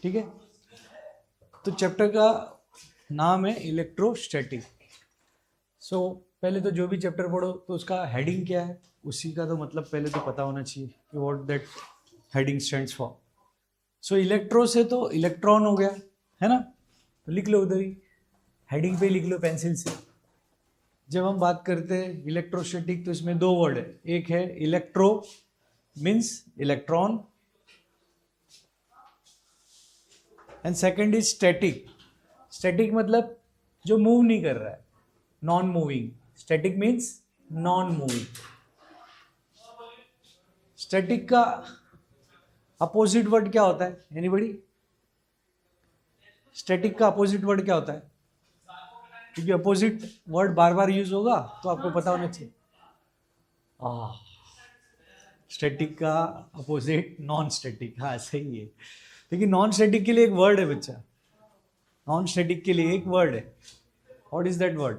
ठीक है। तो चैप्टर का नाम है इलेक्ट्रोस्टैटिक। सो पहले तो जो भी चैप्टर पढ़ो तो उसका हेडिंग क्या है, उसी का तो मतलब पहले तो पता होना चाहिए कि what that heading stands for. So electro से तो इलेक्ट्रॉन हो गया, है ना, तो लिख लो उधर ही, हेडिंग पे लिख लो पेंसिल से। जब हम बात करते हैं इलेक्ट्रोस्टैटिक तो इसमें दो वर्ड है, एक है electro means electron and second is static. Static मतलब जो मूव नहीं कर रहा है, non moving. Static means non moving. Static का अपोजिट वर्ड क्या होता है, एनीबॉडी? स्टैटिक का अपोजिट वर्ड क्या होता है? क्योंकि अपोजिट वर्ड बार बार यूज होगा तो आपको पता होना चाहिए। स्टैटिक का अपोजिट नॉन स्टैटिक, हाँ सही है। लेकिन नॉन स्टैटिक के लिए एक वर्ड है बच्चा, नॉन स्टैटिक के लिए एक वर्ड है। What is that word?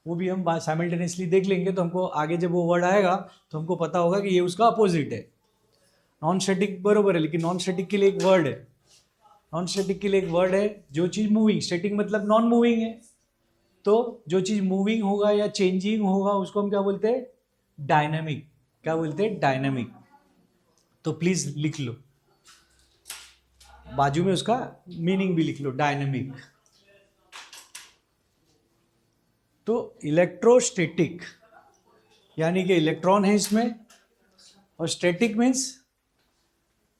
वो भी हम साइमल्टेनियसली देख लेंगे तो हमको आगे जब वो वर्ड आएगा तो हमको पता होगा कि ये उसका अपोजिट है। नॉन स्टैटिक बरोबर है, लेकिन नॉन स्टैटिक के लिए एक वर्ड है। नॉन स्टैटिक के लिए एक वर्ड है, जो चीज मूविंग, स्टैटिक मतलब नॉन मूविंग है, तो जो चीज मूविंग होगा या चेंजिंग होगा उसको हम क्या बोलते हैं? डायनामिक। क्या बोलते हैं? डायनामिक। तो प्लीज लिख लो, बाजू में उसका मीनिंग भी लिख लो, डायनामिक। तो इलेक्ट्रोस्टैटिक यानी कि इलेक्ट्रॉन है इसमें, और स्टैटिक मीन्स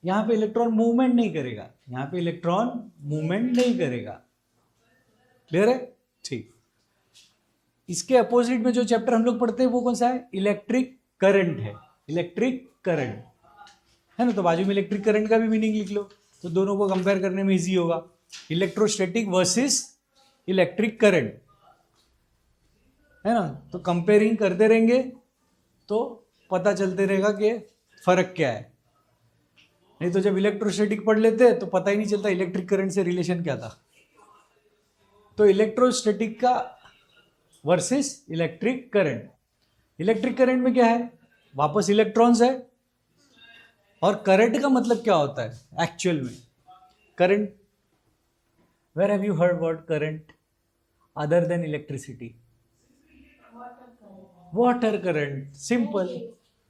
यहां पे इलेक्ट्रॉन मूवमेंट नहीं करेगा, यहां पे इलेक्ट्रॉन मूवमेंट नहीं करेगा। क्लियर है? ठीक। इसके अपोजिट में जो चैप्टर हम लोग पढ़ते हैं वो कौन सा है? इलेक्ट्रिक करंट है। इलेक्ट्रिक करंट है ना, तो बाजू में इलेक्ट्रिक करंट का भी मीनिंग लिख लो, तो दोनों को कंपेयर करने में इजी होगा। इलेक्ट्रोस्टैटिक वर्सेस इलेक्ट्रिक करंट, है ना, तो कंपेयरिंग करते रहेंगे तो पता चलते रहेगा कि फर्क क्या है। नहीं तो जब इलेक्ट्रोस्टैटिक पढ़ लेते तो पता ही नहीं चलता इलेक्ट्रिक करंट से रिलेशन क्या था। तो इलेक्ट्रोस्टैटिक का versus electric current. Electric current में क्या है? वापस इलेक्ट्रॉन्स है। और करंट का मतलब क्या होता है एक्चुअल में? Current, where have you heard word current other than electricity? Water current, simple.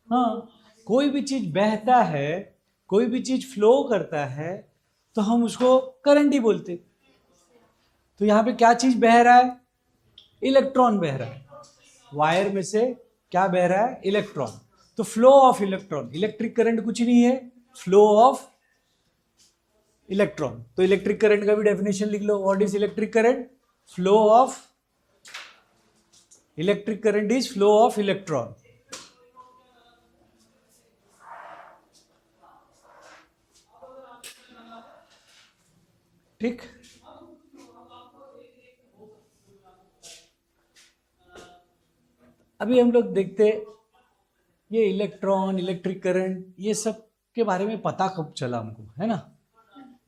हाँ, कोई भी चीज बहता है, कोई भी चीज फ्लो करता है तो हम उसको करंट ही बोलते। तो यहां पे क्या चीज बह रहा है? इलेक्ट्रॉन बह रहा है। वायर में से क्या बह रहा है? इलेक्ट्रॉन। तो flow of electron, electric current कुछ नहीं है, फ्लो ऑफ इलेक्ट्रॉन। तो इलेक्ट्रिक करंट का भी डेफिनेशन लिख लो, what is electric current? Flow of electric current is flow of electron. ठीक। अभी हम लोग देखते ये इलेक्ट्रॉन, इलेक्ट्रिक करंट, ये सब के बारे में पता कब चला हमको, है ना?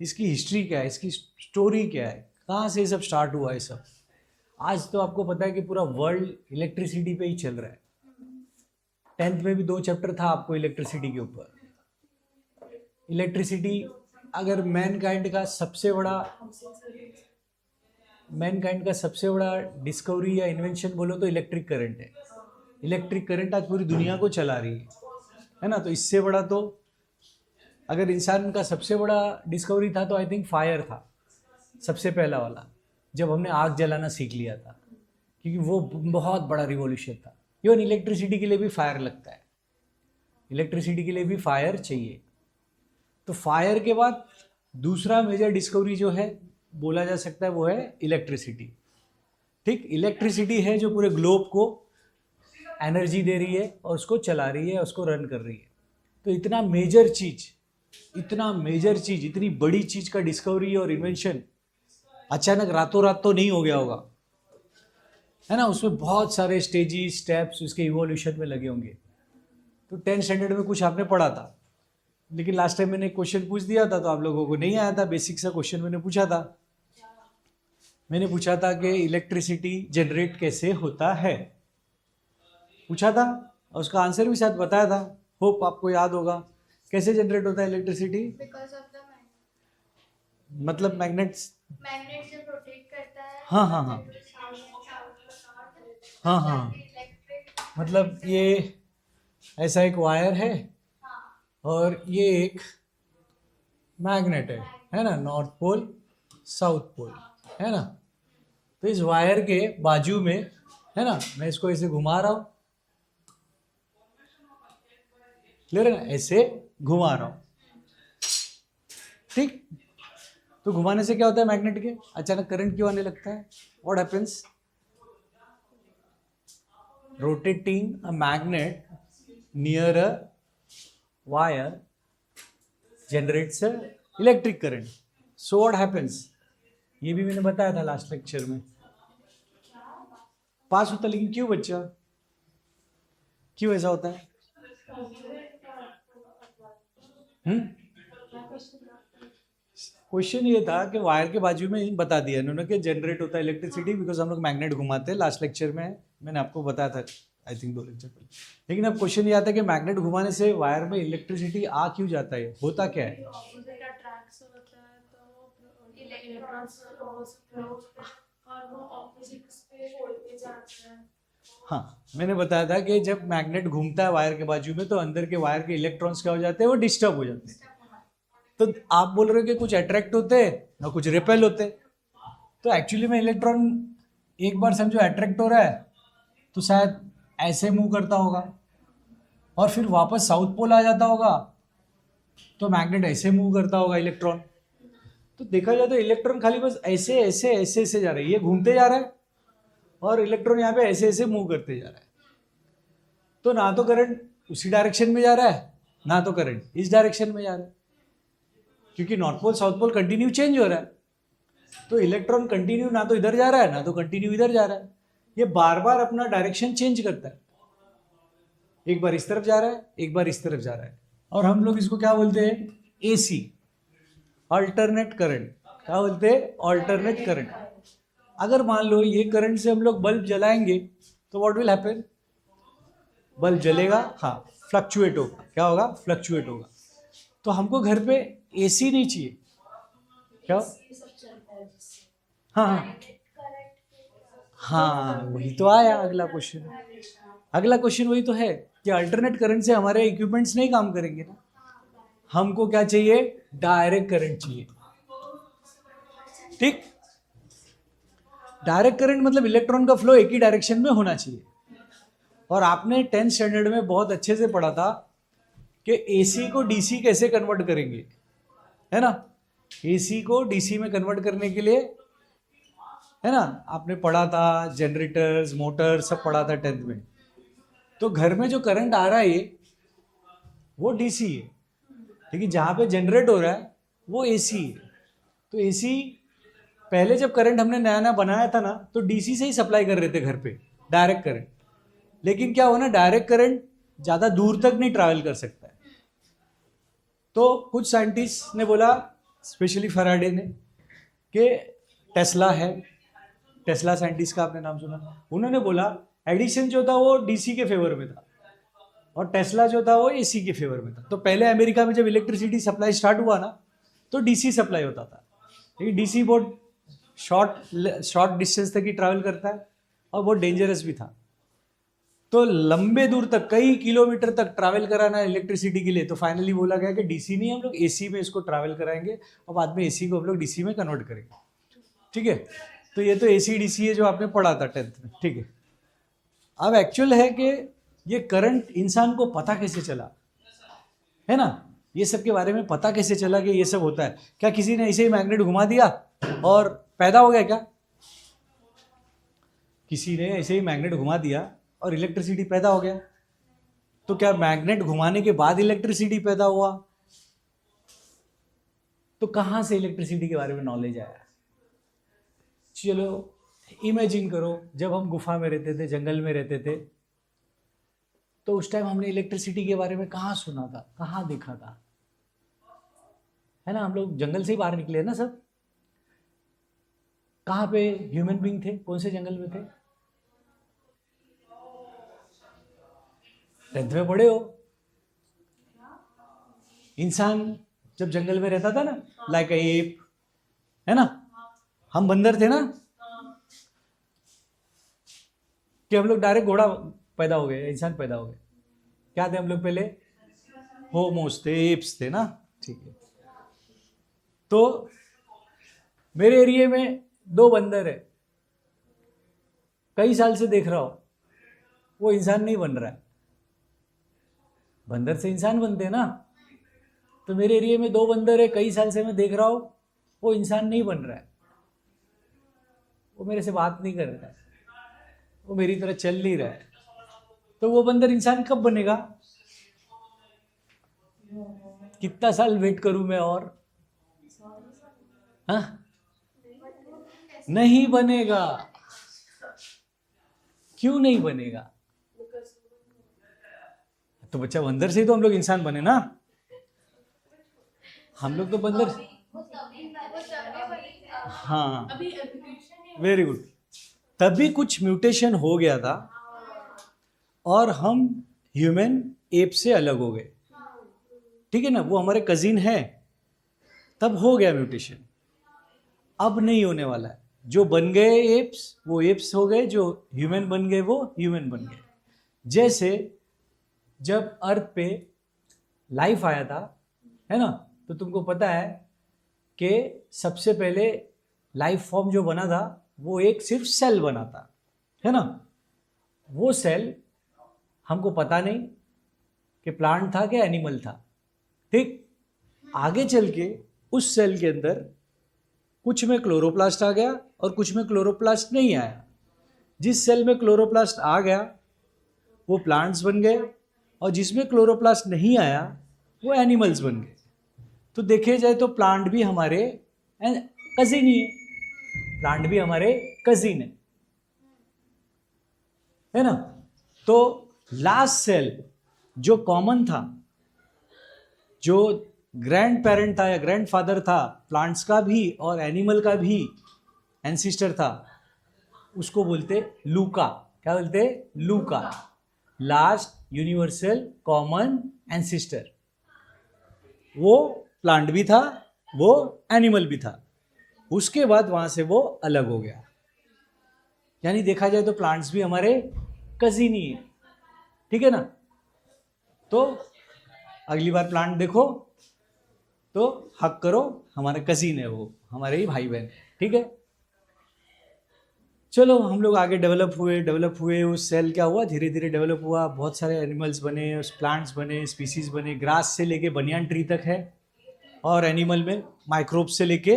इसकी हिस्ट्री क्या है, इसकी स्टोरी क्या है, कहाँ से ये सब स्टार्ट हुआ है सब। आज तो आपको पता है कि पूरा वर्ल्ड इलेक्ट्रिसिटी पे ही चल रहा है। 10th में भी 2 चैप्टर था आपको इलेक्ट्रिसिटी के ऊपर। इलेक्ट्रिसिटी अगर मैनकाइंड का सबसे बड़ा डिस्कवरी या इन्वेंशन बोलो तो इलेक्ट्रिक करंट है। इलेक्ट्रिक करंट आज पूरी दुनिया को चला रही है ना। तो इससे बड़ा तो अगर इंसान का सबसे बड़ा डिस्कवरी था तो आई थिंक फायर था, सबसे पहला वाला, जब हमने आग जलाना सीख लिया था, क्योंकि वो बहुत बड़ा रिवॉल्यूशन था। इवन इलेक्ट्रिसिटी के लिए भी फायर लगता है, इलेक्ट्रिसिटी के लिए भी फायर चाहिए। तो फायर के बाद दूसरा मेजर डिस्कवरी जो है बोला जा सकता है वो है इलेक्ट्रिसिटी। ठीक, इलेक्ट्रिसिटी है जो पूरे ग्लोब को एनर्जी दे रही है और उसको चला रही है, उसको रन कर रही है। तो इतना मेजर चीज, इतनी बड़ी चीज का डिस्कवरी और इन्वेंशन अचानक रातों रात तो नहीं हो गया होगा, है ना। उसमें बहुत सारे स्टेजेस, स्टेप्स उसके इवोल्यूशन में लगे होंगे। तो 10th स्टैंडर्ड में कुछ आपने पढ़ा था, लेकिन लास्ट टाइम मैंने क्वेश्चन पूछ दिया था तो आप लोगों को नहीं आया था। बेसिक सा क्वेश्चन मैंने पूछा था कि इलेक्ट्रिसिटी जनरेट कैसे होता है, पूछा था, और उसका आंसर भी शायद बताया था। होप आपको याद होगा। कैसे जनरेट होता है इलेक्ट्रिसिटी? मतलब मैग्नेट मैग्नेट जब रोटेट करता है हाँ हाँ हाँ हाँ हाँ, मतलब ये ऐसा एक वायर है और ये एक मैग्नेट है ना, नॉर्थ पोल साउथ पोल, है ना। तो इस वायर के बाजू में, है ना, मैं इसको ऐसे घुमा रहा हूँ, क्लियर है ना, ऐसे घुमा रहा हूँ, ठीक। तो घुमाने से क्या होता है, मैग्नेट के अचानक करंट क्यों आने लगता है, what happens, rotating a magnet near a wire generates electric current, so what happens, ये भी मैंने बताया था लास्ट लेक्चर में, पास होता, लेकिन क्यों बच्चा, क्यों ऐसा होता है, क्वेश्चन ये था कि वायर के बाजू में बता दिया इन्होंने कि जनरेट होता है इलेक्ट्रिसिटी बिकॉज हम लोग मैग्नेट घुमाते हैं, लास्ट लेक्चर में मैंने आपको बताया था, आई थिंक 2 लेक्चर पहले। लेकिन अब क्वेश्चन ये आता है कि मैग्नेट घुमाने से वायर में इलेक्ट्रिसिटी आ क्यों जाता है, होता क्या है, हाँ मैंने बताया था कि जब मैग्नेट घूमता है वायर के बाजू में तो अंदर के वायर के इलेक्ट्रॉन्स क्या हो जाते हैं, वो डिस्टर्ब हो जाते हैं। तो आप बोल रहे हो कि कुछ अट्रैक्ट होते हैं और कुछ रिपेल होते हैं, तो एक्चुअली में इलेक्ट्रॉन एक बार समझो अट्रैक्ट हो रहा है तो शायद ऐसे मूव करता होगा और फिर वापस साउथ पोल आ जाता होगा, तो मैग्नेट ऐसे मूव करता होगा इलेक्ट्रॉन। तो देखा जाए तो इलेक्ट्रॉन खाली बस ऐसे ऐसे ऐसे ऐसे जा रहा है, ये घूमते जा रहा है और इलेक्ट्रॉन यहाँ पे ऐसे ऐसे मूव करते जा रहा है। तो ना तो करंट उसी डायरेक्शन में जा रहा है, ना तो करंट इस डायरेक्शन में जा रहा है, क्योंकि north pole south pole continue change हो रहा है। तो इलेक्ट्रॉन कंटिन्यू ना तो इधर जा रहा है ना तो कंटिन्यू इधर जा रहा है, ये बार बार अपना डायरेक्शन चेंज करता है, एक बार इस तरफ जा रहा है एक बार इस तरफ जा रहा है, और हम लोग इसको क्या बोलते हैं, एसी, अल्टरनेट करंट। क्या बोलते हैं, अल्टरनेट करंट। अगर मान लो ये करंट से हम लोग बल्ब जलाएंगे तो व्हाट विल हैपन, बल्ब जलेगा, हाँ, फ्लक्चुएट होगा, क्या होगा, फ्लक्चुएट होगा। तो हमको घर पे एसी नहीं चाहिए, क्या, हाँ हाँ हाँ, वही तो आया अगला क्वेश्चन, अगला क्वेश्चन वही तो है कि अल्टरनेट करंट से हमारे इक्विपमेंट्स नहीं काम करेंगे ना, हमको क्या चाहिए, डायरेक्ट करंट चाहिए, ठीक। डायरेक्ट करंट मतलब इलेक्ट्रॉन का फ्लो एक ही डायरेक्शन में होना चाहिए। और आपने 10th स्टैंडर्ड में बहुत अच्छे से पढ़ा था कि एसी को डीसी कैसे कन्वर्ट करेंगे, है ना, एसी को डीसी में कन्वर्ट करने के लिए, है ना, आपने पढ़ा था, जनरेटर्स मोटर सब पढ़ा था 10th में। तो घर में जो करंट आ रहा है ये वो डीसी है, लेकिन जहां पे जनरेट हो रहा है वो एसी है। तो एसी पहले जब करंट हमने नया नया बनाया था ना तो डीसी से ही सप्लाई कर रहे थे घर पे, डायरेक्ट करंट। लेकिन क्या हुआ ना, डायरेक्ट करंट ज़्यादा दूर तक नहीं ट्रैवल कर सकता है। तो कुछ साइंटिस्ट ने बोला, स्पेशली फराडे ने, कि टेस्ला है, टेस्ला साइंटिस्ट का आपने नाम सुना, उन्होंने बोला एडिशन जो था वो डीसी के फेवर में था और टेस्ला जो था वो एसी के फेवर में था। तो पहले अमेरिका में जब इलेक्ट्रिसिटी सप्लाई स्टार्ट हुआ ना तो डीसी सप्लाई होता था, लेकिन डीसी बहुत शॉर्ट डिस्टेंस तक ही ट्रैवल करता है और बहुत डेंजरस भी था। तो लंबे दूर तक कई किलोमीटर तक ट्रैवल कराना इलेक्ट्रिसिटी के लिए, तो फाइनली बोला गया कि डीसी नहीं, हम लोग एसी में इसको ट्रैवल कराएंगे और बाद में एसी को हम लोग डीसी में कन्वर्ट करेंगे, ठीक है। तो ये तो एसी डीसी है जो आपने पढ़ा था 10th में, ठीक है। अब एक्चुअल है कि ये करंट इंसान को पता कैसे चला, है ना, ये सब के बारे में पता कैसे चला कि ये सब होता है, क्या किसी ने ऐसे ही मैग्नेट घुमा दिया और पैदा हो गया क्या, किसी ने ऐसे ही मैग्नेट घुमा दिया और इलेक्ट्रिसिटी पैदा हो गया, तो क्या मैग्नेट घुमाने के बाद इलेक्ट्रिसिटी पैदा हुआ, तो कहां से इलेक्ट्रिसिटी के बारे में नॉलेज आया। चलो इमेजिन करो, जब हम गुफा में रहते थे, जंगल में रहते थे, तो उस टाइम हमने इलेक्ट्रिसिटी के बारे में कहाँ सुना था, कहाँ देखा था, है ना, हम लोग जंगल से ही बाहर निकले ना सब। कहाँ पे ह्यूमन बीइंग थे, कौन से जंगल में थे, 10th में पढ़े हो। इंसान जब जंगल में रहता था ना, लाइक एप, है ना? हम बंदर थे ना कि हम लोग डायरेक्ट घोड़ा पैदा हो गए, इंसान पैदा हो गए? क्या थे हम लोग पहले? होमोस थे, एप्स थे ना? ठीक है। तो मेरे एरिया में 2 बंदर है, कई साल से देख रहा हूं, वो इंसान नहीं बन रहा है। बंदर से इंसान बनते हैं ना? तो मेरे एरिया में 2 बंदर है, कई साल से मैं देख रहा हूं, वो इंसान नहीं बन रहा है। वो मेरे से बात नहीं कर रहा है, वो मेरी तरह चल नहीं रहा है। तो वो बंदर इंसान कब बनेगा? कितना साल वेट करूं मैं और? हाँ? नहीं बनेगा। क्यों नहीं बनेगा? तो बच्चा, बंदर से ही तो हम लोग इंसान बने ना। हम लोग तो बंदर। हाँ, वेरी गुड। तभी कुछ म्यूटेशन हो गया था और हम ह्यूमन एप से अलग हो गए, ठीक है ना? वो हमारे कजिन है, तब हो गया म्यूटेशन। अब नहीं होने वाला है। जो बन गए एप्स वो एप्स हो गए, जो ह्यूमन बन गए वो ह्यूमन बन गए। जैसे जब अर्थ पे लाइफ आया था, है ना, तो तुमको पता है कि सबसे पहले लाइफ फॉर्म जो बना था वो एक सिर्फ सेल बना था, है ना? वो सेल हमको पता नहीं कि प्लांट था कि एनिमल था, ठीक? आगे चल के उस सेल के अंदर कुछ में क्लोरोप्लास्ट आ गया और कुछ में क्लोरोप्लास्ट नहीं आया। जिस सेल में क्लोरोप्लास्ट आ गया वो प्लांट्स बन गए, और जिसमें क्लोरोप्लास्ट नहीं आया वो एनिमल्स बन गए। तो देखे जाए तो प्लांट भी हमारे कजिन ही है, प्लांट भी हमारे कजिन है ना? तो लास्ट सेल जो कॉमन था, जो ग्रैंड पेरेंट था या ग्रैंड फादर था प्लांट्स का भी और एनिमल का भी एंसिस्टर था, उसको बोलते लूका। क्या बोलते? लूका, लास्ट यूनिवर्सल कॉमन एंसिस्टर। वो प्लांट भी था, वो एनिमल भी था। उसके बाद वहां से वो अलग हो गया। यानी देखा जाए तो प्लांट्स भी हमारे कजिन ही है, ठीक है ना? तो अगली बार प्लांट देखो तो हक करो, हमारे कजिन है, वो हमारे ही भाई बहन, ठीक है? चलो हम लोग आगे डेवलप हुए। उस सेल क्या हुआ, धीरे धीरे डेवलप हुआ, बहुत सारे एनिमल्स बने, उस प्लांट्स बने, स्पीसीज बने, ग्रास से लेके बनियान ट्री तक है, और एनिमल में माइक्रोब से लेके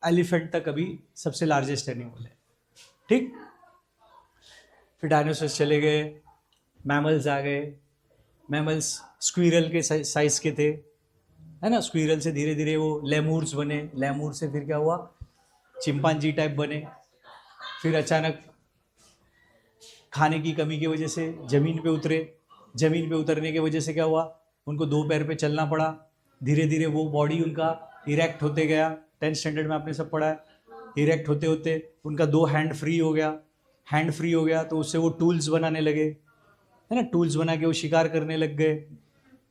एलिफेंट तक अभी सबसे लार्जेस्ट एनिमल है, ठीक? फिर डायनासोर्स चले गए, मैमल्स आ गए। मैमल्स स्क्विरल के साइज के थे, है ना? स्क्विरल से धीरे धीरे वो लेमूर्स बने, लेमूर से फिर क्या हुआ, चिंपांजी टाइप बने। फिर अचानक खाने की कमी की वजह से ज़मीन पे उतरे, ज़मीन पे उतरने की वजह से क्या हुआ, उनको 2 पैर पे चलना पड़ा। धीरे धीरे वो बॉडी उनका इरेक्ट होते गया। 10th स्टैंडर्ड में आपने सब पढ़ा है। इरेक्ट होते होते उनका 2 हैंड फ्री हो गया। हैंड फ्री हो गया तो उससे वो टूल्स बनाने लगे, है ना? टूल्स बना के वो शिकार करने लग गए,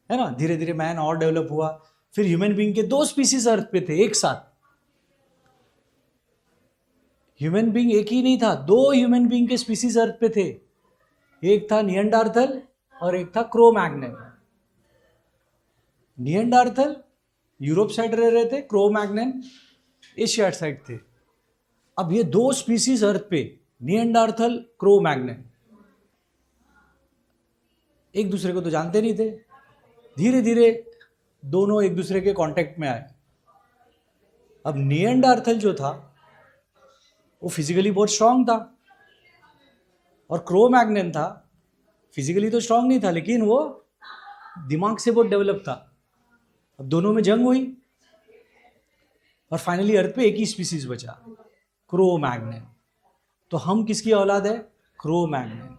है ना? धीरे धीरे मैन और डेवलप हुआ। फिर ह्यूमन बीइंग के 2 स्पीसीज अर्थ पे थे एक साथ। ह्यूमन बीइंग एक ही नहीं था, 2 ह्यूमन बीइंग के स्पीसीज अर्थ पे थे। एक था निएंडरथल और एक था क्रो-मैग्नन। निएंडरथल यूरोप साइड रह रहे थे, क्रो-मैग्नन एशिया साइड थे। अब ये 2 स्पीसीज अर्थ पे, निएंडरथल, क्रो-मैग्नन, एक दूसरे को तो जानते नहीं थे। धीरे धीरे दोनों एक दूसरे के कांटेक्ट में आए। अब निएंडरथल जो था वो फिजिकली बहुत स्ट्रांग था, और क्रो-मैग्नन था फिजिकली तो स्ट्रांग नहीं था, लेकिन वो दिमाग से बहुत डेवलप था। अब दोनों में जंग हुई और फाइनली अर्थ पे एक ही स्पीसीज बचा, क्रो-मैग्नन। तो हम किसकी औलाद है? क्रो-मैग्नन।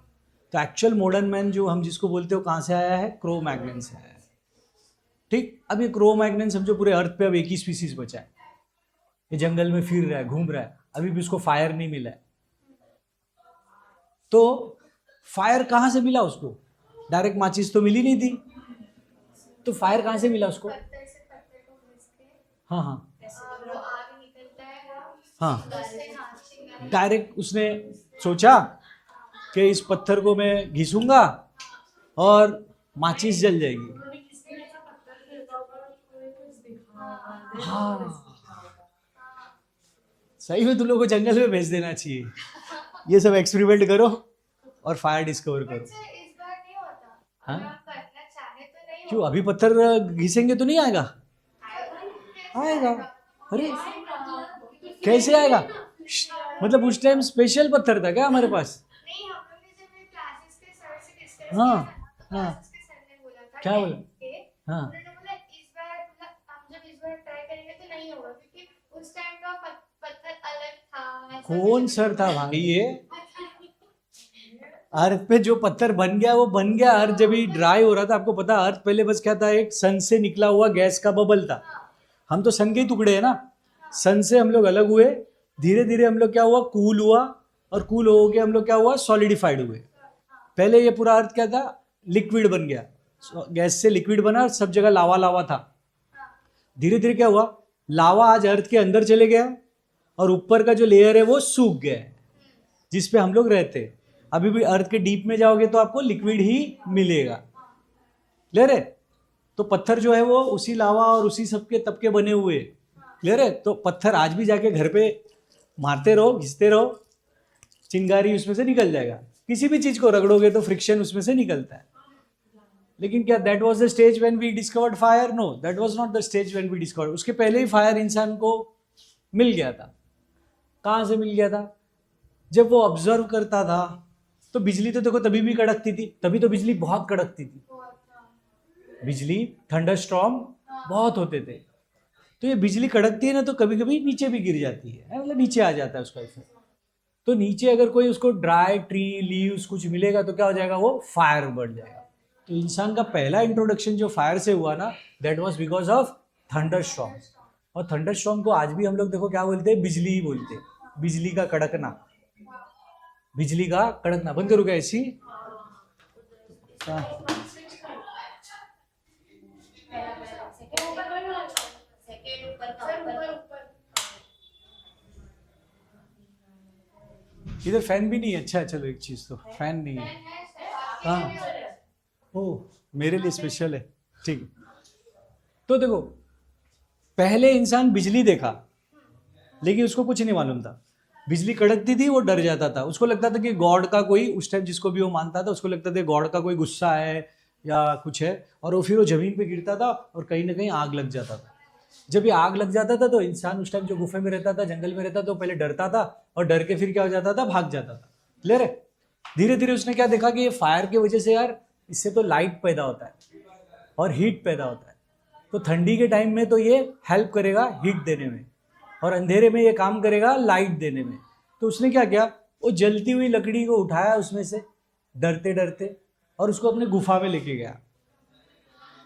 तो एक्चुअल मॉडर्न मैन जो हम जिसको बोलते हो कहाँ से आया है? क्रो-मैग्नन से आया है, ठीक? अब ये क्रो-मैग्नन समझो पूरे अर्थ पे अब एक ही स्पीसीज बचा है। ये जंगल में फिर रहा है, घूम रहा है, अभी भी उसको फायर नहीं मिला है। तो फायर कहाँ से मिला उसको? डायरेक्ट माचिस तो मिली नहीं थी, तो फायर कहाँ से मिला उसको? पत्थर से पत्थर को घिस के हाँ हाँ, वो आग निकलता है, हाँ चिंगारी। डायरेक्ट उसने सोचा कि इस पत्थर को मैं घिसूंगा और माचिस जल जाएगी। हाँ सही में तुम लोगों को जंगल में भेज देना चाहिए, ये सब एक्सपेरिमेंट करो और फायर डिस्कवर करो। अच्छा, इस बार नहीं होता। हाँ? अगर आप करना चाहे तो नहीं क्यों होगा। अभी पत्थर घिसेंगे तो नहीं आएगा? आएगा। अरे कैसे आएगा? मतलब उस टाइम स्पेशल पत्थर था क्या हमारे पास? नहीं, हम लोग ने जब ये क्लासेस के सर से डिस्कस हाँ, किया था, तो हाँ। क्लासेस के सर ने बोला था क्या बोला? के, हाँ। उन्होंने बोला इस बार मतलब हम जब इस बार ट्राई करेंगे तो नहीं होगा, क्योंकि उस टाइम का पत्थर अलग था। ऐसा कौन कुछ- सर था भाई ये? अर्थ पे जो पत्थर बन गया वो बन गया। अर्थ जब ही ड्राई हो रहा था, आपको पता अर्थ पहले बस क्या था, एक सन से निकला हुआ गैस का बबल था। हम तो सन के ही टुकड़े हैं ना। सन से हम लोग अलग हुए, धीरे धीरे हम लोग क्या हुआ, कूल हुआ, और कूल हो के हम लोग क्या हुआ, सॉलिडिफाइड हुए। पहले ये पूरा अर्थ क्या था, लिक्विड बन गया, गैस से लिक्विड बना, सब जगह लावा लावा था। धीरे धीरे क्या हुआ, लावा आज अर्थ के अंदर चले गया और ऊपर का जो लेयर है वो सूख गया है, जिस पे हम लोग रहते हैं। अभी भी अर्थ के डीप में जाओगे तो आपको लिक्विड ही मिलेगा। क्लियर है? तो पत्थर जो है वो उसी लावा और उसी सबके तबके बने हुए। क्लियर है? तो पत्थर आज भी जाके घर पे मारते रहो, घिसते रहो, चिंगारी उसमें से निकल जाएगा। किसी भी चीज को रगड़ोगे तो फ्रिक्शन उसमें से निकलता है। लेकिन क्या that was the stage when we discovered fire? No, that was not the stage when we discovered. उसके पहले ही फायर इंसान को मिल गया था। कहाँ से मिल गया था? जब वो ऑब्जर्व करता था तो बिजली तो देखो तभी भी कड़कती थी, तभी तो बिजली बहुत कड़कती थी। बिजली थंडर स्टॉर्म बहुत होते थे। तो ये बिजली कड़कती है ना, तो कभी कभी नीचे भी गिर जाती है, मतलब नीचे आ जाता है उसका इफेक्ट। तो नीचे अगर कोई उसको ड्राई ट्री लीव्स कुछ मिलेगा तो क्या हो जाएगा, वो फायर बढ़ जाएगा। तो इंसान का पहला इंट्रोडक्शन जो फायर से हुआ ना, that was because of thunder storm. और थंडर स्टॉर्म को आज भी हम लोग देखो क्या बोलते हैं, बिजली ही बोलते हैं। बिजली का कड़कना, बिजली का कड़कना। बंद करूँ क्या ऐसी? इधर फैन भी नहीं है। अच्छा चलो, एक चीज तो फैन नहीं है। हाँ, ओ मेरे लिए स्पेशल है। ठीक है। तो देखो, पहले इंसान बिजली देखा लेकिन उसको कुछ नहीं मालूम था। बिजली कड़कती थी, वो डर जाता था, उसको लगता था कि गॉड का कोई, उस टाइम जिसको भी वो मानता था उसको लगता था गॉड का कोई गुस्सा है या कुछ है, और वो फिर वो जमीन पे गिरता था और कहीं ना कहीं आग लग जाता था। जब ये आग लग जाता था तो इंसान उस टाइम जो गुफे में रहता था, जंगल में रहता था, तो पहले डरता था और डर के फिर क्या हो जाता था, भाग जाता था। क्लियर है? धीरे धीरे उसने क्या देखा कि ये फायर की वजह से यार, इससे तो लाइट पैदा होता है और हीट पैदा होता है, तो ठंडी के टाइम में तो ये हेल्प करेगा हीट देने में, और अंधेरे में ये काम करेगा लाइट देने में। तो उसने क्या किया, वो जलती हुई लकड़ी को उठाया उसमें से डरते डरते और उसको अपने गुफा में लेके गया।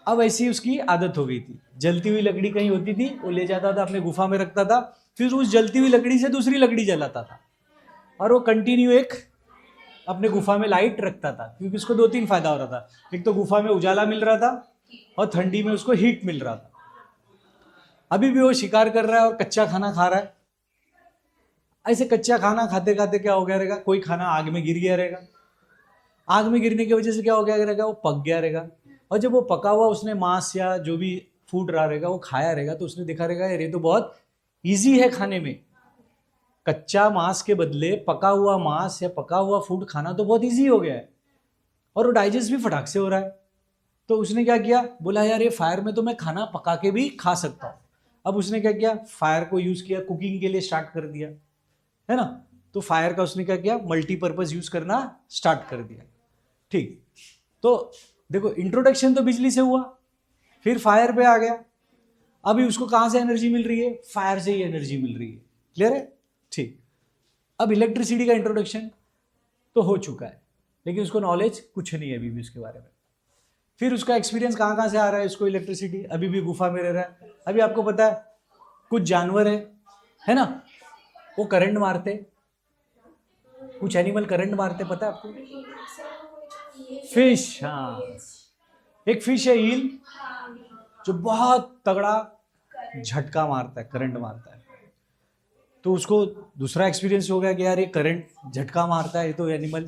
अब ऐसी उसकी आदत हो गई थी, जलती हुई लकड़ी कहीं होती थी वो ले जाता था अपने गुफा में रखता था, फिर उस जलती हुई लकड़ी से दूसरी लकड़ी जलाता था और वो कंटिन्यू एक अपने गुफा में लाइट रखता था, क्योंकि उसको दो तीन फायदा हो रहा था। एक तो गुफा में उजाला मिल रहा था और ठंडी में उसको हीट मिल रहा था। अभी भी वो शिकार कर रहा है और कच्चा खाना खा रहा है। ऐसे कच्चा खाना खाते खाते क्या हो गया रहेगा, कोई खाना आग में गिर गया रहेगा, आग में गिरने की वजह से क्या हो गया रहेगा, वो पक गया रहेगा। और जब वो पका हुआ उसने मांस या जो भी फूड रहा रहेगा वो खाया रहेगा, तो उसने देखा रहेगा ये तो बहुत ईजी है खाने में। कच्चा मांस के बदले पका हुआ मांस या पका हुआ फूड खाना तो बहुत ईजी हो गया है, और वो डाइजेस्ट भी फटाक से हो रहा है। तो उसने क्या किया, बोला यार ये फायर में तो मैं खाना पका के भी खा सकता हूँ। अब उसने क्या किया, फायर को यूज किया, कुकिंग के लिए स्टार्ट कर दिया, है ना। तो फायर का उसने क्या किया, मल्टीपर्पज यूज करना स्टार्ट कर दिया। ठीक, तो देखो इंट्रोडक्शन तो बिजली से हुआ, फिर फायर पे आ गया। अभी उसको कहाँ से एनर्जी मिल रही है, फायर से ही एनर्जी मिल रही है। क्लियर है? ठीक, अब इलेक्ट्रिसिटी का इंट्रोडक्शन तो हो चुका है, लेकिन उसको नॉलेज कुछ नहीं है अभी भी उसके बारे में। फिर उसका एक्सपीरियंस कहाँ कहाँ से आ रहा है उसको, इलेक्ट्रिसिटी, अभी भी गुफा में रह रहा है। अभी आपको पता है कुछ जानवर है ना, वो करंट मारते, कुछ एनिमल करंट मारते, पता है आपको? फिश, हाँ, एक फिश है ईल, जो बहुत तगड़ा झटका मारता है, करंट मारता है। तो उसको दूसरा एक्सपीरियंस हो गया कि यार ये करंट झटका मारता है, ये तो एनिमल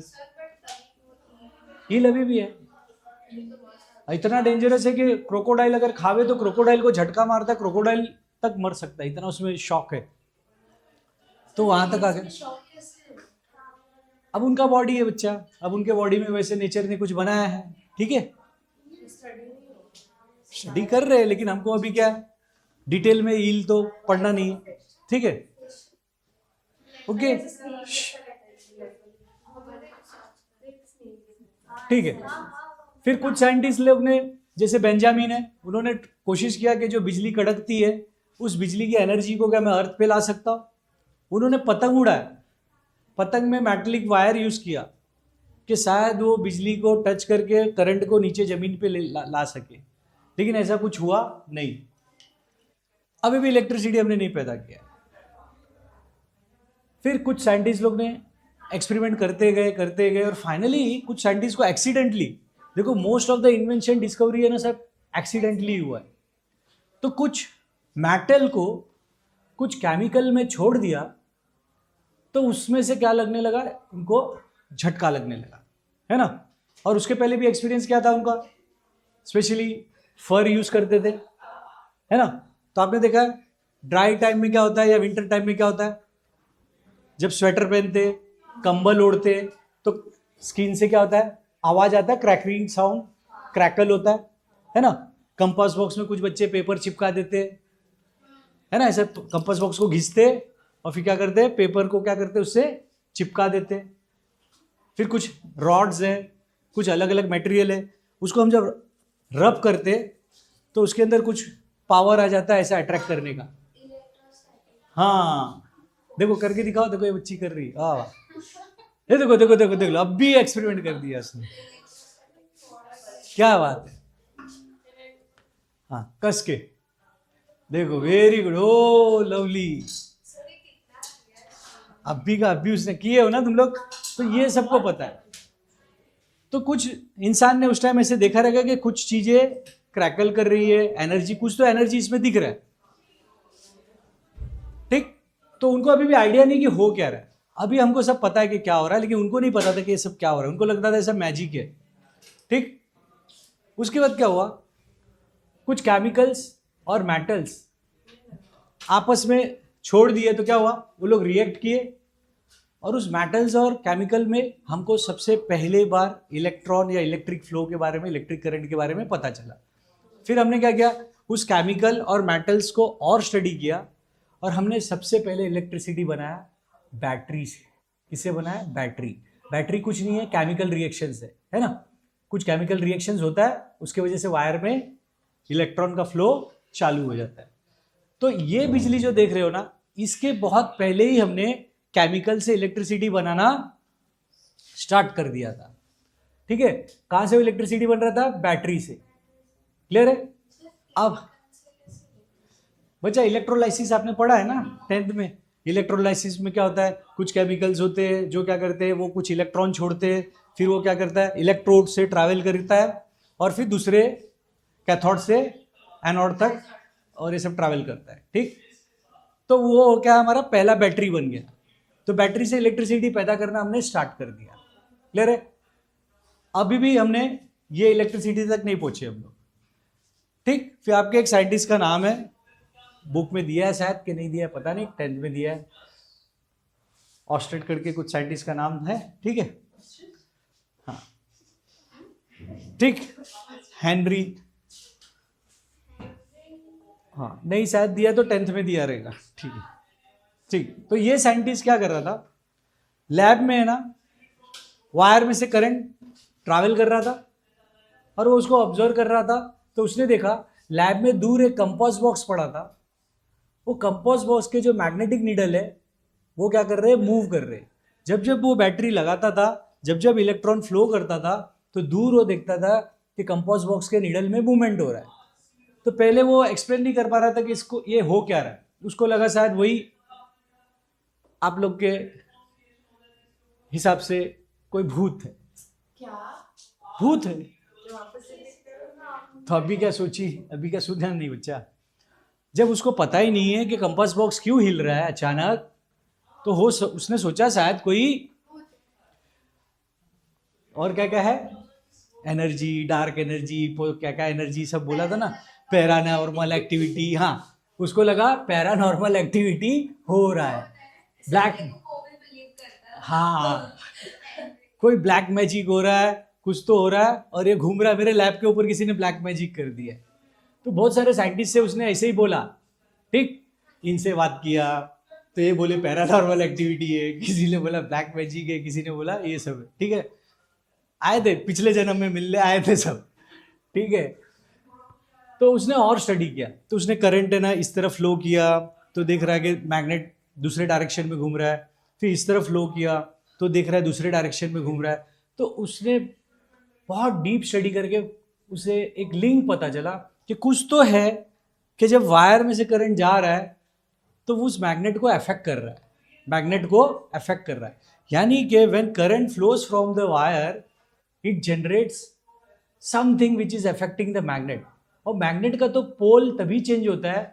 हील अभी भी है। इतना डेंजरस है कि क्रोकोडाइल अगर खावे तो क्रोकोडाइल को झटका मारता है, क्रोकोडाइल तक मर सकता है, इतना उसमें शॉक है। तो वहां तक आ गए। अब उनका बॉडी है बच्चा, अब उनके बॉडी में वैसे नेचर ने कुछ बनाया है, ठीक है, स्टडी कर रहे हैं, लेकिन हमको अभी क्या डिटेल में ईल तो पढ़ना नहीं है, ठीक है, ओके, ठीक है। फिर कुछ साइंटिस्ट लोग ने, जैसे बेंजामिन है, उन्होंने कोशिश किया कि जो बिजली कड़कती है उस बिजली की एनर्जी को क्या मैं अर्थ पे ला सकता हूँ। उन्होंने पतंग उड़ाया, पतंग में मेटलिक वायर यूज किया कि शायद वो बिजली को टच करके करंट को नीचे जमीन पे ला सके, लेकिन ऐसा कुछ हुआ नहीं। अभी भी इलेक्ट्रिसिटी हमने नहीं पैदा किया। फिर कुछ साइंटिस्ट लोग ने एक्सपेरिमेंट करते गए और फाइनली कुछ साइंटिस्ट को एक्सीडेंटली, देखो most of the invention discovery है ना सब एक्सीडेंटली हुआ है, तो कुछ मेटल को कुछ केमिकल में छोड़ दिया तो उसमें से क्या लगने लगा, उनको झटका लगने लगा, है ना। और उसके पहले भी एक्सपीरियंस क्या था उनका, स्पेशली फर यूज करते थे, है ना। तो आपने देखा है ड्राई टाइम में क्या होता है या विंटर टाइम में क्या होता है, जब स्वेटर पहनते, कंबल ओढ़ते, तो स्किन से क्या होता है, आवाज आता है, क्रैकिंग साउंड, क्रैकल होता है ना। कंपास बॉक्स में कुछ बच्चे पेपर चिपका देते, है ना, ऐसे कंपास बॉक्स को घिसते और फिर क्या करते, पेपर को क्या करते, उससे चिपका देते। फिर कुछ रॉड्स हैं, कुछ अलग अलग मटेरियल है, उसको हम जब रब करते तो उसके अंदर कुछ पावर आ जाता है ऐसा अट्रैक्ट करने का। हाँ देखो करके दिखाओ, देखो ये बच्ची कर रही है, हाँ ये देखो देखो देखो देखो, अब भी एक्सपेरिमेंट कर दिया उसने, क्या बात है। हाँ कस के देखो, वेरी गुड, ओ लवली, अभी का अभी उसने किए हो ना तुम लोग, तो ये सबको पता है। तो कुछ इंसान ने उस टाइम ऐसे देखा रहेगा कि कुछ चीजें क्रैकल कर रही है, एनर्जी, कुछ तो एनर्जी इसमें दिख रहा है, ठीक। तो उनको अभी भी आइडिया नहीं कि हो क्या रहा है। अभी हमको सब पता है कि क्या हो रहा है, लेकिन उनको नहीं पता था कि ये सब क्या हो रहा है, उनको लगता था ये सब मैजिक है, ठीक। उसके बाद क्या हुआ, कुछ केमिकल्स और मेटल्स आपस में छोड़ दिए, तो क्या हुआ, वो लोग रिएक्ट किए और उस मेटल्स और केमिकल में हमको सबसे पहले बार इलेक्ट्रॉन या इलेक्ट्रिक फ्लो के बारे में, इलेक्ट्रिक करंट के बारे में पता चला। फिर हमने क्या किया, उस केमिकल और मेटल्स को और स्टडी किया और हमने सबसे पहले इलेक्ट्रिसिटी बनाया बैटरी से। किससे बनाया, बैटरी। बैटरी कुछ नहीं है, केमिकल रिएक्शन है ना, कुछ केमिकल रिएक्शंस होता है, उसके वजह से वायर में इलेक्ट्रॉन का फ्लो चालू हो जाता है। तो ये बिजली जो देख रहे हो ना, इसके बहुत पहले ही हमने केमिकल से इलेक्ट्रिसिटी बनाना स्टार्ट कर दिया था, ठीक है। कहां से इलेक्ट्रिसिटी बन रहा था, बैटरी से, क्लियर है। अब बच्चा इलेक्ट्रोलाइसिस आपने पढ़ा है ना 10th में। इलेक्ट्रोलाइसिस में क्या होता है, कुछ केमिकल्स होते हैं जो क्या करते हैं, वो कुछ इलेक्ट्रॉन छोड़ते हैं, फिर वो क्या करता है, इलेक्ट्रोड से ट्रैवल करता है और फिर दूसरे कैथोड से एनोड तक और ये सब ट्रैवल करता है, ठीक। तो वो क्या हमारा पहला बैटरी बन गया। तो बैटरी से इलेक्ट्रिसिटी पैदा करना हमने स्टार्ट कर दिया, क्लियर है। अभी भी हमने ये इलेक्ट्रिसिटी तक नहीं पहुंचे हम लोग, ठीक। फिर आपके एक साइंटिस्ट का नाम है, बुक में दिया है शायद कि नहीं दिया है पता नहीं, 10th में दिया है, ऑस्ट्रेट करके कुछ साइंटिस्ट का नाम है, ठीक है, हाँ ठीक, हेनरी, हाँ नहीं शायद दिया तो 10th में दिया रहेगा, ठीक है, ठीक। तो ये साइंटिस्ट क्या कर रहा था, लैब में है ना, वायर में से करंट ट्रैवल कर रहा था और वो उसको ऑब्जर्व कर रहा था। तो उसने देखा लैब में दूर एक कंपास बॉक्स पड़ा था, वो कंपास बॉक्स के जो मैग्नेटिक नीडल है वो क्या कर रहे हैं, मूव कर रहे। जब जब वो बैटरी लगाता था, जब जब इलेक्ट्रॉन फ्लो करता था, तो दूर वो देखता था कि कंपास बॉक्स के नीडल में मूवमेंट हो रहा है। तो पहले वो एक्सप्लेन नहीं कर पा रहा था कि इसको ये हो क्या रहा है, उसको लगा शायद वही आप लोग के हिसाब से कोई भूत है, क्या भूत है। तो अभी क्या सोची, अभी क्या सुधा नहीं बच्चा, जब उसको पता ही नहीं है कि कंपास बॉक्स क्यों हिल रहा है अचानक, तो उसने सोचा शायद कोई और क्या क्या है, एनर्जी, डार्क एनर्जी, क्या क्या एनर्जी सब बोला था ना, पैरानॉर्मल एक्टिविटी, हाँ उसको लगा पैरानॉर्मल एक्टिविटी हो रहा है, ब्लैक, हाँ कोई ब्लैक मैजिक हो रहा है, कुछ तो हो रहा है, और ये घूम रहा है मेरे लैब के ऊपर, किसी ने ब्लैक मैजिक कर दिया। तो बहुत सारे साइंटिस्ट से उसने ऐसे ही बोला, ठीक, इनसे बात किया तो ये बोले पैरानॉर्मल एक्टिविटी है, किसी ने बोला ब्लैक मैजिक है, किसी ने बोला ये सब है, ठीक है, आए थे पिछले जन्म में मिलने आए थे सब, ठीक है। तो उसने और स्टडी किया, तो उसने करंट है ना इस तरफ फ्लो किया, तो देख रहा है कि मैग्नेट दूसरे डायरेक्शन में घूम रहा है, फिर इस तरफ फ्लो किया तो देख रहा है दूसरे डायरेक्शन में घूम रहा है। तो उसने बहुत डीप स्टडी करके उसे एक लिंक पता चला कि कुछ तो है कि जब वायर में से करंट जा रहा है तो वो उस मैग्नेट को अफेक्ट कर रहा है, मैग्नेट को अफेक्ट कर रहा है, यानी कि when current flows from the wire it generates something which is affecting the magnet. और मैग्नेट का तो पोल तभी चेंज होता है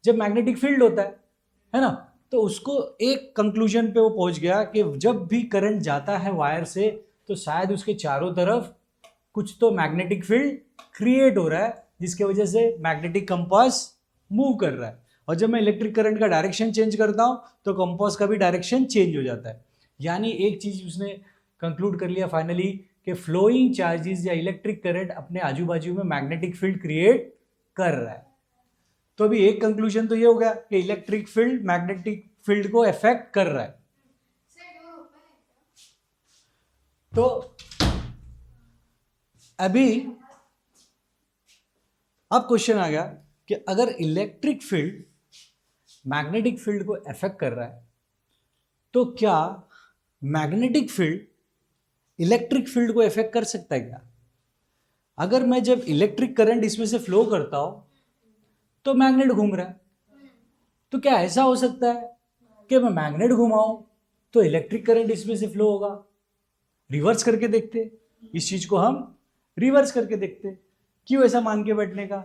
जब मैग्नेटिक फील्ड होता है ना। तो उसको एक कंक्लूजन पे वो पहुंच गया कि जब भी करंट जाता है वायर से तो शायद उसके चारों तरफ कुछ तो मैग्नेटिक फील्ड क्रिएट हो रहा है, जिसके वजह से मैग्नेटिक कंपास मूव कर रहा है। और जब मैं इलेक्ट्रिक करंट का डायरेक्शन चेंज करता हूं तो कंपास का भी डायरेक्शन चेंज हो जाता है। यानी एक चीज उसने कंक्लूड कर लिया फाइनली कि फ्लोइंग चार्जेस या इलेक्ट्रिक करंट अपने आजू बाजू में मैग्नेटिक फील्ड क्रिएट कर रहा है। तो अभी एक कंक्लूजन तो ये हो गया कि इलेक्ट्रिक फील्ड मैग्नेटिक फील्ड को अफेक्ट कर रहा है। तो अभी अब क्वेश्चन आ गया कि अगर इलेक्ट्रिक फील्ड मैग्नेटिक फील्ड को अफेक्ट कर रहा है तो क्या मैग्नेटिक फील्ड इलेक्ट्रिक फील्ड को अफेक्ट कर सकता है क्या? अगर मैं जब इलेक्ट्रिक करंट इसमें से फ्लो करता हूं तो मैग्नेट घूम रहा है, तो क्या ऐसा हो सकता है कि मैं मैग्नेट घुमाऊं तो इलेक्ट्रिक करंट इसमें से फ्लो होगा? रिवर्स करके देखते, इस चीज को हम रिवर्स करके देखते। क्यों ऐसा मान के बैठने का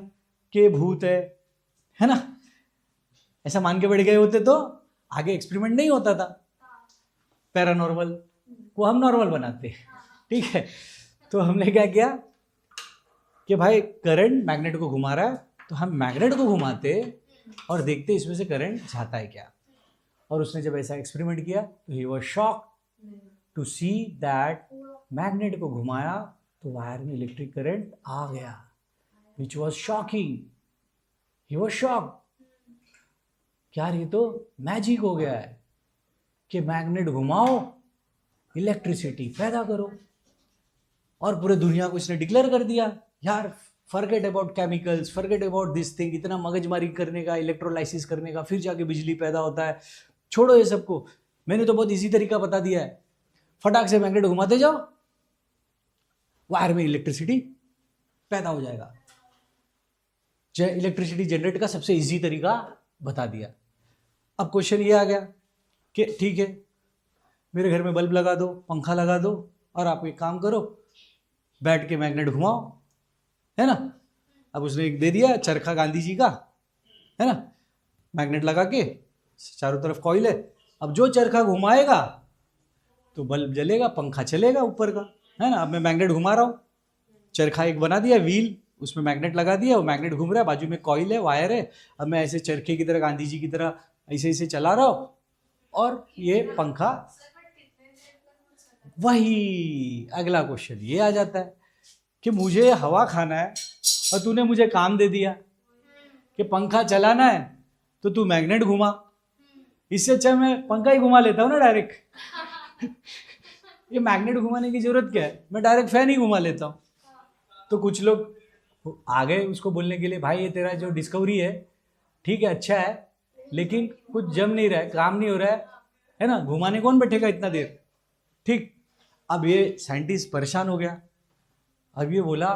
कि भूत है ना, ऐसा मान के बैठ गए होते तो आगे एक्सपेरिमेंट नहीं होता था, पैरानॉर्मल को हम नॉर्मल बनाते, ठीक है। तो हमने क्या किया कि भाई करंट मैग्नेट को घुमा रहा है तो हम मैग्नेट को घुमाते और देखते इसमें से करंट जाता है क्या। और उसने जब ऐसा एक्सपेरिमेंट किया तो he was shock to see that magnet को घुमाया तो वायर में इलेक्ट्रिक करंट आ गया, which was shocking. He was shock, यार ये तो मैजिक हो गया है कि मैग्नेट घुमाओ इलेक्ट्रिसिटी पैदा करो। और पूरे दुनिया को इसने डिक्लेयर कर दिया, यार forget about chemicals, forget about this thing, इतना मगजमारी करने का, इलेक्ट्रोलाइसिस करने का, फिर जाके बिजली पैदा होता है, छोड़ो ये सबको। मैंने तो बहुत इजी तरीका बता दिया है, फटाक से मैग्नेट घुमाते जाओ, वायर में इलेक्ट्रिसिटी पैदा हो जाएगा। इलेक्ट्रिसिटी जनरेट का सबसे इजी तरीका बता दिया। अब क्वेश्चन ये आ गया कि ठीक है मेरे घर में बल्ब लगा दो, पंखा लगा दो, और आप एक काम करो बैठ के मैग्नेट घुमाओ, है ना। अब उसने एक दे दिया चरखा गांधी जी का, है ना, मैग्नेट लगा के चारों तरफ कॉइल है, अब जो चरखा घुमाएगा तो बल्ब जलेगा, पंखा चलेगा ऊपर का, है ना। अब मैं मैग्नेट घुमा रहा हूँ, चरखा एक बना दिया व्हील, उसमें मैग्नेट लगा दिया, वो मैग्नेट घूम रहा है, बाजू में कॉइल है, वायर है। अब मैं ऐसे चरखे की तरह, गांधी जी की तरह ऐसे ऐसे चला रहा हूँ और ये पंखा। वही अगला क्वेश्चन ये आ जाता है कि मुझे हवा खाना है और तूने मुझे काम दे दिया कि पंखा चलाना है तो तू मैग्नेट घुमा। इससे अच्छा मैं पंखा ही घुमा लेता हूँ ना डायरेक्ट। ये मैग्नेट घुमाने की जरूरत क्या है, मैं डायरेक्ट फैन ही घुमा लेता हूँ। तो कुछ लोग आ गए उसको बोलने के लिए, भाई ये तेरा जो डिस्कवरी है ठीक है, अच्छा है, लेकिन कुछ जम नहीं रहा है, काम नहीं हो रहा है ना, घुमाने कौन बैठेगा इतना देर, ठीक। अब ये साइंटिस्ट परेशान हो गया। अब ये बोला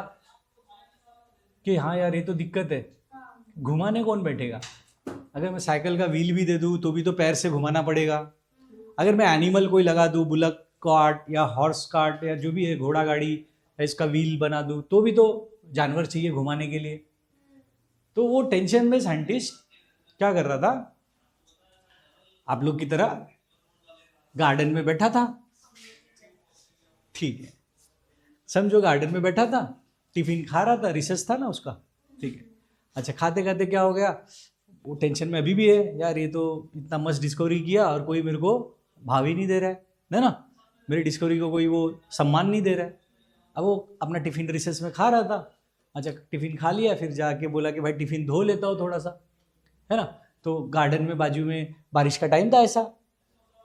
कि हाँ यार ये तो दिक्कत है, घुमाने कौन बैठेगा। अगर मैं साइकिल का व्हील भी दे दूँ तो भी तो पैर से घुमाना पड़ेगा। अगर मैं एनिमल कोई लगा दूँ, बुलक कार्ट या हॉर्स कार्ट या जो भी है, घोड़ा गाड़ी, इसका व्हील बना दूँ तो भी तो जानवर चाहिए घुमाने के लिए। तो वो टेंशन में साइंटिस्ट क्या कर रहा था, आप लोग की तरह गार्डन में बैठा था, ठीक है, समझो गार्डन में बैठा था, टिफिन खा रहा था, रिसेस था ना उसका, ठीक है। अच्छा, खाते खाते क्या हो गया, वो टेंशन में अभी भी है, यार ये तो इतना मस्त डिस्कवरी किया और कोई मेरे को भाव ही नहीं दे रहा है ना, मेरी डिस्कवरी को कोई वो सम्मान नहीं दे रहा है। अब वो अपना टिफिन रिसेस में खा रहा था, अच्छा टिफिन खा लिया, फिर जाके बोला कि भाई टिफिन धो लेता हूँ थोड़ा सा, है ना। तो गार्डन में बाजू में बारिश का टाइम था, ऐसा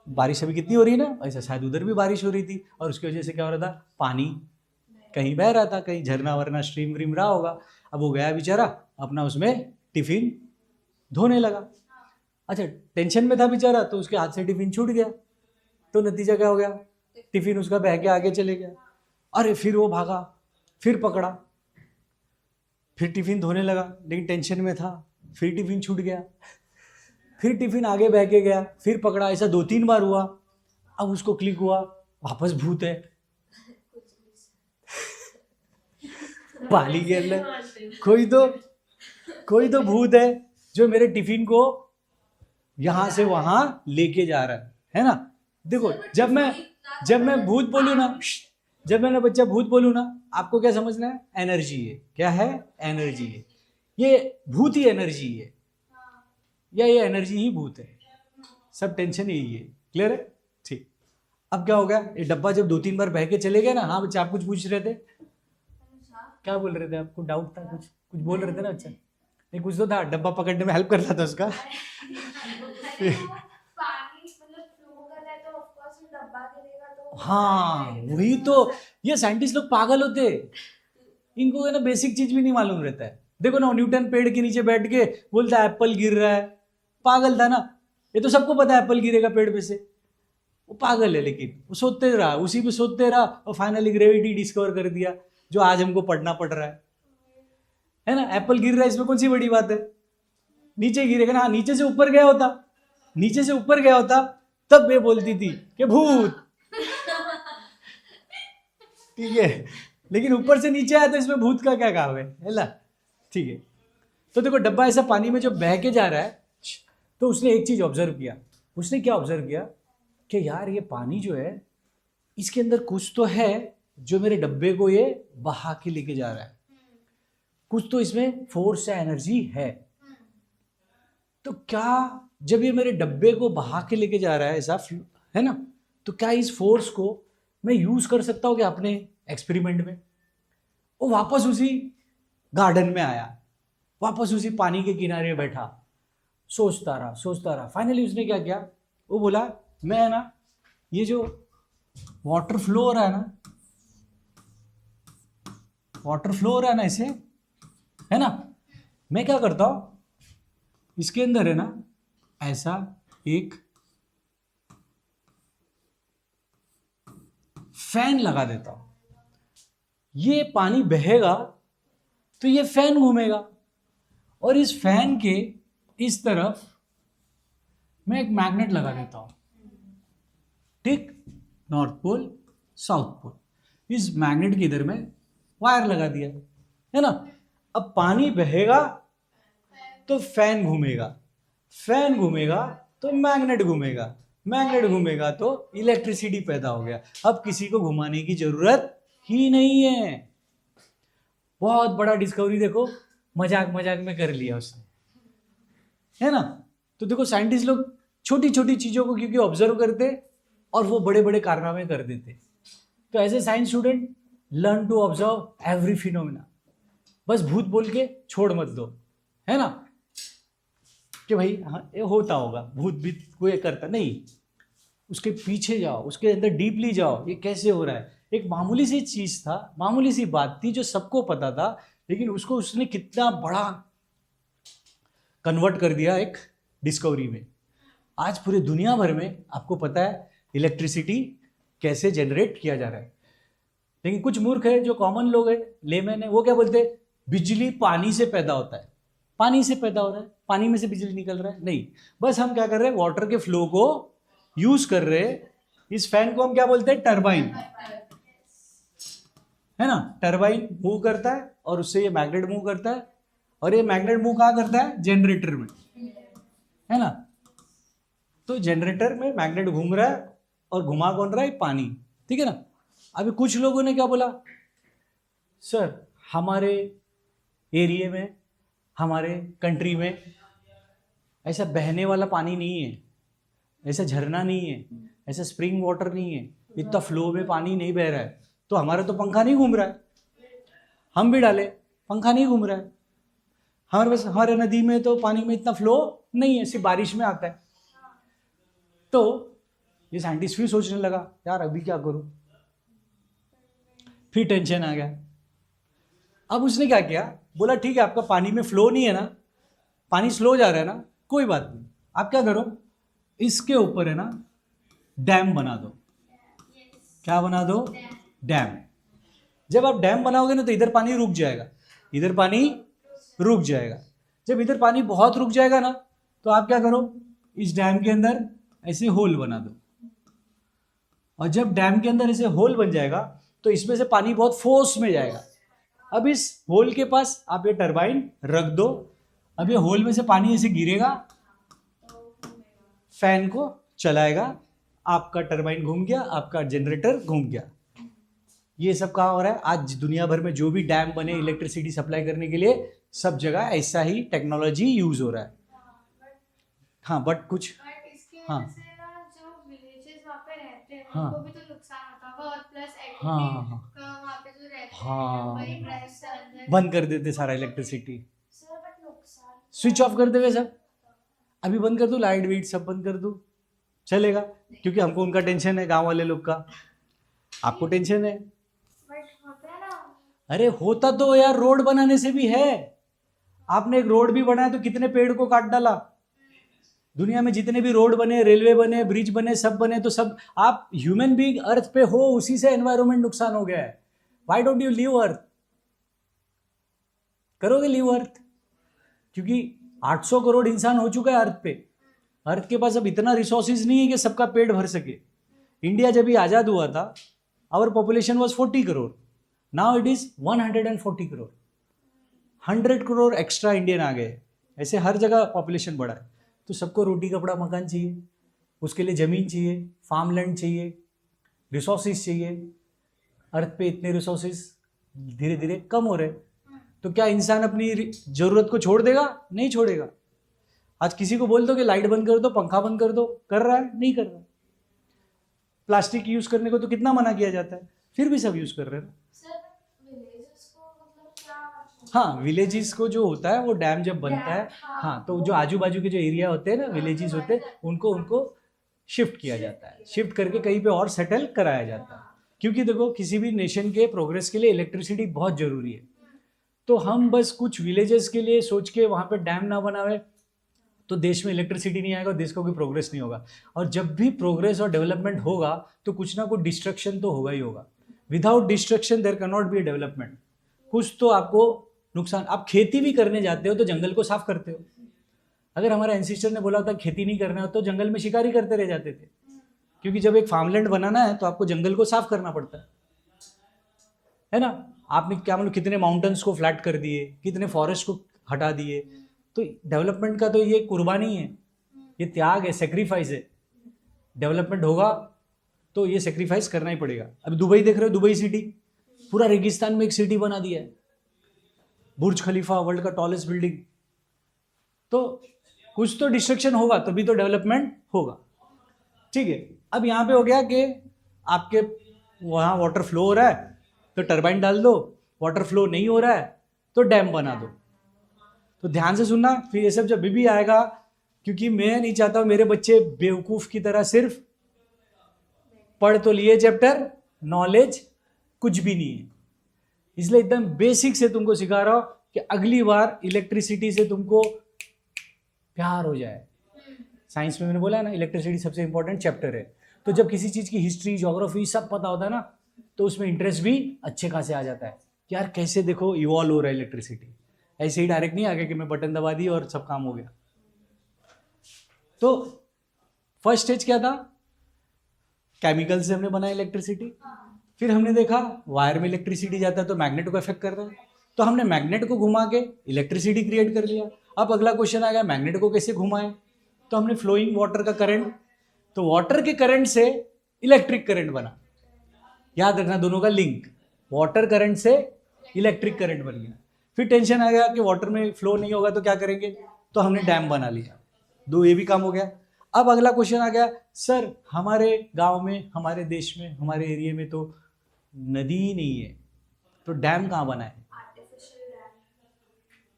बारिश अभी कितनी हो रही है ना, ऐसा शायद उधर भी बारिश हो रही थी, और उसकी वजह से क्या हो रहा था, पानी कहीं बह रहा था, कहीं झरना वरना स्ट्रीम व्रीम रहा होगा। अब वो गया बेचारा अपना उसमें टिफिन धोने लगा। अच्छा, टेंशन में था बेचारा, तो उसके हाथ से टिफिन छूट गया, तो नतीजा क्या हो गया, टिफिन उसका बह के आगे चले गया। अरे फिर वो भागा, फिर पकड़ा, फिर टिफिन धोने लगा, लेकिन टेंशन में था, फिर टिफिन छूट गया, फिर टिफिन आगे बह के गया, फिर पकड़ा, ऐसा 2-3 बार हुआ। अब उसको क्लिक हुआ, वापस भूत है पाली के अंदर, कोई तो भूत है जो मेरे टिफिन को यहां से वहां लेके जा रहा है ना। देखो, जब मैं भूत बोलूं ना, जब मैंने बच्चा भूत बोलूं ना, आपको क्या समझना है, एनर्जी है, क्या है, एनर्जी है, ये भूत ही एनर्जी है, या ये एनर्जी ही भूत है, सब टेंशन यही है, क्लियर है, ठीक। अब क्या हो गया, ये डब्बा जब 2-3 बार बह के चले गए ना, हाँ बच्चा आप कुछ पूछ रहे थे, क्या बोल रहे थे, आपको डाउट था, कुछ बोल रहे थे ना बच्चा, नहीं कुछ तो था, डब्बा पकड़ने में हेल्प कर रहा था उसका हाँ वही तो, ये साइंटिस्ट लोग पागल होते, इनको है ना बेसिक चीज भी नहीं मालूम रहता है। देखो ना, न्यूटन पेड़ के नीचे बैठ के बोलता है एप्पल गिर रहा है, पागल था ना, ये तो सबको पता है एप्पल गिरेगा पेड़ पे से, वो पागल है, लेकिन वो सोचते रहा, उसी पे सोचते रहा, और फाइनली ग्रेविटी डिस्कवर कर दिया, जो आज हमको पढ़ना पड़ रहा है ना। एप्पल गिर रहा है, इसमें कौन सी बड़ी बात है, नीचे गिरेगा ना, नीचे से ऊपर गया होता, नीचे से ऊपर गया होता, तब मैं बोलती थी कि भूत, ठीक है, लेकिन ऊपर से नीचे आया तो इसमें भूत का क्या काम है ना, ठीक है। तो देखो, डब्बा ऐसा पानी में जो बह के जा रहा है, तो उसने एक चीज ऑब्जर्व किया, उसने क्या ऑब्जर्व किया कि यार ये पानी जो है, इसके अंदर कुछ तो है जो मेरे डब्बे को ये बहा के लेके जा रहा है, कुछ तो इसमें फोर्स या एनर्जी है। तो क्या जब ये मेरे डब्बे को बहा के लेके जा रहा है ऐसा, है ना, तो क्या इस फोर्स को मैं यूज कर सकता हूँ क्या अपने एक्सपेरिमेंट में। वो वापस उसी गार्डन में आया, वापस उसी पानी के किनारे बैठा, सोचता रहा, फाइनली उसने क्या किया, वो बोला मैं ना, ये जो वाटर फ्लो हो रहा है ना, ऐसे, है ना, मैं क्या करता हूं, इसके अंदर है ना ऐसा एक फैन लगा देता हूं, ये पानी बहेगा तो ये फैन घूमेगा, और इस फैन के इस तरफ मैं एक मैग्नेट लगा देता हूं, ठीक, नॉर्थ पोल साउथ पोल, इस मैग्नेट के इधर में वायर लगा दिया, है ना। अब पानी बहेगा तो फैन घूमेगा, फैन घूमेगा तो मैग्नेट घूमेगा तो इलेक्ट्रिसिटी पैदा हो गया। अब किसी को घुमाने की जरूरत ही नहीं है। बहुत बड़ा डिस्कवरी देखो, मजाक में कर लिया उसने, है ना। तो देखो, साइंटिस्ट लोग छोटी छोटी चीजों को क्योंकि ऑब्जर्व करते और वो बड़े बड़े कारनामे कर देते। तो as a science student, learn to observe every phenomena. बस भूत बोल के छोड़ मत दो, है ना, कि भाई हाँ ये होता होगा, भूत भी कोई करता नहीं, उसके पीछे जाओ, उसके अंदर डीपली जाओ, ये कैसे हो रहा है। एक मामूली सी चीज था, मामूली सी बात थी जो सबको पता था, लेकिन उसको उसने कितना बड़ा कन्वर्ट कर दिया एक डिस्कवरी में। आज पूरे दुनिया भर में आपको पता है इलेक्ट्रिसिटी कैसे जनरेट किया जा रहा है, लेकिन कुछ मूर्ख है जो कॉमन लोग है, लेमैन है, वो क्या बोलते हैं, बिजली पानी से पैदा होता है, पानी से पैदा हो रहा है, पानी में से बिजली निकल रहा है। नहीं, बस हम क्या कर रहे हैं, वाटर के फ्लो को यूज कर रहे हैं। इस फैन को हम क्या बोलते हैं, टरबाइन, है ना, टरबाइन मूव करता है और उससे ये मैग्नेट मूव करता है, और ये मैग्नेट मूव कहाँ करता है, जनरेटर में, है ना। तो जनरेटर में मैग्नेट घूम रहा है और घुमा कौन रहा है? पानी, ठीक है ना। अभी कुछ लोगों ने क्या बोला, सर हमारे एरिया में, हमारे कंट्री में ऐसा बहने वाला पानी नहीं है, ऐसा झरना नहीं है, ऐसा स्प्रिंग वाटर नहीं है, इतना फ्लो में पानी नहीं बह रहा है, तो हमारा तो पंखा नहीं घूम रहा है। हम भी डाले, पंखा नहीं घूम रहा है हमारे पास, हमारे नदी में तो पानी में इतना फ्लो नहीं है, सिर्फ बारिश में आता है। तो ये साइंटिस्ट भी सोचने लगा, यार अभी क्या करूं, फिर टेंशन आ गया। अब उसने क्या किया, बोला ठीक है आपका पानी में फ्लो नहीं है ना, पानी स्लो जा रहा है ना, कोई बात नहीं, आप क्या करो, इसके ऊपर है ना डैम बना दो। क्या बना दो? डैम। जब आप डैम बनाओगे ना तो इधर पानी रुक जाएगा, इधर पानी रुक जाएगा। जब इधर पानी बहुत रुक जाएगा ना तो आप क्या करो, इस डैम के अंदर ऐसे होल बना दो, और जब डैम के अंदर ऐसे होल बन जाएगा तो इसमें से पानी बहुत फोर्स में जाएगा। अब इस होल के पास आप ये टरबाइन रख दो, अब ये होल में से पानी ऐसे गिरेगा, फैन को चलाएगा, आपका टरबाइन घूम गया, आपका जनरेटर घूम गया। ये सब कहाँ हो रहा है? आज दुनिया भर में जो भी डैम बने इलेक्ट्रिसिटी सप्लाई करने के लिए, सब जगह ऐसा ही टेक्नोलॉजी यूज हो रहा है। हाँ बट कुछ इसकी हाँ। वजह से ना जो विलेजेस वहाँ पे रहते हैं हाँ। उनको भी तो नुकसान होता होगा, और प्लस हाँ। वहाँ पे जो रहते हाँ। हैं वही ड्राइव से अंदर बंद कर देते सारा इलेक्ट्रिसिटी, सर, बट नुकसान स्विच ऑफ कर देवे सब। अभी बंद कर दूं, लाइट वीट सब बंद कर दूं, चलेगा? क्योंकि हमको उनका टेंशन है, गांव वाले लोग का, आपको टेंशन है। बट होता है ना। अरे होता तो यार रोड बनाने से भी है। आपने एक रोड भी बनाया तो कितने पेड़ को काट डाला। दुनिया में जितने भी रोड बने, रेलवे बने, ब्रिज बने, सब बने, तो सब आप ह्यूमन बीइंग अर्थ पे हो, उसी से एनवायरनमेंट नुकसान हो गया है। व्हाई डोंट यू लीव अर्थ? करोगे लीव अर्थ? क्योंकि 800 करोड़ इंसान हो चुका है अर्थ पे। अर्थ के पास अब इतना रिसोर्सेज नहीं है कि सबका पेट भर सके। इंडिया जब भी आज़ाद हुआ था, our population was 40 crore, now it is 140 crore. 100 crore extra Indian आ गए। ऐसे हर जगह पॉपुलेशन बढ़ा है। तो सबको रोटी कपड़ा मकान चाहिए, उसके लिए ज़मीन चाहिए, फार्म लैंड चाहिए, रिसोर्सेज चाहिए। अर्थ पे इतने रिसोर्सेज धीरे धीरे कम हो रहे, तो क्या इंसान अपनी ज़रूरत को छोड़ देगा? नहीं छोड़ेगा। आज किसी को बोल दो कि लाइट बंद कर दो, पंखा बंद कर दो, कर रहा है? नहीं कर रहा। प्लास्टिक यूज़ करने को तो कितना मना किया जाता है, फिर भी सब यूज़ कर रहे हैं ना। सर, विलेजेस को मतलब क्या? हाँ, विलेजेस को जो होता है वो डैम जब बनता है, हाँ, तो जो आजू बाजू के जो एरिया होते हैं ना, विलेजेस होते हैं, उनको शिफ्ट किया जाता है, शिफ्ट करके कहीं पे और सेटल कराया जाता है। क्योंकि देखो किसी भी नेशन के प्रोग्रेस के लिए इलेक्ट्रिसिटी बहुत ज़रूरी है। तो हम बस कुछ विलेजेस के लिए सोच के वहाँ पे डैम ना बनावे तो देश में इलेक्ट्रिसिटी नहीं आएगा, देश का कोई प्रोग्रेस नहीं होगा। और जब भी प्रोग्रेस और डेवलपमेंट होगा तो कुछ ना कुछ डिस्ट्रक्शन तो होगा ही होगा। Without destruction there can not be development. कुछ तो आपको नुकसान। आप खेती भी करने जाते हो तो जंगल को साफ करते हो। अगर हमारा एंसिस्टर ने बोला था खेती नहीं करना तो जंगल में शिकारी करते रह जाते थे, क्योंकि जब एक फार्मलैंड बनाना है तो आपको जंगल को साफ करना पड़ता है ना। आपने क्या मतलब कितने माउंटेन्स को फ्लैट कर दिए, कितने फॉरेस्ट को हटा दिए। तो डेवलपमेंट का तो ये कुर्बानी है, ये त्याग है, सेक्रीफाइस है। डेवलपमेंट होगा तो ये सेक्रीफाइस करना ही पड़ेगा। अभी दुबई देख रहे हो, दुबई सिटी पूरा रेगिस्तान में एक सिटी बना दिया है, बुर्ज खलीफा वर्ल्ड का टॉलेस्ट बिल्डिंग। तो कुछ तो डिस्ट्रक्शन होगा तभी तो डेवलपमेंट होगा, ठीक है। अब यहाँ पे हो गया कि आपके वहाँ वाटर फ्लो हो रहा है तो टरबाइन डाल दो, वाटर फ्लो नहीं हो रहा है तो डैम बना दो। तो ध्यान से सुनना, फिर ये सब जब भी आएगा, क्योंकि मैं नहीं चाहता हूँ मेरे बच्चे बेवकूफ़ की तरह सिर्फ पढ़ तो लिए चैप्टर, नॉलेज कुछ भी नहीं है। इसलिए एकदम बेसिक से तुमको सिखा रहा हूँ कि अगली बार इलेक्ट्रिसिटी से तुमको प्यार हो जाए। साइंस में मैंने बोला है ना, इलेक्ट्रिसिटी सबसे इंपॉर्टेंट चैप्टर है। तो जब किसी चीज़ की हिस्ट्री, ज्योग्राफी सब पता होता है ना, तो उसमें इंटरेस्ट भी अच्छे खासे आ जाता है कि यार कैसे देखो इवॉल्व हो रहा है इलेक्ट्रिसिटी। ऐसे ही डायरेक्ट नहीं आ गया कि मैं बटन दबा दी और सब काम हो गया। तो फर्स्ट स्टेज क्या था, केमिकल से हमने बनाया इलेक्ट्रिसिटी। फिर हमने देखा वायर में इलेक्ट्रिसिटी जाता है तो मैग्नेट को इफेक्ट कर रहा है, तो हमने मैग्नेट को घुमा के इलेक्ट्रिसिटी क्रिएट कर लिया। अब अगला क्वेश्चन आ गया, मैग्नेट को कैसे घुमाएं? तो हमने फ्लोइंग वाटर का करंट, तो वाटर के करंट से इलेक्ट्रिक करंट बना। याद रखना दोनों का लिंक, वाटर करंट से इलेक्ट्रिक करंट बन गया। फिर टेंशन आ गया कि वाटर में फ्लो नहीं होगा तो क्या करेंगे, तो हमने डैम बना लिया, दो ये भी काम हो गया। अब अगला क्वेश्चन आ गया, सर हमारे गांव में, हमारे देश में, हमारे एरिया में तो नदी ही नहीं है, तो डैम कहाँ बना है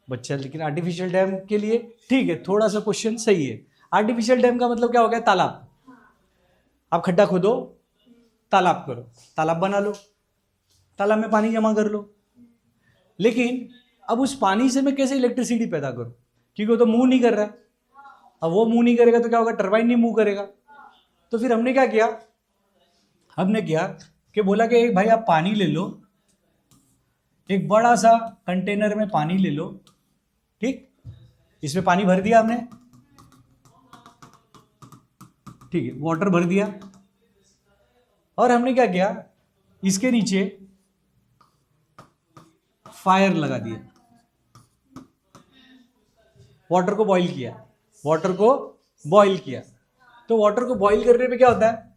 बच्चा? लेकिन आर्टिफिशियल डैम के लिए ठीक है, थोड़ा सा क्वेश्चन सही है। आर्टिफिशियल डैम का मतलब क्या हो गया? तालाब। आप खड्डा खोदो, तालाब करो, तालाब बना लो, तालाब में पानी जमा कर लो। लेकिन अब उस पानी से मैं कैसे इलेक्ट्रिसिटी पैदा करूं, क्योंकि वो तो मूव नहीं कर रहा है। अब वो मूव नहीं करेगा तो क्या होगा? टरबाइन नहीं मूव करेगा। तो फिर हमने क्या किया, हमने किया कि बोला कि भाई आप पानी ले लो, एक बड़ा सा कंटेनर में पानी ले लो, ठीक, इसमें पानी भर दिया हमने, ठीक है, वाटर भर दिया, और हमने क्या किया, इसके नीचे फायर लगा दिया, वाटर को बॉईल किया, वाटर को बॉईल किया। तो वाटर को बॉईल करने पे क्या होता है?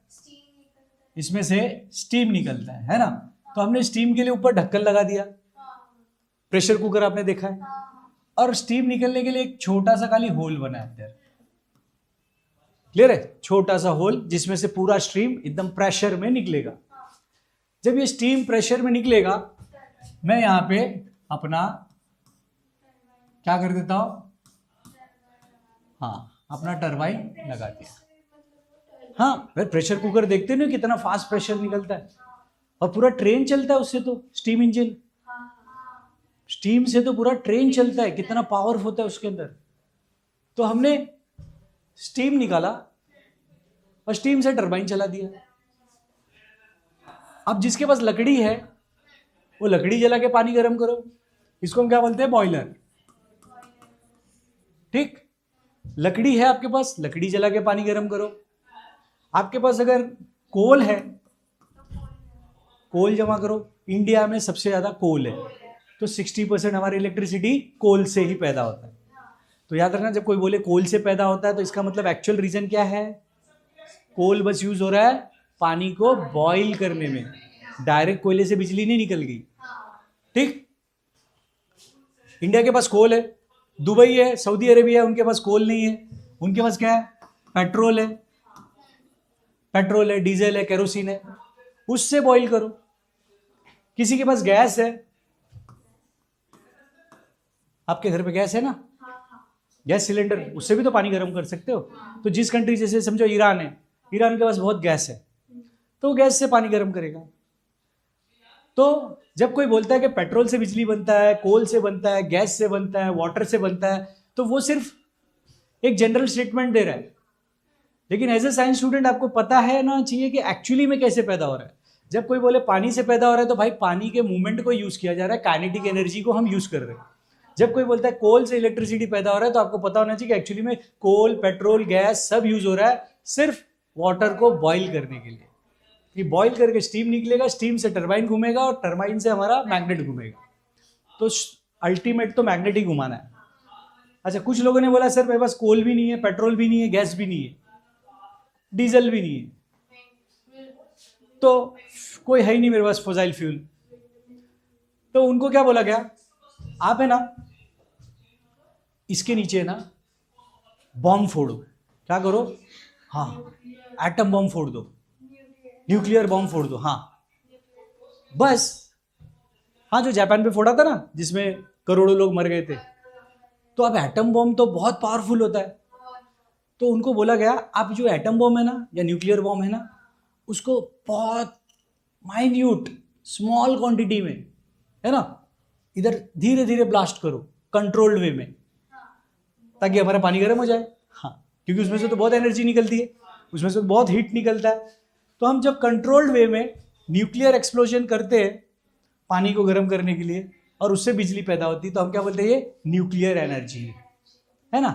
इसमें से स्टीम निकलता है ना। तो हमने स्टीम के लिए ऊपर ढक्कन लगा दिया, प्रेशर कुकर आपने देखा है, और स्टीम निकलने के लिए एक छोटा सा खाली होल बना है अंदर, क्लियर है? छोटा सा होल जिसमें से पूरा स्ट्रीम एकदम प्रेशर में निकलेगा। जब ये स्टीम प्रेशर में निकलेगा, मैं यहां पे अपना क्या कर देता हूं, हाँ, अपना टरबाइन लगा दिया। हाँ, फिर प्रेशर कुकर देखते ना कितना फास्ट प्रेशर निकलता है, और पूरा ट्रेन चलता है उससे, तो स्टीम इंजन, स्टीम से तो पूरा ट्रेन चलता है, कितना पावर होता है उसके अंदर। तो हमने स्टीम निकाला और स्टीम से टरबाइन चला दिया। अब जिसके पास लकड़ी है वो लकड़ी जला के पानी गर्म करो, इसको हम क्या बोलते हैं? बॉयलर, ठीक। लकड़ी है आपके पास, लकड़ी जला के पानी गर्म करो। आपके पास अगर कोल है, कोल जमा करो। इंडिया में सबसे ज्यादा कोल है, तो 60% हमारी इलेक्ट्रिसिटी कोल से ही पैदा होता है। तो याद रखना, जब कोई बोले कोल से पैदा होता है तो इसका मतलब एक्चुअल रीजन क्या है? कोल बस यूज हो रहा है पानी को बॉईल करने में, डायरेक्ट कोयले से बिजली नहीं निकल गई, ठीक। इंडिया के पास कोल है, दुबई है, सऊदी अरेबिया है, उनके पास कोल नहीं है, उनके पास क्या है? पेट्रोल है, पेट्रोल है, डीजल है, केरोसिन है, उससे बॉईल करो। किसी के पास गैस है, आपके घर पे गैस है ना, गैस सिलेंडर, उससे भी तो पानी गर्म कर सकते हो। तो जिस कंट्री, जैसे समझो ईरान है, ईरान के पास बहुत गैस है, तो गैस से पानी गर्म करेगा। तो जब कोई बोलता है कि पेट्रोल से बिजली बनता है, कोल से बनता है, गैस से बनता है, वाटर से बनता है, तो वो सिर्फ एक जनरल स्टेटमेंट दे रहा है। लेकिन एज ए साइंस स्टूडेंट आपको पता है ना चाहिए कि एक्चुअली में कैसे पैदा हो रहा है। जब कोई बोले पानी से पैदा हो रहा है, तो भाई पानी के मूवमेंट को यूज किया जा रहा है, काइनेटिक एनर्जी को हम यूज कर रहे हैं। जब कोई बोलता है कोल से इलेक्ट्रिसिटी पैदा हो रहा है, तो आपको पता होना चाहिए कि एक्चुअली में कोल, पेट्रोल, गैस सब यूज हो रहा है सिर्फ वाटर को बॉईल करने के लिए। कि बॉईल करके स्टीम निकलेगा, स्टीम से टरबाइन घूमेगा, और टरबाइन से हमारा मैग्नेट घूमेगा। तो अल्टीमेट तो मैग्नेट ही घुमाना है। अच्छा, कुछ लोगों ने बोला सर मेरे पास कोल भी नहीं है, पेट्रोल भी नहीं है, गैस भी नहीं है, डीजल भी नहीं है, तो कोई है ही नहीं मेरे पास फॉसिल फ्यूल। तो उनको क्या बोला गया, आप है ना इसके नीचे ना बॉम्ब फोड़ो। क्या करो? हाँ, एटम बॉम्ब फोड़ दो, न्यूक्लियर बॉम्ब फोड़ दो। हाँ बस, हाँ, जो जापान पे फोड़ा था ना, जिसमें करोड़ों लोग मर गए थे। तो अब एटम बॉम्ब तो बहुत पावरफुल होता है, तो उनको बोला गया आप जो एटम बॉम्ब है ना, या न्यूक्लियर बॉम्ब है ना, उसको बहुत माइन्यूट स्मॉल क्वांटिटी में, है ना, इधर धीरे धीरे ब्लास्ट करो, कंट्रोल्ड वे में, ताकि हमारा पानी गर्म हो जाए। हाँ, क्योंकि उसमें से तो बहुत एनर्जी निकलती है, उसमें से तो बहुत हीट निकलता है। तो हम जब कंट्रोल्ड वे में न्यूक्लियर एक्सप्लोजन करते हैं पानी को गर्म करने के लिए, और उससे बिजली पैदा होती है, तो हम क्या बोलते हैं? ये न्यूक्लियर एनर्जी है ना।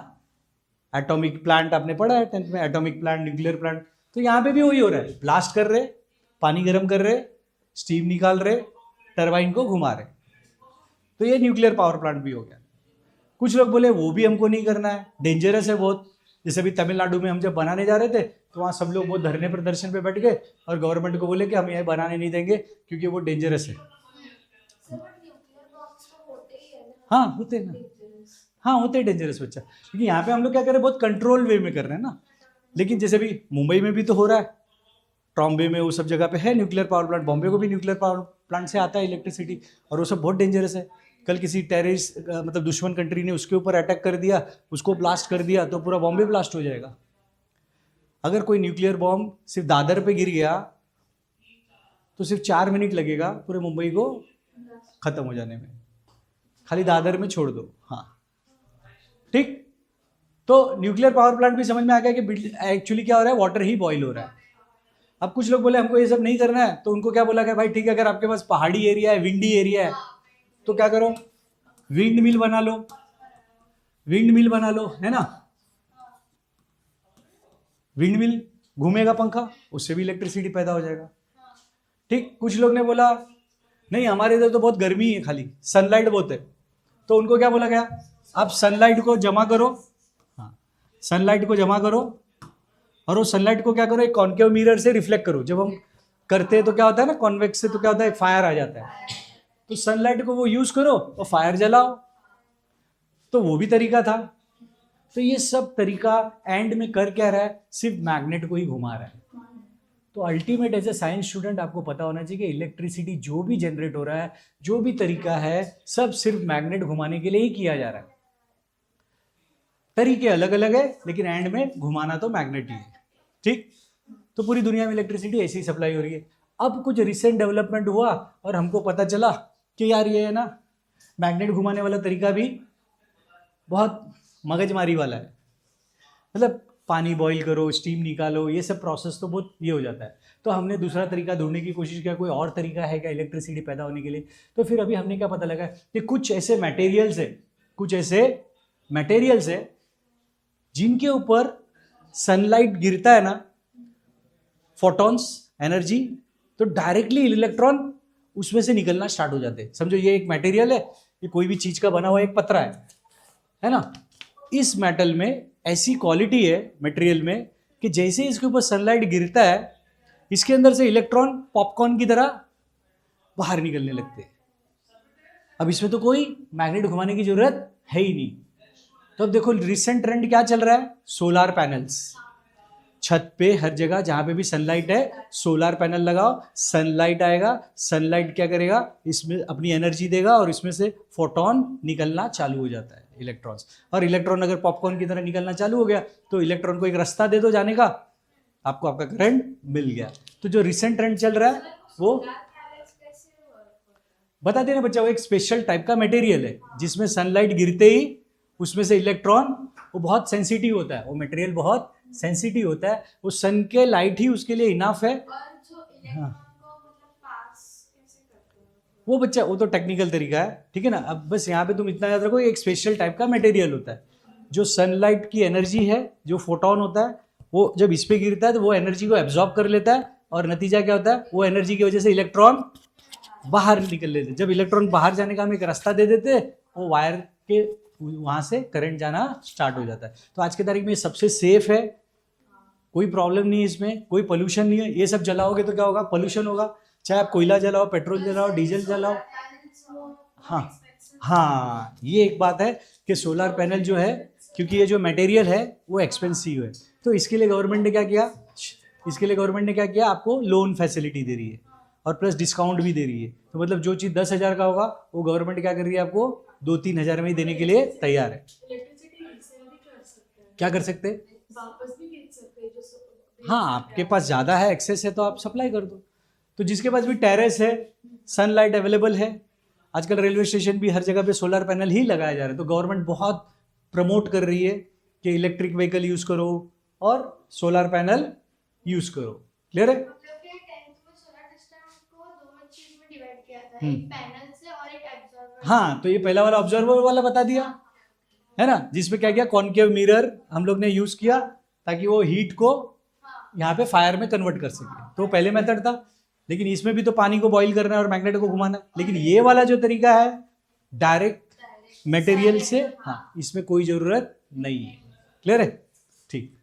एटॉमिक प्लांट आपने पढ़ा है 10th में, एटॉमिक प्लांट, न्यूक्लियर प्लांट। तो यहाँ पे भी वही हो रहा है, ब्लास्ट कर रहे, पानी गर्म कर रहे, स्टीम निकाल रहे, टरबाइन को घुमा रहे। तो ये न्यूक्लियर पावर प्लांट भी हो गया। कुछ लोग बोले वो भी हमको नहीं करना है, डेंजरस है बहुत, जैसे अभी तमिलनाडु में हम जब बनाने जा रहे थे तो वहाँ सब लोग वो धरने प्रदर्शन पे बैठ गए और गवर्नमेंट को बोले कि हम ये बनाने नहीं देंगे क्योंकि वो डेंजरस है। सर बट न्यूक्लियर बॉम्ब्स तो होते ही है ना। हाँ होते हैं ना, हाँ होते हैं डेंजरस बच्चा, क्योंकि यहाँ पे हम लोग क्या कर रहे हैं, बहुत कंट्रोल वे में कर रहे हैं ना। लेकिन जैसे भी मुंबई में भी तो हो रहा है, ट्रॉम्बे में वो सब जगह पे है न्यूक्लियर पावर प्लांट, बॉम्बे को भी न्यूक्लियर पावर प्लांट से आता है इलेक्ट्रिसिटी, और वो सब बहुत डेंजरस है। कल किसी टेररिस्ट मतलब दुश्मन कंट्री ने उसके ऊपर अटैक कर दिया, उसको ब्लास्ट कर दिया तो पूरा बॉम्बे ब्लास्ट हो जाएगा। अगर कोई न्यूक्लियर बॉम्ब सिर्फ दादर पे गिर गया तो सिर्फ 4 मिनट लगेगा पूरे मुंबई को खत्म हो जाने में, खाली दादर में छोड़ दो। हाँ ठीक, तो न्यूक्लियर पावर प्लांट भी समझ में आ गया कि एक्चुअली क्या हो रहा है, वाटर ही बॉईल हो रहा है। अब कुछ लोग बोले हमको ये सब नहीं करना है, तो उनको क्या बोला गया, भाई ठीक है, अगर आपके पास पहाड़ी एरिया है, विंडी एरिया है, तो क्या करो, विंड मिल बना लो, विंड मिल बना लो, है ना। विंड मिल, घूमेगा पंखा, उससे भी इलेक्ट्रिसिटी पैदा हो जाएगा। ठीक, कुछ लोग ने बोला नहीं हमारे इधर तो बहुत गर्मी है, खाली सनलाइट बहुत है, तो उनको क्या बोला गया, आप सनलाइट को जमा करो। हाँ, सनलाइट को जमा करो और वो सनलाइट को क्या करो, एक कॉन्केव मिरर से रिफ्लेक्ट करो। जब हम करते हैं तो क्या होता है ना, कॉन्वेक्स से तो क्या होता है, फायर आ जाता है, तो सनलाइट को वो यूज करो और फायर जलाओ, तो वो भी तरीका था। तो ये सब तरीका एंड में कर क्या रहा है, सिर्फ मैग्नेट को ही घुमा रहा है। तो ultimate as a science student आपको पता होना चाहिए कि इलेक्ट्रिसिटी जो भी जनरेट हो रहा है, जो भी तरीका है, सब सिर्फ मैग्नेट घुमाने के लिए ही किया जा रहा है। तरीके अलग अलग है लेकिन एंड में घुमाना तो मैग्नेट ही है। ठीक, तो पूरी दुनिया में इलेक्ट्रिसिटी ऐसी ही सप्लाई हो रही है। अब कुछ रिसेंट डेवलपमेंट हुआ और हमको पता चला कि यार ये है ना, मैग्नेट घुमाने वाला तरीका भी बहुत मगजमारी वाला है। मतलब पानी बॉईल करो, स्टीम निकालो, ये सब प्रोसेस तो बहुत ये हो जाता है। तो हमने दूसरा तरीका ढूंढने की कोशिश किया, कोई और तरीका है क्या इलेक्ट्रिसिटी पैदा होने के लिए। तो फिर अभी हमने क्या पता लगा कि कुछ ऐसे मटेरियल्स है, कुछ ऐसे मटेरियल्स है जिनके ऊपर सनलाइट गिरता है ना, फोटॉन्स एनर्जी, तो डायरेक्टली इलेक्ट्रॉन उसमें से निकलना स्टार्ट हो जाते हैं। समझो ये एक मटेरियल है, ये कोई भी चीज का बना हुआ एक पतरा है ना। इस मेटल में ऐसी क्वालिटी है मटेरियल में कि जैसे इसके ऊपर सनलाइट गिरता है, इसके अंदर से इलेक्ट्रॉन पॉपकॉर्न की तरह बाहर निकलने लगते हैं। अब इसमें तो कोई मैग्नेट घुमाने की जरूरत है ही नहीं। तो अब देखो रिसेंट ट्रेंड क्या चल रहा है, सोलार पैनल्स। छत पे हर जगह जहां पे भी सनलाइट है, सोलार पैनल लगाओ, सनलाइट आएगा, सनलाइट क्या करेगा, इसमें अपनी एनर्जी देगा और इसमें से फोटोन निकलना चालू हो जाता है, इलेक्ट्रॉन्स। और इलेक्ट्रॉन अगर पॉपकॉर्न की तरह निकलना चालू हो गया तो इलेक्ट्रॉन को एक रास्ता दे दो जाने का, आपको आपका करंट मिल गया। तो जो रिसेंट ट्रेंड चल रहा है वो बता देना बच्चा, वो एक स्पेशल टाइप का मटेरियल है जिसमें सनलाइट गिरते ही उसमें से इलेक्ट्रॉन, वो बहुत सेंसिटिव होता है, वो मटेरियल बहुत सेंसिटिव होता है, वो सन के लाइट ही उसके लिए इनफ है। हाँ, वो बच्चा वो तो टेक्निकल तरीका है, ठीक है ना। अब बस यहाँ पे तुम इतना याद रखो, एक स्पेशल टाइप का मटेरियल होता है जो सनलाइट की एनर्जी है, जो फोटोन होता है, वो जब इस पे गिरता है तो वो एनर्जी को एब्जॉर्ब कर लेता है और नतीजा क्या होता है, वो एनर्जी की वजह से इलेक्ट्रॉन बाहर निकल लेते हैं। जब इलेक्ट्रॉन बाहर जाने का हम एक रास्ता दे देते हैं, वो वायर के वहां से करंट जाना स्टार्ट हो जाता है। तो आज के तारीख में सबसे सेफ है, कोई प्रॉब्लम नहीं है इसमें, कोई पोल्यूशन नहीं है। ये सब जलाओगे तो क्या होगा, पोल्यूशन होगा। चाहे आप कोयला जलाओ, पेट्रोल जलाओ, डीजल जलाओ। हाँ हाँ, ये एक बात है कि सोलर पैनल जो है, क्योंकि ये जो मटेरियल है वो एक्सपेंसिव है, तो इसके लिए गवर्नमेंट ने क्या किया, आपको लोन फैसिलिटी दे रही है और प्लस डिस्काउंट भी दे रही है। तो मतलब जो चीज़ 10,000 का होगा वो गवर्नमेंट क्या कर रही है, आपको 2-3 हज़ार में ही देने के लिए तैयार है। क्या कर सकते हैं, वापस भी खरीद सकते हैं। हाँ, आपके पास ज़्यादा है, एक्सेस है, तो आप सप्लाई कर दो। तो जिसके पास भी टेरेस है, सनलाइट अवेलेबल है, आजकल रेलवे स्टेशन भी हर जगह पे सोलर पैनल ही लगाया जा रहा है। तो गवर्नमेंट बहुत प्रमोट कर रही है कि इलेक्ट्रिक व्हीकल यूज़ करो और सोलर पैनल यूज़ करो। क्लियर है? हाँ, तो ये पहला वाला ऑब्जर्वर वाला बता दिया है ना, जिसमें क्या किया, कॉन्केव मिरर हम लोग ने यूज किया ताकि वो हीट को यहाँ पे फायर में कन्वर्ट कर सके। तो पहले मेथड था, लेकिन इसमें भी तो पानी को बॉईल करना है और मैग्नेट को घुमाना है। लेकिन ये वाला जो तरीका है डायरेक्ट मटेरियल से, हाँ, इसमें कोई जरूरत नहीं है। क्लियर है? ठीक,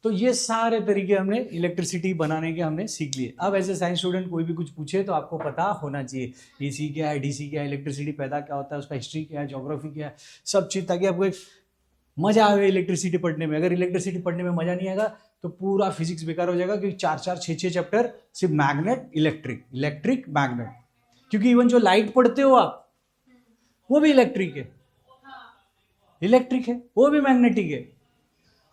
तो ये सारे तरीके हमने इलेक्ट्रिसिटी बनाने के हमने सीख लिए। अब एज ए साइंस स्टूडेंट कोई भी कुछ पूछे तो आपको पता होना चाहिए एसी क्या है, डीसी क्या है, इलेक्ट्रिसिटी पैदा क्या होता है, उसका हिस्ट्री क्या है, ज्योग्राफी क्या है, सब चीज़, ताकि आपको एक मजा आवे इलेक्ट्रिसिटी पढ़ने में। अगर इलेक्ट्रिसिटी पढ़ने में मजा नहीं आएगा तो पूरा फिजिक्स बेकार हो जाएगा, क्योंकि 4-4, 6-6 चैप्टर सिर्फ मैग्नेट, इलेक्ट्रिक, इलेक्ट्रिक, मैग्नेट। क्योंकि इवन जो लाइट पढ़ते हो आप वो भी इलेक्ट्रिक है, इलेक्ट्रिक है, वो भी मैग्नेटिक है।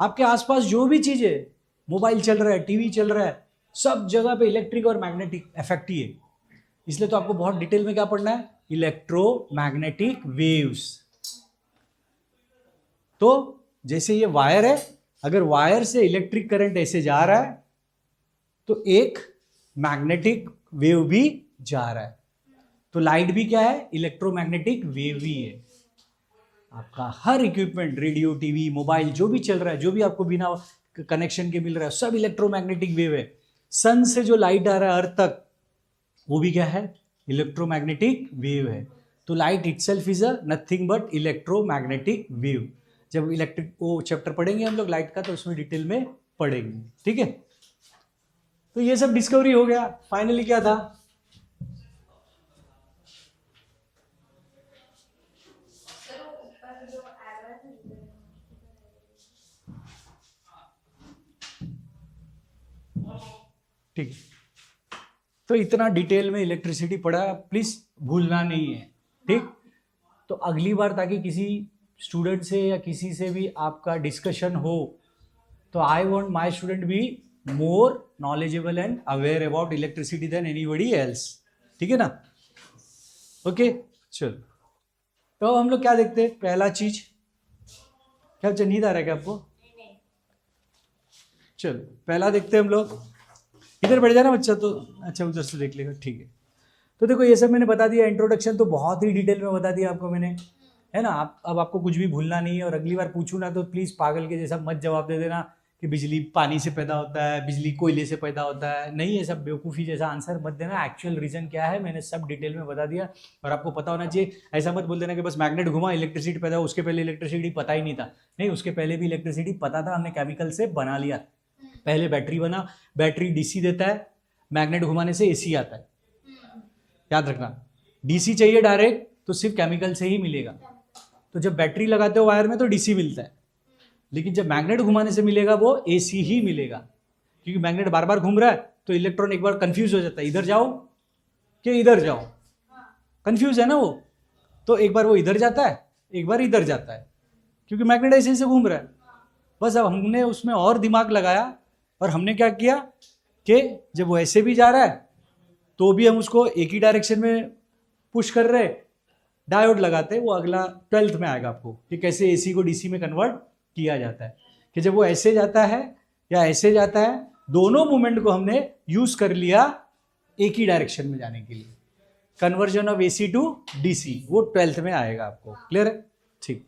आपके आसपास जो भी चीज है, मोबाइल चल रहा है, टीवी चल रहा है, सब जगह पे इलेक्ट्रिक और मैग्नेटिक इफेक्ट ही है। इसलिए तो आपको बहुत डिटेल में क्या पढ़ना है, इलेक्ट्रोमैग्नेटिक वेव्स। तो जैसे ये वायर है, अगर वायर से इलेक्ट्रिक करंट ऐसे जा रहा है तो एक मैग्नेटिक वेव भी जा रहा है। तो लाइट भी क्या है, इलेक्ट्रोमैग्नेटिक वेव ही है। आपका हर इक्विपमेंट, रेडियो, टीवी, मोबाइल, जो भी चल रहा है, जो भी आपको बिना कनेक्शन के मिल रहा है, सब इलेक्ट्रोमैग्नेटिक वेव है। सन से जो लाइट आ रहा है अर्थ तक, वो भी क्या है, इलेक्ट्रोमैग्नेटिक वेव है। तो light itself is a nothing but electromagnetic wave. जब इलेक्ट्रिक वो चैप्टर पढ़ेंगे हम लोग लाइट का, तो उसमें डिटेल में पढ़ेंगे, ठीक है। तो ये सब डिस्कवरी हो गया। फाइनली क्या था, ठीक, तो इतना डिटेल में इलेक्ट्रिसिटी पढ़ा, प्लीज भूलना नहीं है, ठीक। तो अगली बार ताकि किसी स्टूडेंट से या किसी से भी आपका डिस्कशन हो, तो I want my student be more knowledgeable and aware about electricity than anybody else, ठीक है ना। ओके, चलो, तो हम लोग क्या देखते हैं, पहला चीज क्या, नींद आ रहा है क्या आपको? चलो पहला देखते हैं हम लोग। इधर बैठ जाना बच्चा, तो अच्छा उधर से देख लेगा, ठीक है। तो देखो ये सब मैंने बता दिया, इंट्रोडक्शन तो बहुत ही डिटेल में बता दिया आपको मैंने, है ना। अब आपको कुछ भी भूलना नहीं है, और अगली बार पूछूँ ना तो प्लीज़ पागल के जैसा मत जवाब दे देना कि बिजली पानी से पैदा होता है, बिजली कोयले से पैदा होता है, नहीं, ये सब बेवकूफ़ी जैसा आंसर मत देना। एक्चुअल रीज़न क्या है मैंने सब डिटेल में बता दिया, और आपको पता होना चाहिए। ऐसा मत बोल देना कि बस मैग्नेट घुमा इलेक्ट्रिसिटी पैदा हो, उसके पहले इलेक्ट्रिसिटी पता ही नहीं था। नहीं, उसके पहले भी इलेक्ट्रिसिटी पता था, हमने केमिकल से बना लिया। पहले बैटरी बना, बैटरी डीसी देता है, मैग्नेट घुमाने से एसी आता है, याद रखना। डीसी चाहिए डायरेक्ट तो सिर्फ केमिकल से ही मिलेगा। तो जब बैटरी लगाते हो वायर में तो डीसी मिलता है, लेकिन जब मैग्नेट घुमाने से मिलेगा वो एसी ही मिलेगा, क्योंकि मैग्नेट बार बार घूम रहा है तो इलेक्ट्रॉन एक बार कंफ्यूज हो जाता है, इधर जाओ कि इधर जाओ, कंफ्यूज है ना वो। तो एक बार वो इधर जाता है, एक बार इधर जाता है, क्योंकि मैग्नेट ऐसे ऐसे घूम रहा है। बस अब हमने उसमें और दिमाग लगाया, और हमने क्या किया कि जब वो ऐसे भी जा रहा है तो भी हम उसको एक ही डायरेक्शन में पुश कर रहे, डायोड लगाते। वो अगला 12th में आएगा आपको कि कैसे एसी को डीसी में कन्वर्ट किया जाता है, कि जब वो ऐसे जाता है या ऐसे जाता है, दोनों मूवमेंट को हमने यूज कर लिया एक ही डायरेक्शन में जाने के लिए। Conversion of AC to DC वो 12th में आएगा आपको, क्लियर है, ठीक।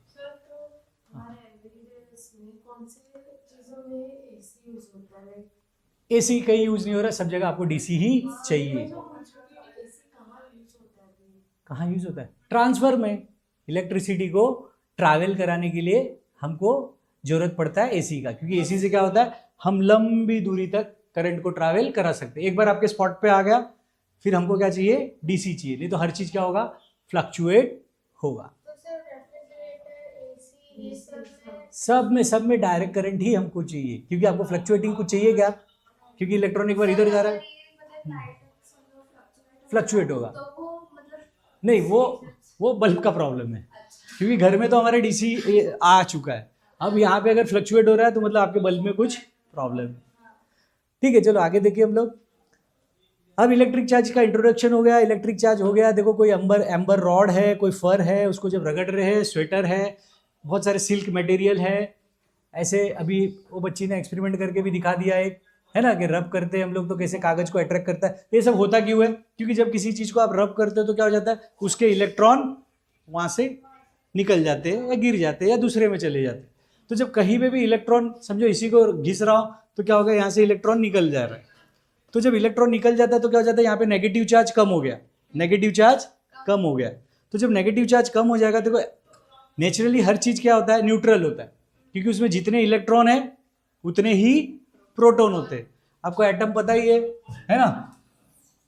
एसी कहीं यूज नहीं हो रहा, सब जगह आपको डीसी ही चाहिए। कहाँ यूज होता है, ट्रांसफर में। इलेक्ट्रिसिटी को ट्रैवल कराने के लिए हमको जरूरत पड़ता है एसी का, क्योंकि एसी से क्या होता है, हम लंबी दूरी तक करंट को ट्रैवल करा सकते हैं। एक बार आपके स्पॉट पे आ गया, फिर हमको क्या चाहिए, डीसी चाहिए, नहीं तो हर चीज क्या होगा, फ्लक्चुएट होगा। सब में डायरेक्ट करंट ही हमको चाहिए, क्योंकि आपको फ्लक्चुएटिंग कुछ चाहिए क्या, क्योंकि इलेक्ट्रॉन एक बार इधर जा रहा है, फ्लक्चुएट होगा। नहीं, वो बल्ब का प्रॉब्लम है, क्योंकि घर में तो हमारे डीसी आ चुका है। अब यहाँ पे अगर फ्लक्चुएट हो रहा है तो मतलब आपके बल्ब में कुछ प्रॉब्लम है, ठीक है। चलो आगे देखिए हम लोग। अब इलेक्ट्रिक चार्ज का इंट्रोडक्शन हो गया, इलेक्ट्रिक चार्ज हो गया। देखो कोई एम्बर रॉड है, कोई फर है, उसको जब रगड़ रहे हैं, स्वेटर है, बहुत सारे सिल्क मटेरियल है, ऐसे अभी वो बच्ची ने एक्सपेरिमेंट करके भी दिखा दिया एक, है ना, कि रब करते हैं हम लोग तो कैसे कागज को अट्रैक्ट करता है। ये सब होता क्यों है, क्योंकि जब किसी चीज को आप रब करते हो तो क्या हो जाता है, उसके इलेक्ट्रॉन वहां से निकल जाते हैं या गिर जाते हैं या दूसरे में चले जाते हैं। तो जब कहीं पे भी इलेक्ट्रॉन, समझो इसी को घिस रहा हो तो क्या होगा, यहाँ से इलेक्ट्रॉन निकल जा रहा है। तो जब इलेक्ट्रॉन निकल जाता है तो क्या हो जाता है, यहाँ पे नेगेटिव चार्ज कम हो गया, नेगेटिव चार्ज कम हो गया। तो जब नेगेटिव चार्ज कम हो जाएगा, देखो नेचुरली हर चीज क्या होता है, न्यूट्रल होता है, क्योंकि उसमें जितने इलेक्ट्रॉन है उतने ही प्रोटॉन होते हैं। आपको एटम पता ही है ना।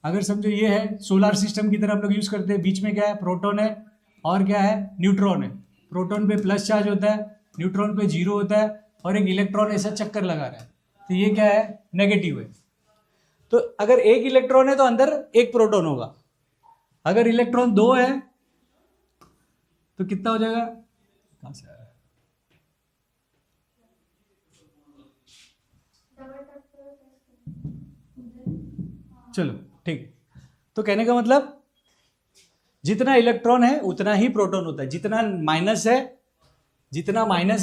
अगर समझो ये है सोलर सिस्टम की तरह हम लोग यूज करते हैं, बीच में क्या है, प्रोटॉन है और क्या है, न्यूट्रॉन है। प्रोटॉन पे प्लस चार्ज होता है, न्यूट्रॉन पे जीरो होता है, और एक इलेक्ट्रॉन ऐसा चक्कर लगा रहा है, तो ये क्या है, नेगेटिव है। तो अगर एक इलेक्ट्रॉन है तो अंदर एक प्रोटॉन होगा। अगर इलेक्ट्रॉन 2 है तो कितना हो जाएगा, कहां से आ रहा है, चलो ठीक है। तो कहने का मतलब जितना इलेक्ट्रॉन है उतना ही प्रोटॉन होता है, जितना माइनस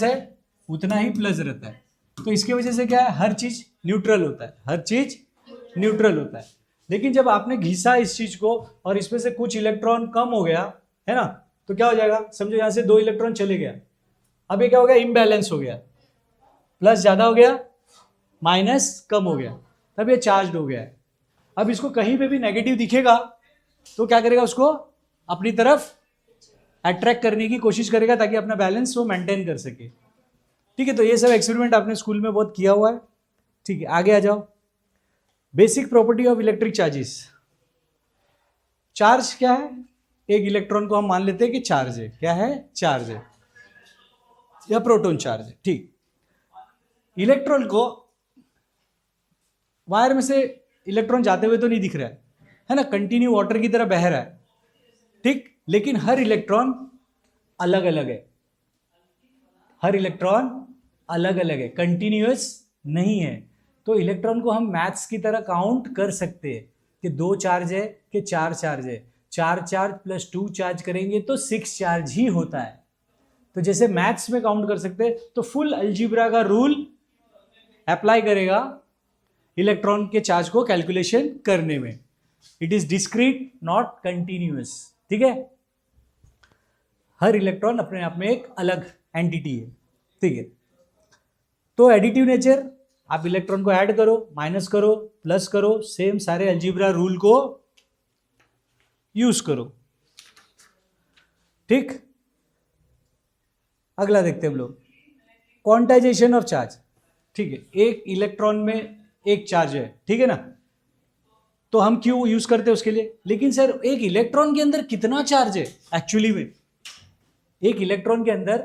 है उतना ही प्लस रहता है। तो इसकी वजह से क्या है, हर चीज न्यूट्रल होता है, हर चीज न्यूट्रल होता है। लेकिन जब आपने घिसा इस चीज को और इसमें से कुछ इलेक्ट्रॉन कम हो गया है ना, तो क्या हो जाएगा, समझो यहां से 2 इलेक्ट्रॉन चले गया, अब ये क्या हो गया, इम्बैलेंस हो गया, प्लस ज्यादा हो गया, माइनस कम हो गया, तब ये चार्ज हो गया है। अब इसको कहीं पे भी नेगेटिव दिखेगा तो क्या करेगा, उसको अपनी तरफ अट्रैक्ट करने की कोशिश करेगा ताकि अपना बैलेंस वो मेंटेन कर सके। ठीक है, तो ये सब एक्सपेरिमेंट आपने स्कूल में बहुत किया हुआ है। ठीक है, आगे आ जाओ। Basic property of electric charges. Charge क्या है, एक इलेक्ट्रॉन को हम मान लेते हैं कि चार्ज है, क्या है, चार्ज है या प्रोटॉन चार्ज है। ठीक, इलेक्ट्रॉन को वायर में से इलेक्ट्रॉन जाते हुए तो नहीं दिख रहा है ना, कंटिन्यू वाटर की तरह बह रहा है, ठीक, लेकिन हर इलेक्ट्रॉन अलग अलग है, हर इलेक्ट्रॉन अलग अलग है, कंटिन्यूअस नहीं है। तो इलेक्ट्रॉन को हम मैथ्स की तरह काउंट कर सकते हैं कि 2 चार्ज है कि 4 चार्ज है, 4 चार्ज प्लस 2 चार्ज करेंगे तो 6 चार्ज ही होता है। तो जैसे मैथ्स में काउंट कर सकते हैं, तो फुल अलजेब्रा का रूल अप्लाई करेगा इलेक्ट्रॉन के चार्ज को कैलकुलेशन करने में। It is discrete not continuous. ठीक है, हर इलेक्ट्रॉन अपने आप में एक अलग एंटिटी है। ठीक है, तो एडिटिव नेचर, आप इलेक्ट्रॉन को ऐड करो, माइनस करो, प्लस करो, सेम सारे अलजेब्रा रूल को यूज करो। ठीक, अगला देखते हैं हम लोग, क्वांटाइजेशन ऑफ चार्ज। ठीक है, एक इलेक्ट्रॉन में एक चार्ज है, ठीक है ना, तो हम क्यों यूज करते हैं उसके लिए। लेकिन सर एक इलेक्ट्रॉन के अंदर कितना चार्ज है, एक्चुअली में एक इलेक्ट्रॉन के अंदर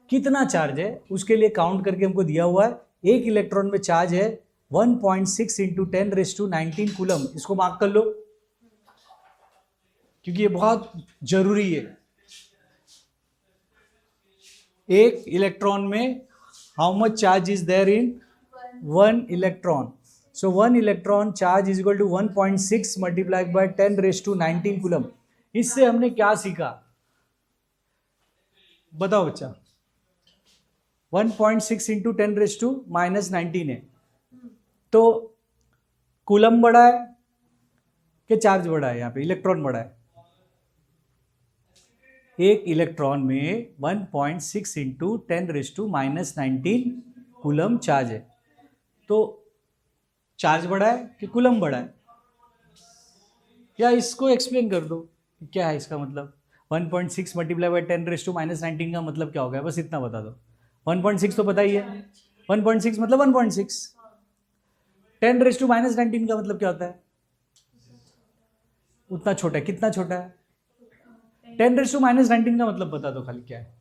कितना चार्ज है उसके लिए काउंट करके हमको दिया हुआ है। एक इलेक्ट्रॉन में चार्ज है 1.6 इंटू 10⁻19 कूलम। इसको मार्क कर लो क्योंकि ये बहुत जरूरी है। एक इलेक्ट्रॉन में how much charge is there in 1 electron. So 1 electron charge is equal to 1.6 multiplied by 10⁻19 coulomb. इससे हमने क्या सीखा, बताओ बच्चा। 1.6 इंटू 10⁻⁻19 है, तो कूलम बड़ा है कि चार्ज बड़ा है, यहाँ पे इलेक्ट्रॉन बड़ा है। एक इलेक्ट्रॉन में 1.6 इंटू 10⁻⁻19 कूलम चार्ज है, तो चार्ज बड़ा है कि कूलम बड़ा है, या इसको एक्सप्लेन कर दो क्या है इसका मतलब। 1.6 मल्टीप्लाई बाई 10⁻⁻19 का मतलब क्या हो गया, बस इतना बता दो। 1.6 तो पता ही है, 1.6 मतलब 1.6। 10⁻⁻19 का मतलब क्या होता है, उतना छोटा है, कितना छोटा है। 10⁻⁻19 का मतलब बता दो खाली क्या है।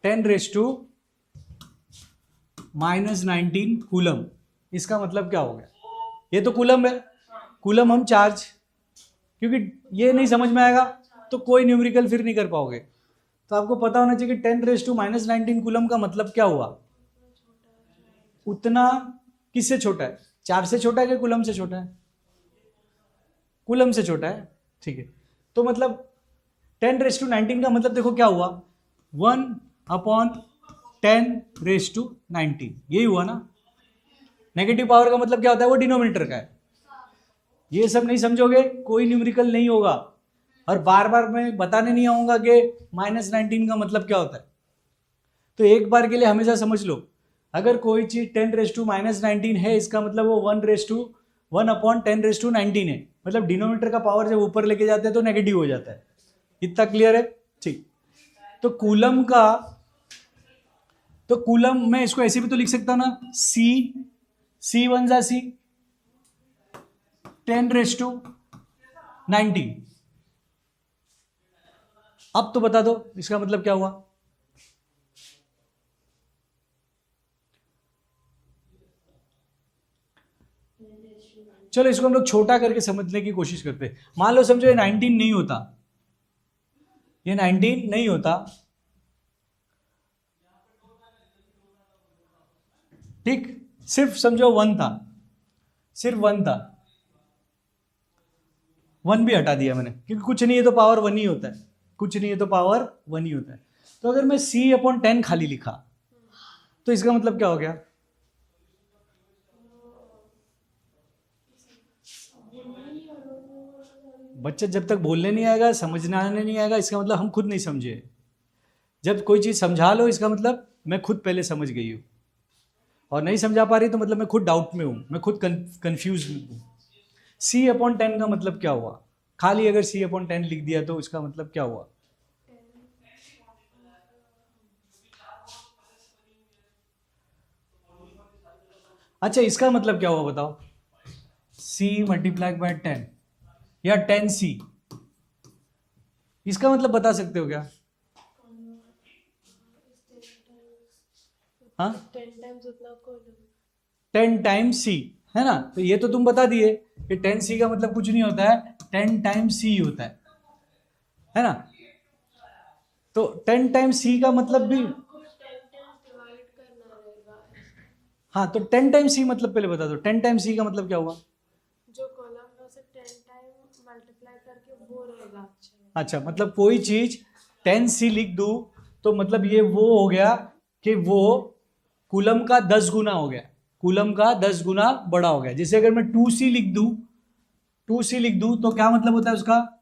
10⁻⁻19 कूलम, इसका मतलब क्या हो गया, ये तो कूलम है, कूलम हम चार्ज, क्योंकि ये नहीं समझ में आएगा तो कोई न्यूमेरिकल फिर नहीं कर पाओगे। तो आपको पता होना चाहिए कि 10⁻⁻19 कूलम का मतलब क्या हुआ। उतना किससे छोटा है, 4 से छोटा है कि कूलम से छोटा है, कूलम से छोटा है। ठीक है, तो मतलब 10⁻19 का मतलब देखो क्या हुआ, 1/10⁻19, यही हुआ ना। नेगेटिव पावर का मतलब क्या होता है, वो डिनोमिनेटर का है। ये सब नहीं समझोगे कोई न्यूमेरिकल नहीं होगा, और बार बार मैं बताने नहीं आऊंगा कि -19 का मतलब क्या होता है। तो एक बार के लिए हमेशा समझ लो, अगर कोई चीज 10⁻⁻19 है, इसका मतलब वो 1/10⁻19 है, मतलब डिनोमिनेटर का पावर जब ऊपर लेके जाते हैं तो नेगेटिव हो जाता है। इतना क्लियर है। ठीक, तो कूलम का तो कूलम में इसको ऐसे भी तो लिख सकता हूं ना, सी वन जा सी 10⁻90। अब तो बता दो इसका मतलब क्या हुआ। चलो इसको हम लोग छोटा करके समझने की कोशिश करते हैं। मान लो समझो ये 19 नहीं होता, ये 19 नहीं होता, ठीक, सिर्फ समझो 1 था, सिर्फ 1 था, 1 भी हटा दिया मैंने, क्योंकि कुछ नहीं है तो पावर 1 ही होता है, कुछ नहीं है तो पावर 1 ही होता है। तो अगर मैं C/10 खाली लिखा तो इसका मतलब क्या हो गया? बच्चे जब तक बोलने नहीं आएगा, समझने आने नहीं आएगा, इसका मतलब हम खुद नहीं समझे। जब कोई चीज़ समझा लो इसका मतलब मैं खुद पहले समझ गई हूँ, और नहीं समझा पा रही तो मतलब मैं खुद डाउट में हूँ, मैं खुद कंफ्यूज हूँ। C/10 का मतलब क्या हुआ? खाली अगर C/10 लिख दिया तो इसका मतलब क्या हुआ? अच्छा, इसका मतलब क्या हुआ बताओ? C × 10 या 10C, इसका मतलब बता सकते हो क्या? हाँ, 10 टाइम्स C है ना, तो ये तो तुम बता दिए कि 10C का मतलब कुछ नहीं होता है, 10 टाइम्स C होता है ना। तो 10 टाइम्स C का मतलब भी, हाँ, तो 10 टाइम्स C मतलब पहले बता दो, 10 टाइम्स C का मतलब क्या हुआ? जो कॉलम रो से 10 टाइम मल्टीप्लाई करके वो रहेगा। अच्छा, मतलब कोई चीज 10C लिख दूं तो मतलब ये वो हो गया कि वो कूलम का 10 गुना हो गया, कूलम का 10 गुना बड़ा हो गया। जैसे अगर मैं 2C लिख दूं, 2C लिख दूं तो क्या मतलब होता है उसका?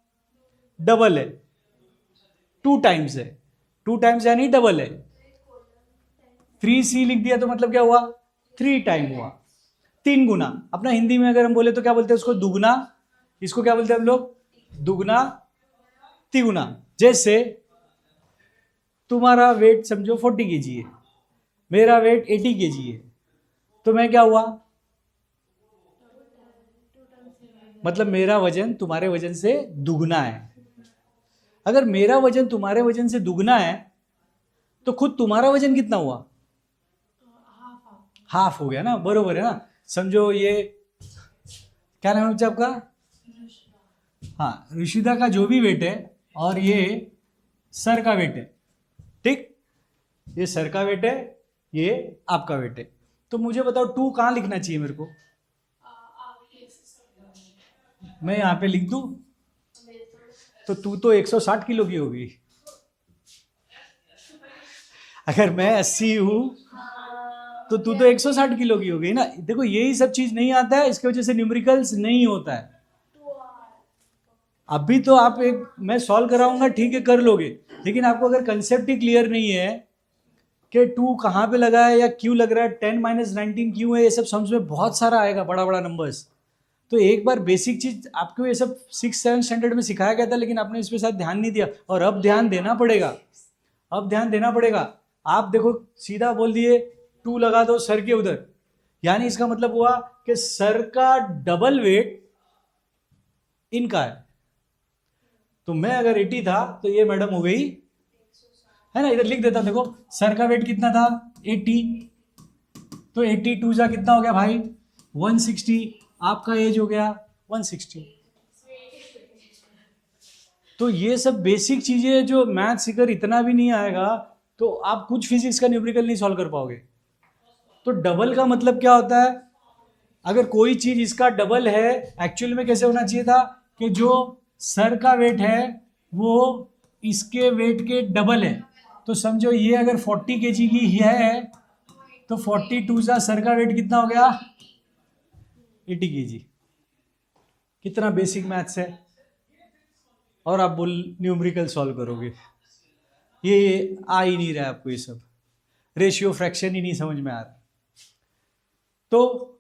डबल है, 2 टाइम्स है, 2 टाइम्स यानी डबल है। 3C लिख दिया तो मतलब क्या हुआ? 3 टाइम हुआ, 3 गुना। अपना हिंदी में अगर हम बोले तो क्या बोलते हैं उसको? दुगना। इसको क्या बोलते हैं हम लोग? दुगना तिगुना। जैसे तुम्हारा वेट समझो 40 kg है, मेरा वेट 80 kg है, तो मैं क्या हुआ? मतलब मेरा वजन तुम्हारे वजन से दुगना है। अगर मेरा वजन तुम्हारे वजन से दुगना है तो खुद तुम्हारा वजन कितना हुआ? हाफ हो गया ना, बरोबर है ना। समझो ये क्या नाम है बच्चा आपका? हाँ, ऋषिदा का जो भी वेट है और ये सर का वेट है, ठीक, ये सर का वेट है, ये आपका वेट है। तो मुझे बताओ 2 कहाँ लिखना चाहिए मेरे को? मैं यहाँ पे लिख दूं तो तू तो 160 किलो की होगी, अगर मैं 80 हूं तो तू तो 160 किलो की हो गई ना। देखो यही सब चीज नहीं आता है, इसकी वजह से न्यूमेरिकल्स नहीं होता है। अभी तो आप एक मैं सॉल्व कराऊंगा, ठीक है, कर लोगे, लेकिन आपको अगर कंसेप्ट ही क्लियर नहीं है कि 2 कहाँ पे लगा है या क्यों लग रहा है, 10 - 19 क्यों है, ये सब समझ में बहुत सारा आएगा, बड़ा बड़ा नंबर्स। तो एक बार बेसिक चीज आपको ये सब 6-7 स्टैंडर्ड में सिखाया गया था, लेकिन आपने इस पे शायद ध्यान नहीं दिया, और अब ध्यान देना पड़ेगा, अब ध्यान देना पड़ेगा। आप देखो सीधा बोल दिए 2 लगा दो सर के उधर, यानी इसका मतलब हुआ कि सर का डबल वेट इनका है। तो मैं अगर 80 था तो ये मैडम हो गई, है ना, इधर लिख देता, देखो सर का वेट कितना था? 80, तो 82 जा कितना हो गया भाई? 160। आपका एज हो गया 160। तो ये सब बेसिक चीजें जो मैथ सीकर इतना भी नहीं आएगा तो आप कुछ फिजिक्स का न्यूमेरिकल नहीं सॉल्व कर पाओगे। तो डबल का मतलब क्या होता है? अगर कोई चीज इसका डबल है, एक्चुअल में कैसे होना चाहिए था कि जो सर का वेट है वो इसके वेट के डबल है। तो समझो ये अगर 40 kg की है तो 42 जा सर का वेट कितना हो गया? 80 kg। कितना बेसिक मैथ्स है, और आप बोल न्यूमेरिकल सॉल्व करोगे। ये आ ही नहीं रहा है आपको, ये सब रेशियो फ्रैक्शन ही नहीं समझ में आ रहा। तो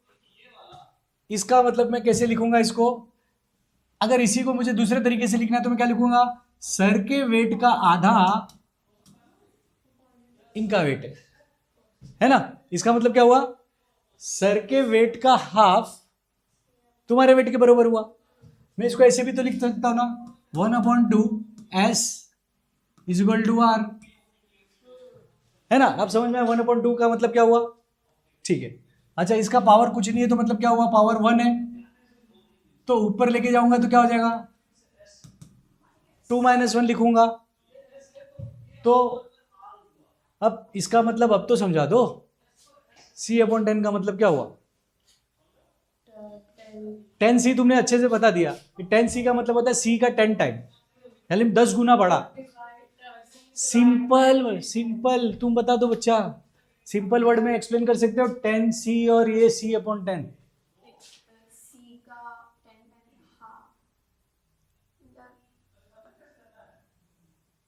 इसका मतलब मैं कैसे लिखूंगा इसको? अगर इसी को मुझे दूसरे तरीके से लिखना है तो मैं क्या लिखूंगा? सर के वेट का आधा इनका वेट है, है ना? इसका मतलब क्या हुआ? सर के वेट का हाफ तुम्हारे वेट के बराबर हुआ। मैं इसको ऐसे भी तो लिख सकता हूं ना, 1/2 S is equal to R, है ना? आप समझ में आया 1/2 का मतलब क्या हुआ? ठीक है। अच्छा, इसका पावर कुछ नहीं है तो मतलब क्या हुआ? पावर 1 है, तो ऊपर लेके जाऊंगा तो क्या हो जाएगा? 2 - 1 लिखूंगा। तो अब इसका मतलब अब तो समझा दो, C/10 का मतलब क्या हुआ? 10C तुमने अच्छे से बता दिया कि 10C का मतलब होता है C का 10 टाइम, यानी 10 गुना बड़ा। सिंपल सिंपल तुम बता दो बच्चा, सिंपल वर्ड में एक्सप्लेन कर सकते हो 10C और ये C/10। C का 10 हाफ,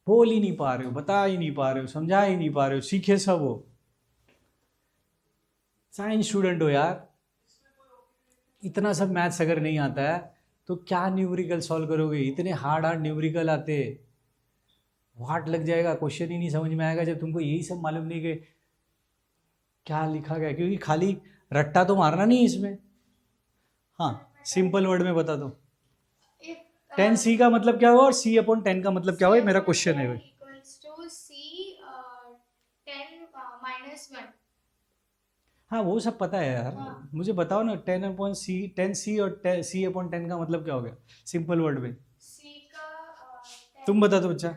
बोल ही नहीं पा रहे हो, बता ही नहीं पा रहे हो, समझा ही नहीं पा रहे हो, सीखे सब हो, साइंस स्टूडेंट हो यार। इतना सब मैथ्स अगर नहीं आता है तो क्या न्यूमेरिकल सॉल्व करोगे? इतने हार्ड न्यूमेरिकल आते, वाट लग जाएगा, क्वेश्चन ही नहीं समझ में आएगा जब तुमको यही सब मालूम नहीं कि क्या लिखा गया, क्योंकि खाली रट्टा तो मारना नहीं है इसमें। हाँ, सिंपल वर्ड में बता दो, 10C का मतलब क्या हुआ और C/10 का मतलब क्या हुआ? मेरा क्वेश्चन है भाई। Equals to C 10 - 1। हाँ, वो सब पता है यार, हाँ। मुझे बताओ ना 10C और C/10 का मतलब क्या हो गया सिंपल वर्ड में? C का 10 तुम बता दो बच्चा।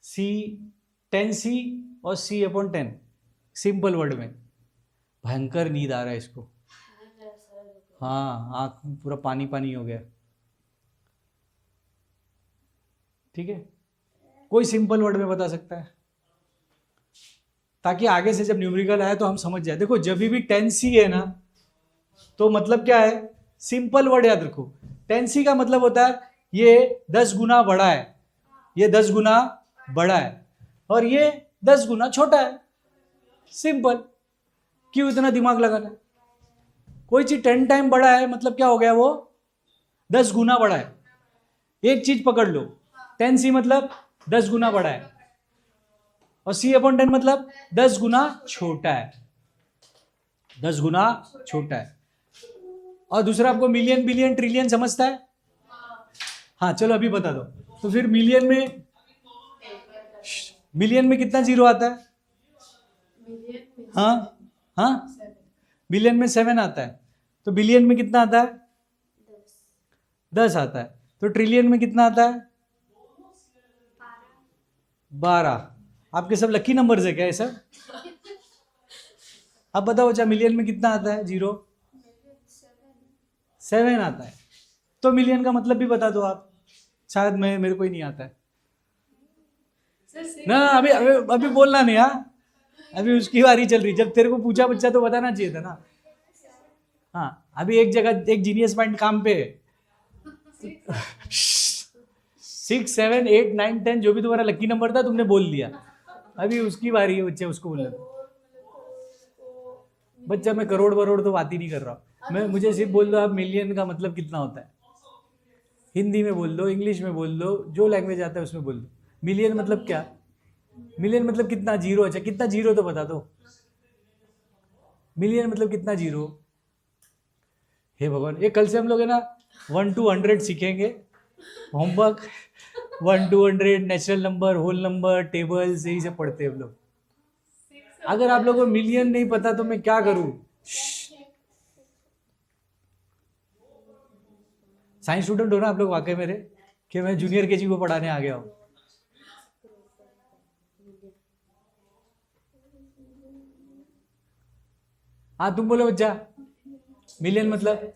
C 10C और C/10 सिंपल वर्ड में। भयंकर नींद आ रहा है इसको, हाँ, आँख में पूरा पानी पानी हो गया। ठीक है, कोई सिंपल वर्ड में बता सकता है ताकि आगे से जब न्यूमेरिकल आए तो हम समझ जाए। देखो, जब भी 10C है ना तो मतलब क्या है? सिंपल वर्ड याद रखो, 10C का मतलब होता है ये 10 गुना बड़ा है, ये 10 गुना बड़ा है और ये 10 गुना छोटा है। सिंपल, क्यों इतना दिमाग लगाना? कोई चीज 10 टाइम बड़ा है मतलब क्या हो गया? वो 10 गुना बड़ा है। एक चीज पकड़ लो, 10C मतलब 10 गुना बड़ा है और C/10 मतलब 10 गुना छोटा है, 10 गुना छोटा है। और दूसरा, आपको मिलियन बिलियन ट्रिलियन समझता है? हाँ, चलो अभी बता दो। तो फिर मिलियन में कितना जीरो आता है? हाँ हाँ, बिलियन में 7 आता है, तो बिलियन में कितना आता है? 10 आता है। तो ट्रिलियन में कितना आता है? 12। आपके सब लकी नंबर्स है क्या ये सब? अब बताओ अच्छा, मिलियन में कितना आता है? जीरो 7 आता है। तो मिलियन का मतलब भी बता दो आप, शायद मेरे को ही नहीं आता है ना। अभी अभी अभी बोलना नहीं, हाँ, अभी उसकी बारी चल रही। जब तेरे को पूछा बच्चा तो बताना चाहिए था ना। हाँ, अभी एक जगह एक जीनियस माइंड काम पे है। 6, 7, 8, 9, 10 जो भी तुम्हारा लकी नंबर था तुमने बोल दिया, अभी उसकी बारी है बच्चे उसको बोलना। बच्चा, मैं करोड़ वरोड़ तो बात ही नहीं कर रहा हूँ, मुझे सिर्फ बोल दो आप मिलियन का मतलब कितना होता है। हिंदी में बोल दो, इंग्लिश में बोल दो, जो लैंग्वेज आता है उसमें बोल दो। मिलियन मतलब क्या? मिलियन मतलब कितना जीरो? अच्छा, कितना जीरो तो बता दो। मिलियन मतलब कितना जीरो? हे भगवान, ये कल से हम लोग है ना 1 to 100 सीखेंगे। Homework 1 to 100, natural number, whole number, tables, यही सब पढ़ते हैं हम लोग। अगर आप लोगों को मिलियन नहीं पता तो मैं क्या करूं? साइंस स्टूडेंट हो ना आप लोग वाकई मेरे, कि मैं जूनियर केजी को पढ़ाने आ गया हूं। हाँ, तुम बोलो बच्चा, मिलियन मतलब?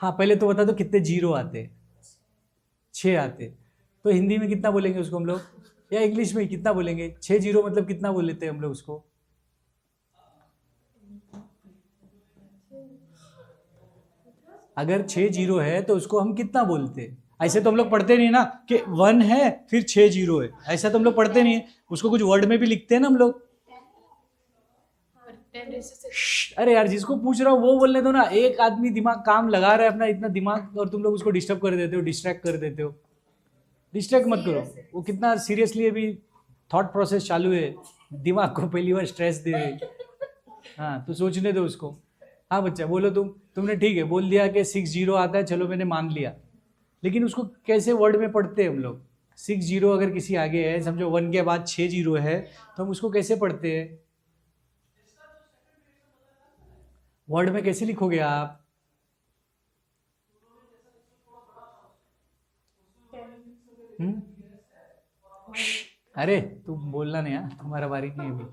हाँ, पहले तो बता दो कितने जीरो आते? 6 आते। तो हिंदी में कितना बोलेंगे उसको हम लोग, या इंग्लिश में कितना बोलेंगे? 6 जीरो मतलब कितना बोल लेते हैं हम लोग उसको? अगर 6 जीरो है तो उसको हम कितना बोलते? ऐसे तो हम लोग पढ़ते नहीं ना कि 1 है फिर 6 जीरो है, ऐसा तो हम लोग पढ़ते नहीं है। उसको कुछ वर्ड में भी लिखते हैं ना हम लोग। अरे यार, जिसको पूछ रहा हूँ वो बोलने दो ना। एक आदमी दिमाग काम लगा रहा है अपना, इतना दिमाग, और तुम लोग उसको डिस्टर्ब कर देते हो, डिस्ट्रैक्ट कर देते हो। डिस्ट्रैक्ट मत करो, वो कितना सीरियसली अभी थॉट प्रोसेस चालू है, दिमाग को पहली बार स्ट्रेस दे रहे। हाँ तो सोचने दो उसको। हाँ बच्चा बोलो, तुमने ठीक है बोल दिया कि 60 आता है, चलो मैंने मान लिया, लेकिन उसको कैसे वर्ड में पढ़ते हैं हम लोग? 60 अगर किसी आगे है, समझो 1 के बाद 6 जीरो है, तो हम उसको कैसे पढ़ते हैं? वर्ड में कैसे लिखोगे आप? अरे तुम बोलना नहीं, यार तुम्हारा बारी नहीं है अभी।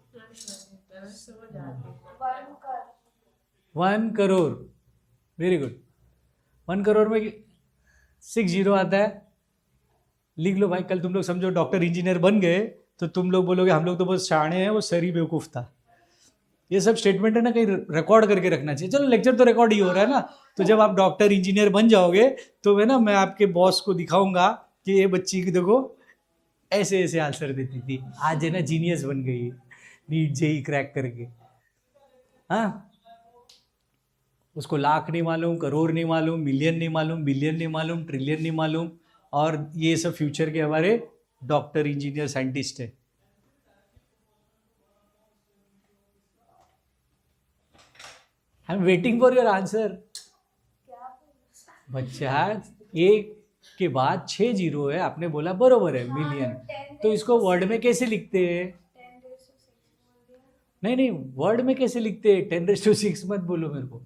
1 करोड़, वेरी गुड। 1 करोड़ में 60 आता है, लिख लो भाई। कल तुम लोग समझो डॉक्टर इंजीनियर बन गए तो तुम लोग बोलोगे हम लोग तो बहुत शाणे हैं, वो सर ही बेवकूफ़ था। ये सब स्टेटमेंट है ना, कहीं रिकॉर्ड करके रखना चाहिए। चलो लेक्चर तो रिकॉर्ड ही हो रहा है ना, तो जब आप डॉक्टर इंजीनियर बन जाओगे तो मैं आपके बॉस को दिखाऊंगा कि ये बच्ची की देखो ऐसे ऐसे आंसर देती थी, आज है ना जीनियस बन गई नीट जेई क्रैक करके। हाँ, उसको लाख नहीं मालूम, करोड़ नहीं मालूम, मिलियन नहीं मालूम, बिलियन नहीं मालूम, ट्रिलियन नहीं मालूम, और ये सब फ्यूचर के हमारे डॉक्टर इंजीनियर साइंटिस्ट है। I am waiting for your answer. बच्चा 1 के बाद 6 जीरो है, आपने बोला बरोबर है, मिलियन। तो इसको वर्ड में कैसे लिखते हैं? नहीं, वर्ड में कैसे लिखते हैं? 10⁻⁶ मत बोलो मेरे को,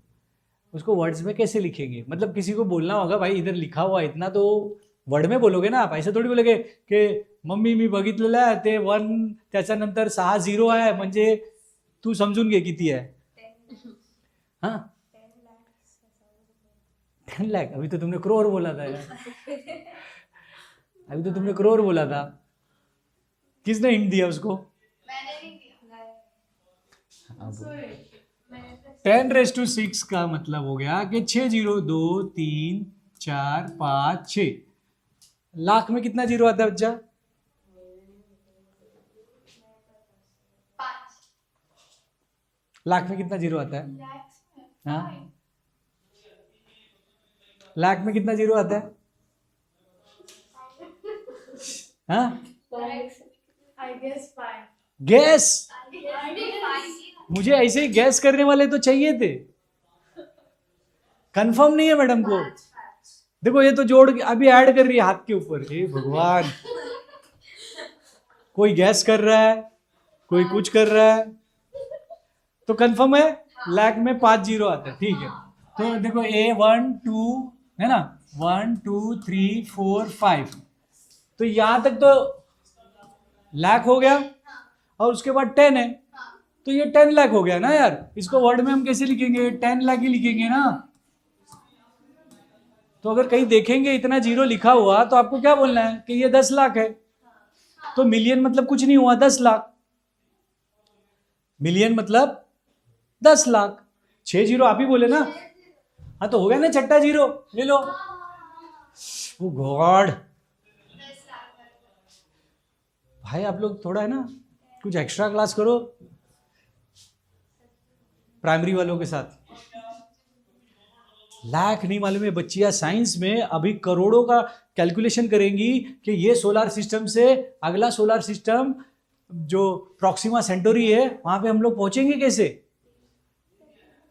उसको वर्ड्स में कैसे लिखेंगे? मतलब किसी को बोलना होगा भाई इधर लिखा हुआ इतना, तो वर्ड में बोलोगे ना आप। ऐसे थोडी बोलोगे की मम्मी मी बघितलेलं आहे ते 1 त्याच्यानंतर 6 झिरो आहे, म्हणजे तू समजून घे किती आहे। हाँ 10 लाख, अभी तो तुमने करोड़ बोला था यार। अभी तो तुमने करोड़ बोला था। किसने हिंट दिया उसको? मैंने नहीं दिया। 10⁻⁶ का मतलब हो गया कि 6 जीरो, 2 3 4 5 6। लाख में कितना जीरो आता है बच्चा? 5 लाख में कितना जीरो आता है? lakhs में। हाँ, लाख में कितना जीरो आता है? हाँ, I guess 5. गैस। मुझे ऐसे ही गैस करने वाले तो चाहिए थे, कंफर्म नहीं है मैडम को। देखो ये तो जोड़ के अभी ऐड कर रही है हाथ के ऊपर। हे भगवान, कोई गैस कर रहा है, कोई कुछ कर रहा है, तो कंफर्म है लाख में 5 जीरो आता है। ठीक है, तो देखो A1 2 है ना, 1 2 3 4 5, तो यहां तक तो लाख हो गया, और उसके बाद 10 है, तो ये 10 लाख हो गया ना यार। इसको वर्ड में हम कैसे लिखेंगे? 10 लाख ही लिखेंगे ना। तो अगर कहीं देखेंगे इतना जीरो लिखा हुआ तो आपको क्या बोलना है कि ये 10 लाख है। तो मिलियन मतलब कुछ नहीं हुआ, 10 लाख। मिलियन मतलब 10 लाख। 6 जीरो आप ही बोले ना। हाँ तो हो गया ना, छठा जीरो ले लो। ओ गॉड भाई, आप लोग थोड़ा है ना कुछ एक्स्ट्रा क्लास करो प्राइमरी वालों के साथ। लाख नहीं मालूम है बच्चियां साइंस में अभी करोड़ों का कैलकुलेशन करेंगी कि ये सोलार सिस्टम से अगला सोलार सिस्टम जो प्रॉक्सिमा सेंटोरी है वहां पे हम लोग पहुंचेंगे कैसे,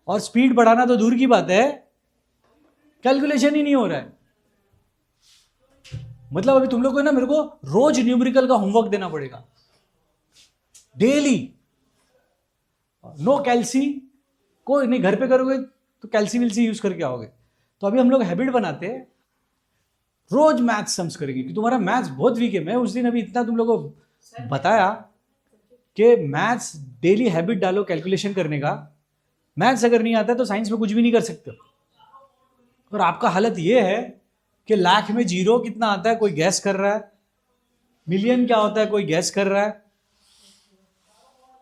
और स्पीड बढ़ाना तो दूर की बात है, कैलकुलेशन ही नहीं हो रहा है। मतलब अभी तुम लोग को ना मेरे को रोज न्यूमेरिकल का होमवर्क देना पड़ेगा डेली। नो कैल्सी, कोई नहीं, घर पे करोगे तो कैल्सी विल्सी यूज करके आओगे। तो अभी हम लोग हैबिट बनाते हैं, रोज मैथ्स सम्स करेंगे कि तुम्हारा मैथ्स बहुत वीक है। मैं उस दिन अभी इतना तुम लोगों को बताया कि मैथ्स डेली हैबिट डालो कैलकुलेशन करने का। मैथ्स अगर नहीं आता तो साइंस में कुछ भी नहीं कर सकते। और आपका हालत ये है कि लाख में जीरो कितना आता है कोई गैस कर रहा है, मिलियन क्या होता है कोई गैस कर रहा है,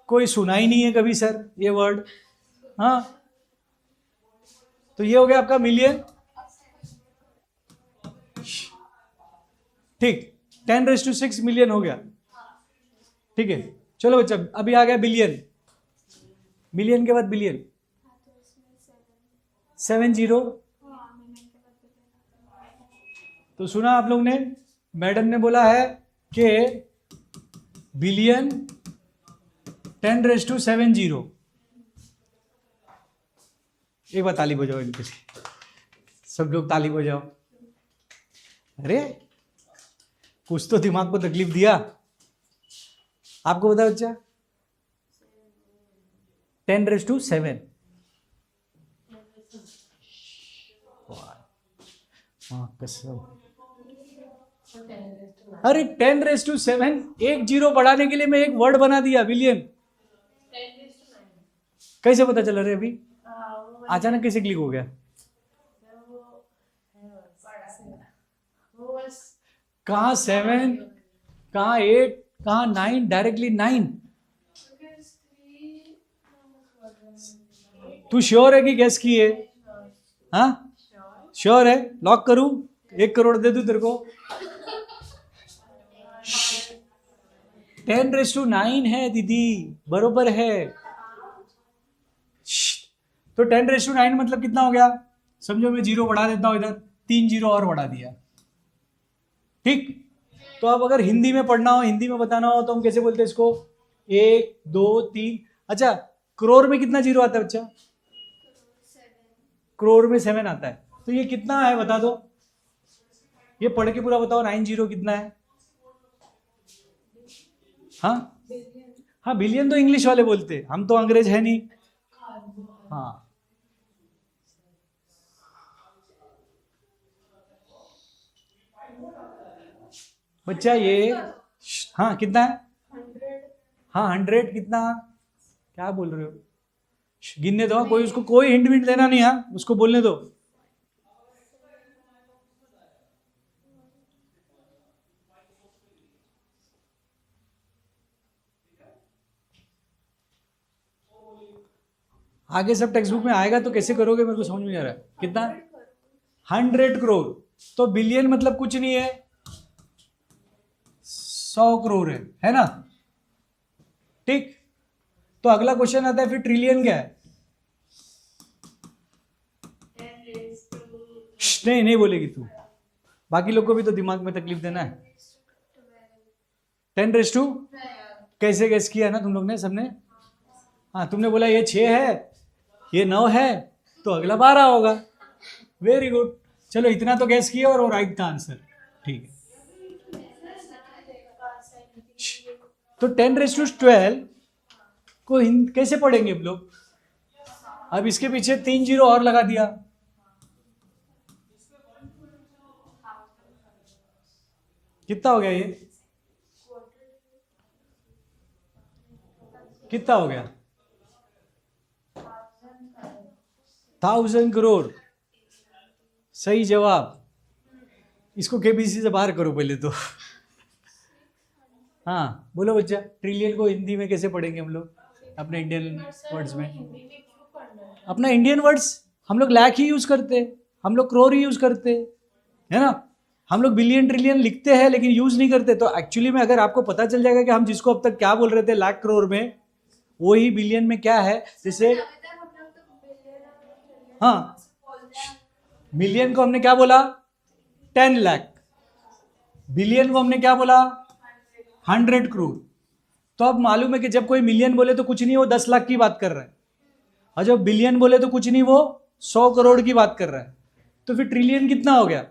कोई सुना ही नहीं है कभी सर ये वर्ड। हाँ, तो ये हो गया आपका मिलियन। ठीक, 10⁻⁶ मिलियन हो गया। ठीक है, चलो बच्चा अभी आ गया बिलियन। मिलियन के बाद बिलियन 7 जीरो। तो सुना आप लोग ने मैडम ने बोला है कि बिलियन 10⁻⁷0। एक बार ताली बजाओ इनके लिए, सब लोग ताली बजाओ। अरे कुछ तो दिमाग को तकलीफ दिया। आपको बता बच्चा 10⁻⁷। कसम। अरे 10⁻⁷, एक जीरो बढ़ाने के लिए मैं एक वर्ड बना दिया बिलियन। कैसे पता चला रे अभी? अचानक कैसे क्लिक हो गया? कहाँ 7, कहाँ 8, कहाँ 9, डायरेक्टली 9। तू श्योर है कि गैस की है? हाँ श्योर है? लॉक करूं? 1 करोड़ दे दूं तेरे को? 10⁻⁹ है दीदी, बरोबर है। तो 10⁻⁹ मतलब कितना हो गया? समझो मैं जीरो बढ़ा देता हूं, इधर 3 जीरो और बढ़ा दिया, ठीक। तो अब अगर हिंदी में पढ़ना हो, हिंदी में बताना हो, तो हम कैसे बोलते हैं इसको? 1 2 3। अच्छा, करोड़ में कितना जीरो आता है बच्चा? करोड़ में 7 आता है। तो ये कितना है बता दो, ये पढ़ के पूरा बताओ। 9 जीरो कितना है? हाँ बिलियन तो इंग्लिश वाले बोलते, हम तो अंग्रेज है नहीं। हाँ बच्चा ये, हाँ कितना है? 100 कितना? क्या बोल रहे हो? गिनने दो, कोई उसको कोई हिंट विंट देना नहीं, हाँ उसको बोलने दो। आगे सब टेक्स्ट बुक में आएगा, तो कैसे करोगे मेरे को समझ में नहीं आ रहा है। कितना? 100 करोड़। तो बिलियन मतलब कुछ नहीं है, 100 करोड़ है ना? ठीक। तो अगला क्वेश्चन आता है फिर ट्रिलियन क्या है? नहीं बोलेगी तू, बाकी लोग को भी तो दिमाग में तकलीफ देना है। 10⁻⁷ कैसे गैस किया ना तुम लोग ने, सबने? हाँ तुमने बोला ये 6 है, ये 9 है, तो अगला 12 होगा। वेरी गुड, चलो इतना तो गैस किया और वो राइट था आंसर, ठीक है। तो 10⁻⁴ को कैसे पढ़ेंगे हम लोग? अब इसके पीछे 3 जीरो और लगा दिया, कितना हो गया? ये कितना हो गया? 1000 करोड़। सही जवाब। इसको केबीसी से बाहर करो पहले तो। हाँ बोलो बच्चा, ट्रिलियन को हिंदी में कैसे पढ़ेंगे हम लोग अपने इंडियन वर्ड्स में? अपना इंडियन वर्ड्स हम लोग लाख ही यूज करते, हम लोग करोड़ ही यूज करते, है ना? हम लोग बिलियन ट्रिलियन लिखते हैं लेकिन यूज नहीं करते। तो एक्चुअली में अगर आपको पता चल जाएगा कि हम जिसको अब तक क्या बोल रहे थे लाख करोड़ में, वही बिलियन में क्या है। जैसे हाँ, मिलियन को हमने क्या बोला? 10 लाख। बिलियन को हमने क्या बोला? 100 करोड़। तो अब मालूम है कि जब कोई मिलियन बोले तो कुछ नहीं, वो 10 लाख की बात कर रहा है, और जब बिलियन बोले तो कुछ नहीं, वो 100 करोड़ की बात कर रहा है। तो फिर ट्रिलियन कितना हो गया?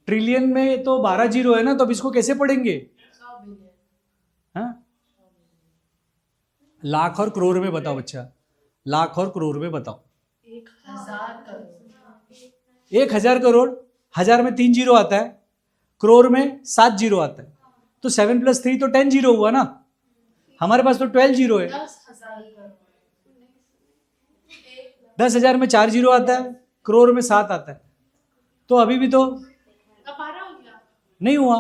ट्रिलियन में तो 12 जीरो है ना, तो अब इसको कैसे पढ़ेंगे? हाँ लाख और करोड़ में बताओ बच्चा, लाख और करोड़ में बताओ। 1000 करोड़, 1000 में 3 जीरो आता है, करोड़ में 7 जीरो आता है, तो 7 + 3 तो 10 जीरो हुआ ना। हमारे पास तो 12 जीरो है। 10,000 में 4 जीरो आता है, करोड़ में 7 आता है, तो अभी भी तो नहीं हुआ।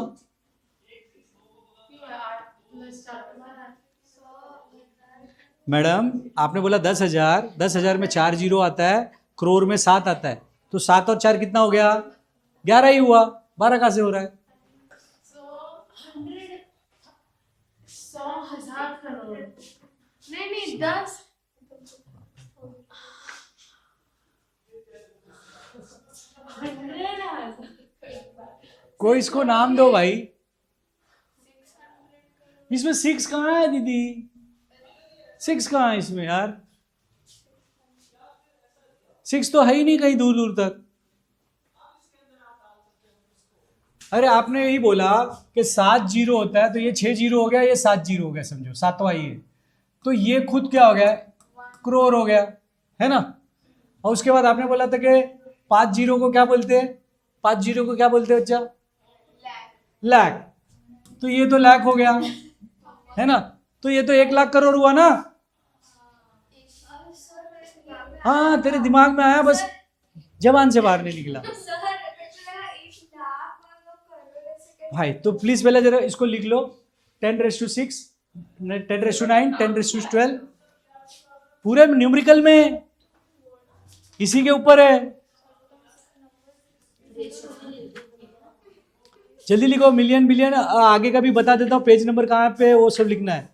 मैडम आपने बोला 10,000, 10,000 में 4 जीरो आता है, करोड़ में 7 आता है, तो 7 और 4 कितना हो गया? 11 ही हुआ। 12 कहाँ से हो रहा है? 100,000 करोड़ नहीं 10 100,000 कोई इसको नाम दो भाई। इसमें 6 कहाँ है दीदी? 6 कहाँ है इसमें यार? 6 तो है ही नहीं कहीं दूर दूर तक। अरे आपने यही बोला कि 7 जीरो होता है, तो ये 6 जीरो हो गया, ये 7 जीरो हो गया, समझो 7वां ये। तो ये खुद क्या हो गया? करोड़ हो गया, है ना? और उसके बाद आपने बोला था कि 5 जीरो को क्या बोलते हैं? 5 जीरो को क्या बोलते हैं बच्चा? लाख। तो ये तो लाख हो गया, है ना? तो ये तो 1 लाख करोड़ हुआ ना? हाँ, तेरे दिमाग में आया, बस जबान से बाहर नहीं निकला भाई। तो प्लीज पहले जरा इसको लिख लो। 10⁻6, 10⁻9, 10⁻12 पूरे न्यूमेरिकल में इसी के ऊपर है। जल्दी लिखो। मिलियन, बिलियन, आगे का भी बता देता हूँ, पेज नंबर कहाँ पे वो सब लिखना है।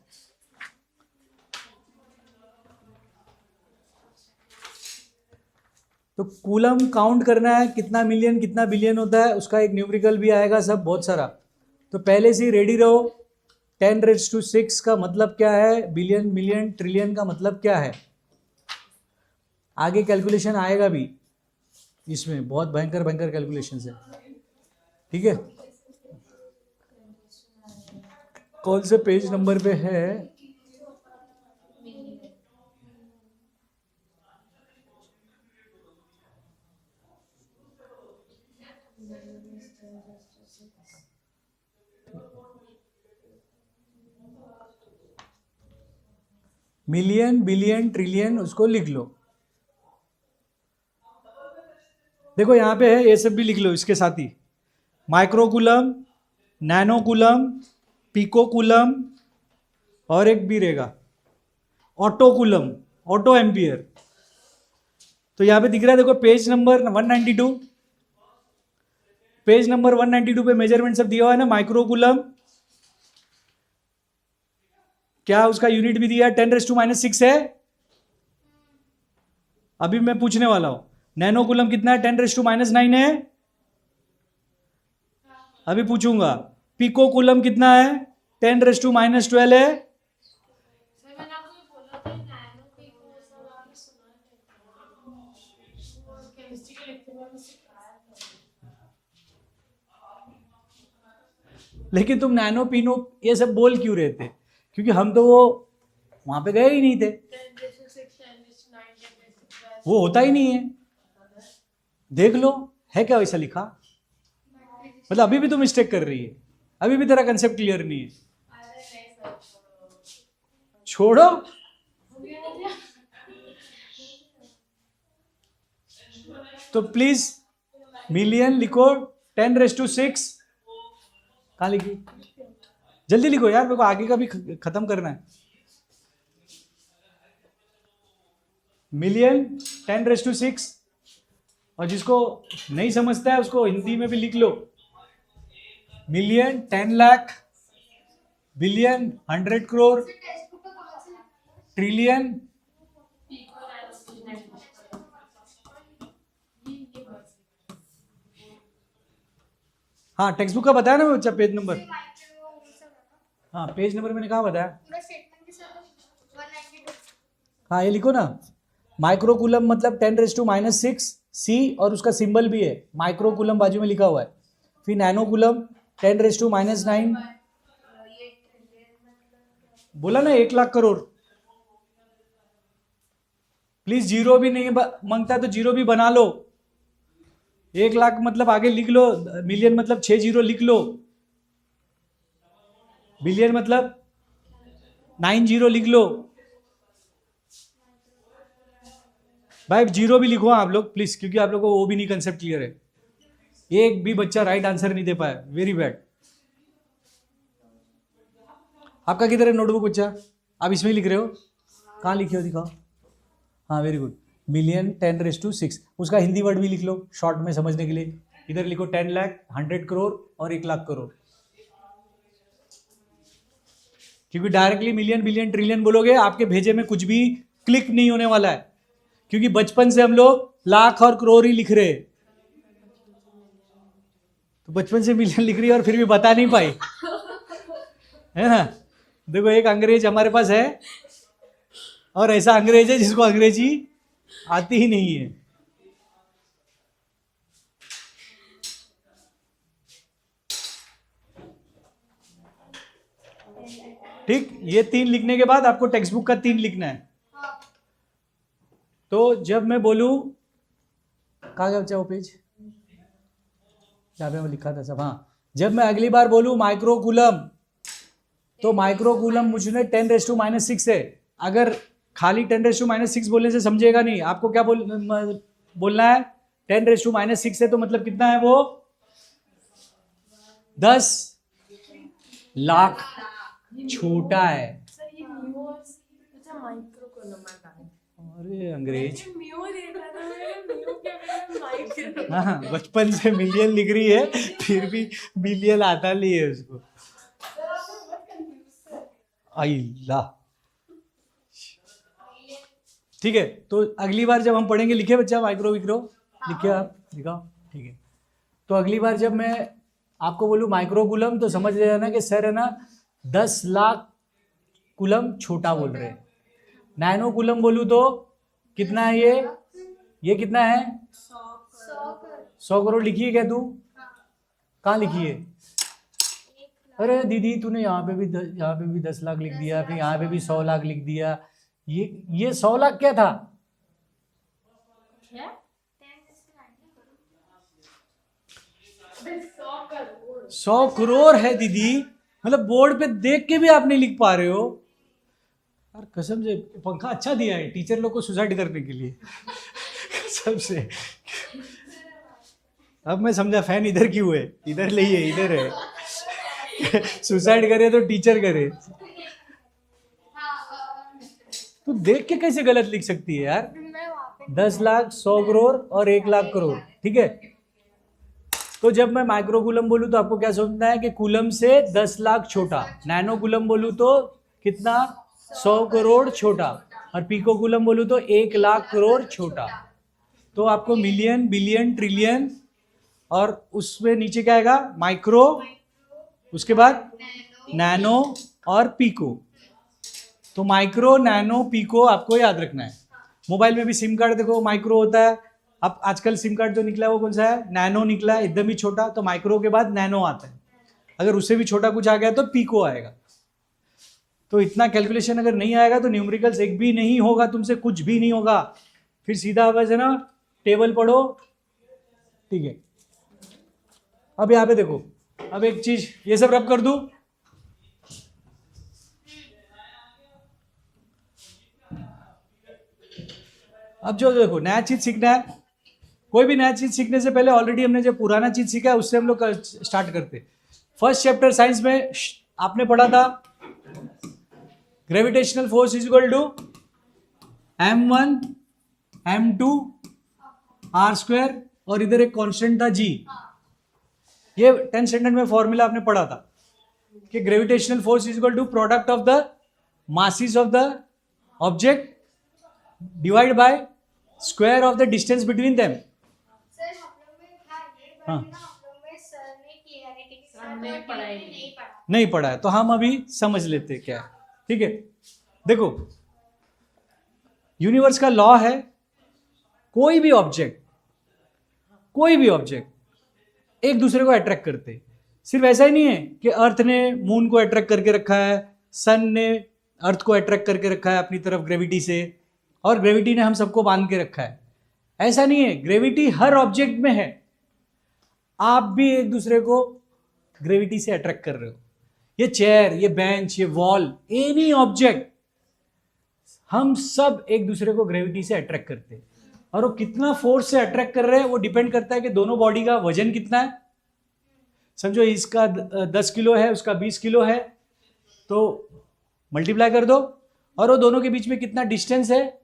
तो कूलम काउंट करना है, कितना मिलियन कितना बिलियन होता है, उसका एक न्यूमेरिकल भी आएगा, सब बहुत सारा। तो पहले से ही रेडी रहो। 10⁻6 का मतलब क्या है, बिलियन, मिलियन, ट्रिलियन का मतलब क्या है, आगे कैलकुलेशन आएगा भी इसमें, बहुत भयंकर भयंकर कैलकुलेशन है, ठीक है? कौन से पेज नंबर पे है? मिलियन, बिलियन, ट्रिलियन, उसको लिख लो। देखो यहाँ पे है, ये सब भी लिख लो इसके साथ ही। माइक्रोकूलम, नैनोकूलम, पिकोकूलम, और एक भी रहेगा ऑटोकूलम, ऑटो एम्पियर। तो यहाँ पे दिख रहा है, देखो पेज नंबर 192, पेज नंबर 192 पे मेजरमेंट सब दिया हुआ है ना। माइक्रोकूलम क्या उसका यूनिट भी दिया है? 10⁻6 है। अभी मैं पूछने वाला हूं, नैनोकूलम कितना है? 10⁻9 है। अभी पूछूंगा। पिकोकूलम कितना है? 10⁻12 है। मैंने आपको ये बोला था नैनो पिको सब आपने सुना है केमिस्ट्री के लेक्चर में सिखाया था। लेकिन तुम नैनो पिनो ये सब बोल क्यों रहे थे? क्योंकि हम तो वो वहां पे गए ही नहीं थे, 10⁻6, 10⁻9, वो होता ही नहीं है। देख लो है क्या वैसा लिखा? मतलब अभी भी तो मिस्टेक कर रही है, अभी भी तेरा कंसेप्ट क्लियर नहीं है। छोड़ो। तो प्लीज मिलियन लिखो। 10⁻6 कहाँ लिखी? जल्दी लिखो यार, मेरे को आगे का भी खत्म करना है। मिलियन, 10⁻6, और जिसको नहीं समझता है उसको हिंदी में भी लिख लो। Million 10 lakh, billion 100 crore, trillion हाँ टेक्स्ट बुक का बताया ना बच्चा, पेज नंबर। हाँ पेज नंबर मैंने कहा बताया? हाँ ये लिखो ना। माइक्रोकूलम मतलब 10⁻6 सी, और उसका सिंबल भी है माइक्रोकूलम, बाजू में लिखा हुआ है। फिर नैनोकूलम 10⁻9, बोला ना 1 लाख करोड़। प्लीज जीरो भी नहीं मांगता तो जीरो भी बना लो। 1 लाख मतलब आगे लिख लो, मिलियन मतलब 6 जीरो लिख लो, बिलियन मतलब 9 जीरो लिख लो। भाई जीरो भी लिखो आप लोग प्लीज, क्योंकि आप लोगों को वो भी नहीं कंसेप्ट क्लियर है। एक भी बच्चा राइट आंसर नहीं दे पाया, वेरी बैड। आपका किधर है नोटबुक बच्चा? आप इसमें लिख रहे हो? कहाँ लिखे हो दिखाओ। हाँ वेरी गुड। मिलियन 10⁻6, उसका हिंदी वर्ड भी लिख लो शॉर्ट में समझने के लिए। इधर लिखो 10 लाख, 100 करोड़ और 1 लाख करोड़, क्योंकि डायरेक्टली मिलियन, बिलियन, ट्रिलियन बोलोगे आपके भेजे में कुछ भी क्लिक नहीं होने वाला है, क्योंकि बचपन से हम लोग लाख और करोड़ ही लिख रहे हैं। तो बचपन से मिलियन लिख रही है और फिर भी बता नहीं पाई, है ना। देखो एक अंग्रेज हमारे पास है और ऐसा अंग्रेज है जिसको अंग्रेजी आती ही नहीं है। ठीक, ये 3 लिखने के बाद आपको टेक्स्ट बुक का 3 लिखना है। तो जब मैं बोलूं, कहाँ गया बच्चा वो पेज जहाँ पे मैं लिखा था सब, हाँ, जब मैं अगली बार बोलूं माइक्रोकूलम, तो माइक्रोकूलम मुझे 10⁻⁻6 है। अगर खाली 10⁻⁻6 बोलने से समझेगा नहीं, आपको क्या बोलना है, 10⁻⁻6 है तो मतलब कितना है वो, 10 लाख छोटा है। सर ये म्यू अच्छा माइक्रो कोलोमा है। अरे अंग्रेज, म्यू देख रहा था मैं, म्यू क्या मैं माइक्रो। हाँ, बचपन से मिलियन लिख रही है फिर भी मिलियन आता नहीं है उसको। अल्लाह, ठीक है। तो अगली बार जब हम पढ़ेंगे, लिखे बच्चा माइक्रो विक्रो, लिखे आप, लिखाओ, ठीक है। तो अगली बार जब मैं आपको बोलूँ माइक्रोकूलम तो समझ लेना कि सर है ना 10 लाख कूलम छोटा बोल रहे हैं। नैनो कूलम बोलूँ तो कितना है ये कितना है, 100 करोड़। लिखिए क्या तू, कहाँ लिखी है? अरे दीदी तूने यहाँ पे भी 10 लाख लिख दिया, फिर यहाँ पे भी 100 लाख लिख दिया। ये 100 लाख क्या था? 100 करोड़ है दीदी, मतलब बोर्ड पे देख के भी आप नहीं लिख पा रहे हो यार। कसम से पंखा अच्छा दिया है टीचर लोग को सुसाइड करने के लिए कसम से। अब मैं समझा फैन इधर क्यों है, इधर ले है, इधर है सुसाइड करे तो टीचर करे। तू देख के कैसे गलत लिख सकती है यार? 10 लाख, 100 करोड़ और 1 लाख करोड़, ठीक है। तो जब मैं माइक्रोकूलम बोलूँ तो आपको क्या समझना है कि कूलम से 10 लाख छोटा। नैनो कूलम बोलूँ तो कितना, 100 करोड़ छोटा। और पिको कूलम बोलूँ तो 1 लाख करोड़ छोटा। तो आपको मिलियन, बिलियन, ट्रिलियन और उसमें नीचे क्या आएगा, माइक्रो, उसके बाद नैनो और पिको। तो माइक्रो, नैनो, पिको आपको याद रखना है। मोबाइल में भी सिम कार्ड देखो माइक्रो होता है। अब आजकल सिम कार्ड जो निकला है वो कौन सा है, नैनो निकला है, एकदम ही छोटा। तो माइक्रो के बाद नैनो आता है। अगर उससे भी छोटा कुछ आ गया तो पिको आएगा। तो इतना कैलकुलेशन अगर नहीं आएगा तो न्यूमेरिकल्स एक भी नहीं होगा, तुमसे कुछ भी नहीं होगा। फिर सीधा बस है ना टेबल पढ़ो, ठीक है। अब यहाँ पे देखो, अब एक चीज ये सब रब कर दूं, अब जो देखो नया चीज सीखना है, कोई भी नया चीज सीखने से पहले ऑलरेडी हमने जो पुराना चीज सीखा है उससे हम लोग स्टार्ट करते। फर्स्ट चैप्टर साइंस में आपने पढ़ा था gravitational force is equal to m1 m2 r² और इधर एक कांस्टेंट था g। ये 10th स्टैंडर्ड में फॉर्मूला आपने पढ़ा था कि gravitational force is equal to product of the masses of the object divide by square of the distance between them. Sir हम लोग में था ये, पर हाँ। ना हम लोग में सर ने किया है, लेकिन सर नहीं पढ़ा है। नहीं पढ़ा। नहीं पढ़ा है तो हम अभी समझ लेते हैं क्या है, ठीक है। देखो यूनिवर्स का लॉ है, कोई भी ऑब्जेक्ट एक दूसरे को अट्रैक्ट करते हैं। सिर्फ ऐसा ही नहीं है कि अर्थ ने मून को अट्रैक्ट करके रखा है, सन ने अर्थ को अट्रैक्ट करके रखा है अपनी तरफ ग्रेविटी से, और ग्रेविटी ने हम सबको बांध के रखा है। ऐसा नहीं है, ग्रेविटी हर ऑब्जेक्ट में है। आप भी एक दूसरे को ग्रेविटी से अट्रैक्ट कर रहे हो। ये चेयर, ये बेंच, ये वॉल, एनी ऑब्जेक्ट, हम सब एक दूसरे को ग्रेविटी से अट्रैक्ट करते हैं। और वो कितना फोर्स से अट्रैक्ट कर रहे हैं वो डिपेंड करता है कि दोनों बॉडी का वजन कितना है। समझो इसका 10 किलो है, उसका 20 किलो है, तो मल्टीप्लाई कर दो, और वो दोनों के बीच में कितना डिस्टेंस है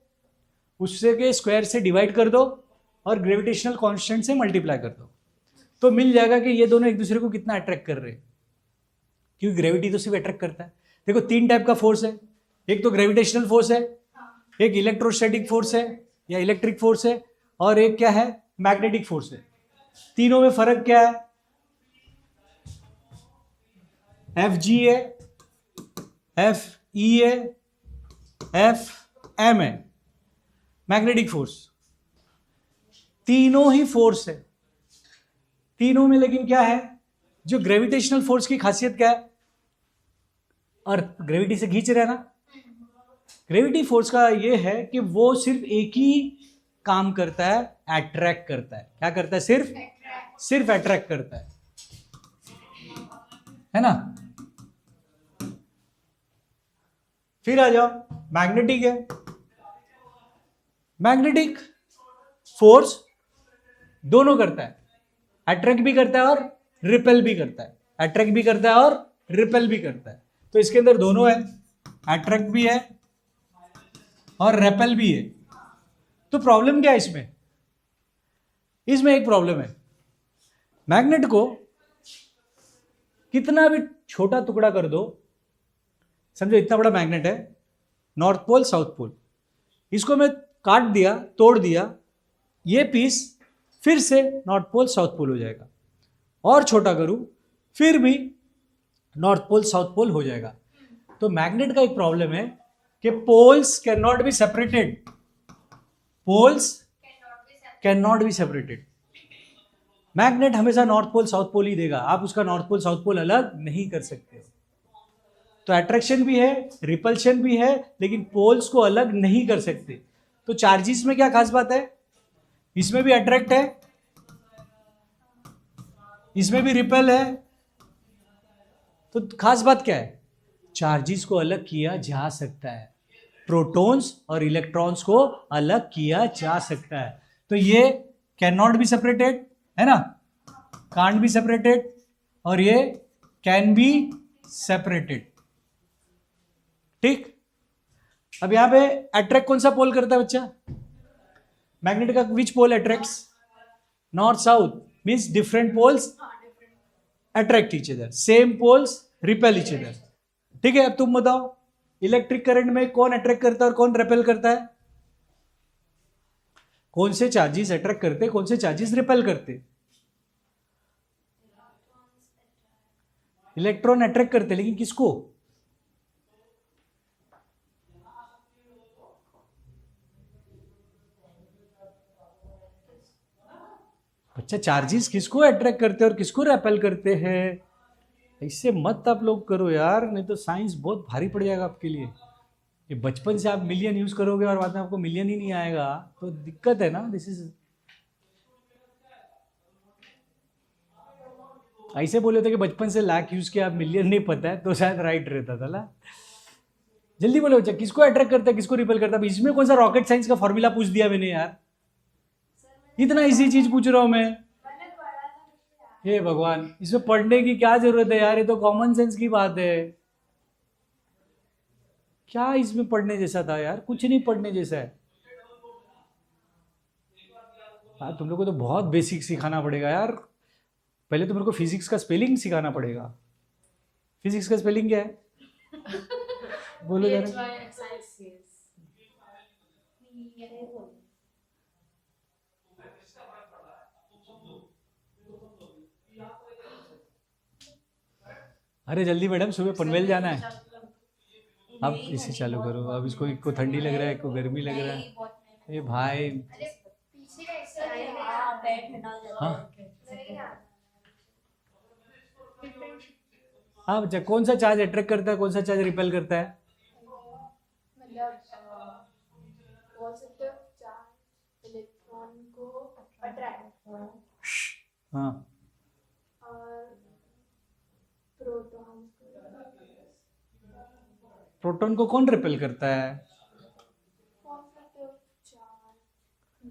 उससे के स्क्वायर से डिवाइड कर दो, और ग्रेविटेशनल कांस्टेंट से मल्टीप्लाई कर दो, तो मिल जाएगा कि ये दोनों एक दूसरे को कितना अट्रैक्ट कर रहे हैं। क्योंकि ग्रेविटी तो सिर्फ अट्रैक्ट करता है। देखो 3 टाइप का फोर्स है, एक तो ग्रेविटेशनल फोर्स है, एक इलेक्ट्रोस्टैटिक फोर्स है या इलेक्ट्रिक फोर्स है, और एक क्या है, मैग्नेटिक फोर्स है। तीनों में फर्क क्या है? एफ जी है, एफ ई है, एफ एम है, मैग्नेटिक फोर्स। तीनों ही फोर्स है, तीनों में लेकिन क्या है, जो ग्रेविटेशनल फोर्स की खासियत क्या है, अर्थ ग्रेविटी से खींच रहा है ना। ग्रेविटी फोर्स का ये है कि वो सिर्फ एक ही काम करता है, अट्रैक्ट करता है। क्या करता है? सिर्फ अट्रैक्ट करता है ना। फिर आ जाओ, मैग्नेटिक है, मैग्नेटिक फोर्स दोनों करता है, अट्रैक्ट भी करता है और रिपेल भी करता है, अट्रैक्ट भी करता है और रिपेल भी करता है। तो इसके अंदर दोनों है, अट्रैक्ट भी है और रेपेल भी है। तो प्रॉब्लम क्या है इसमें? इसमें एक प्रॉब्लम है, मैग्नेट को कितना भी छोटा टुकड़ा कर दो, समझो इतना बड़ा मैग्नेट है, नॉर्थ पोल साउथ पोल, इसको मैं काट दिया, तोड़ दिया, ये पीस फिर से नॉर्थ पोल साउथ पोल हो जाएगा, और छोटा करूं फिर भी नॉर्थ पोल साउथ पोल हो जाएगा। तो मैग्नेट का एक प्रॉब्लम है कि poles can not be separated, poles can not be separated. Magnet हमेशा नॉर्थ पोल साउथ पोल ही देगा, आप उसका नॉर्थ पोल साउथ पोल अलग नहीं कर सकते। तो अट्रैक्शन भी है, रिपल्शन भी है, लेकिन पोल्स को अलग नहीं कर सकते। तो चार्जेस में क्या खास बात है, इसमें भी अट्रैक्ट है, इसमें भी रिपेल है। तो खास बात क्या है, चार्जेस को अलग किया जा सकता है, प्रोटॉन्स और इलेक्ट्रॉन्स को अलग किया जा सकता है। तो ये कैन नॉट बी सेपरेटेड है ना, कांट बी सेपरेटेड, और ये कैन बी सेपरेटेड। ठीक, अब यहां पे अट्रैक्ट कौन सा पोल करता है बच्चा? मैग्नेट का which pole attracts? North south, means different poles attract each other, same poles repel each other. ठीक है, अब तुम बताओ इलेक्ट्रिक करंट में कौन अट्रैक्ट करता है और कौन रिपेल करता है? कौन से चार्जेस अट्रैक्ट करते, कौन से चार्जेस रिपेल करते? इलेक्ट्रॉन अट्रैक्ट करते, लेकिन किसको? बच्चा चार्जेस किसको अट्रैक्ट करते हैं और किसको रेपेल करते हैं? ऐसे मत आप लोग करो यार, नहीं तो साइंस बहुत भारी पड़ जाएगा आपके लिए। ये बचपन से आप मिलियन यूज करोगे और बाद में आपको मिलियन ही नहीं आएगा तो दिक्कत है ना। दिस इज, ऐसे बोले थे कि बचपन से लाख यूज किया, आप मिलियन नहीं पता है, तो शायद राइट रहता था ना। जल्दी बोलो बच्चा, किसको अट्रैक्ट करता है, किसको रिपेल करता है? इसमें कौन सा रॉकेट साइंस का फॉर्मूला पूछ दिया मैंने यार, इतना इजी चीज पूछ रहा हूं मैं। हे भगवान, इसमें पढ़ने की क्या जरूरत है यार, ये तो कॉमन सेंस की बात है। क्या इसमें पढ़ने जैसा था यार? कुछ नहीं पढ़ने जैसा है यार। तुम लोग को तो बहुत बेसिक सिखाना पड़ेगा यार। पहले तो मेरे को फिजिक्स का स्पेलिंग सिखाना पड़ेगा। फिजिक्स का स्पेलिंग क्या है? बोलो जरा। अरे जल्दी मैडम, सुबह पनवेल जाना है। अब इसे चालू करो, अब इसको एक को ठंडी लग रहा है, एक को गर्मी लग रहा है। ये भाई, अरे पीछे कैसे आएगा? हाँ हाँ बच्चा, कौन सा चार्ज अट्रैक्ट करता है, कौन सा चार्ज रिपेल करता है? मतलब पॉजिटिव चार्ज इलेक्ट्रॉन को अट्रैक्ट हाँ, और प्रोटॉन प्रोटॉन को कौन रिपेल करता है? पॉजिटिव चार्ज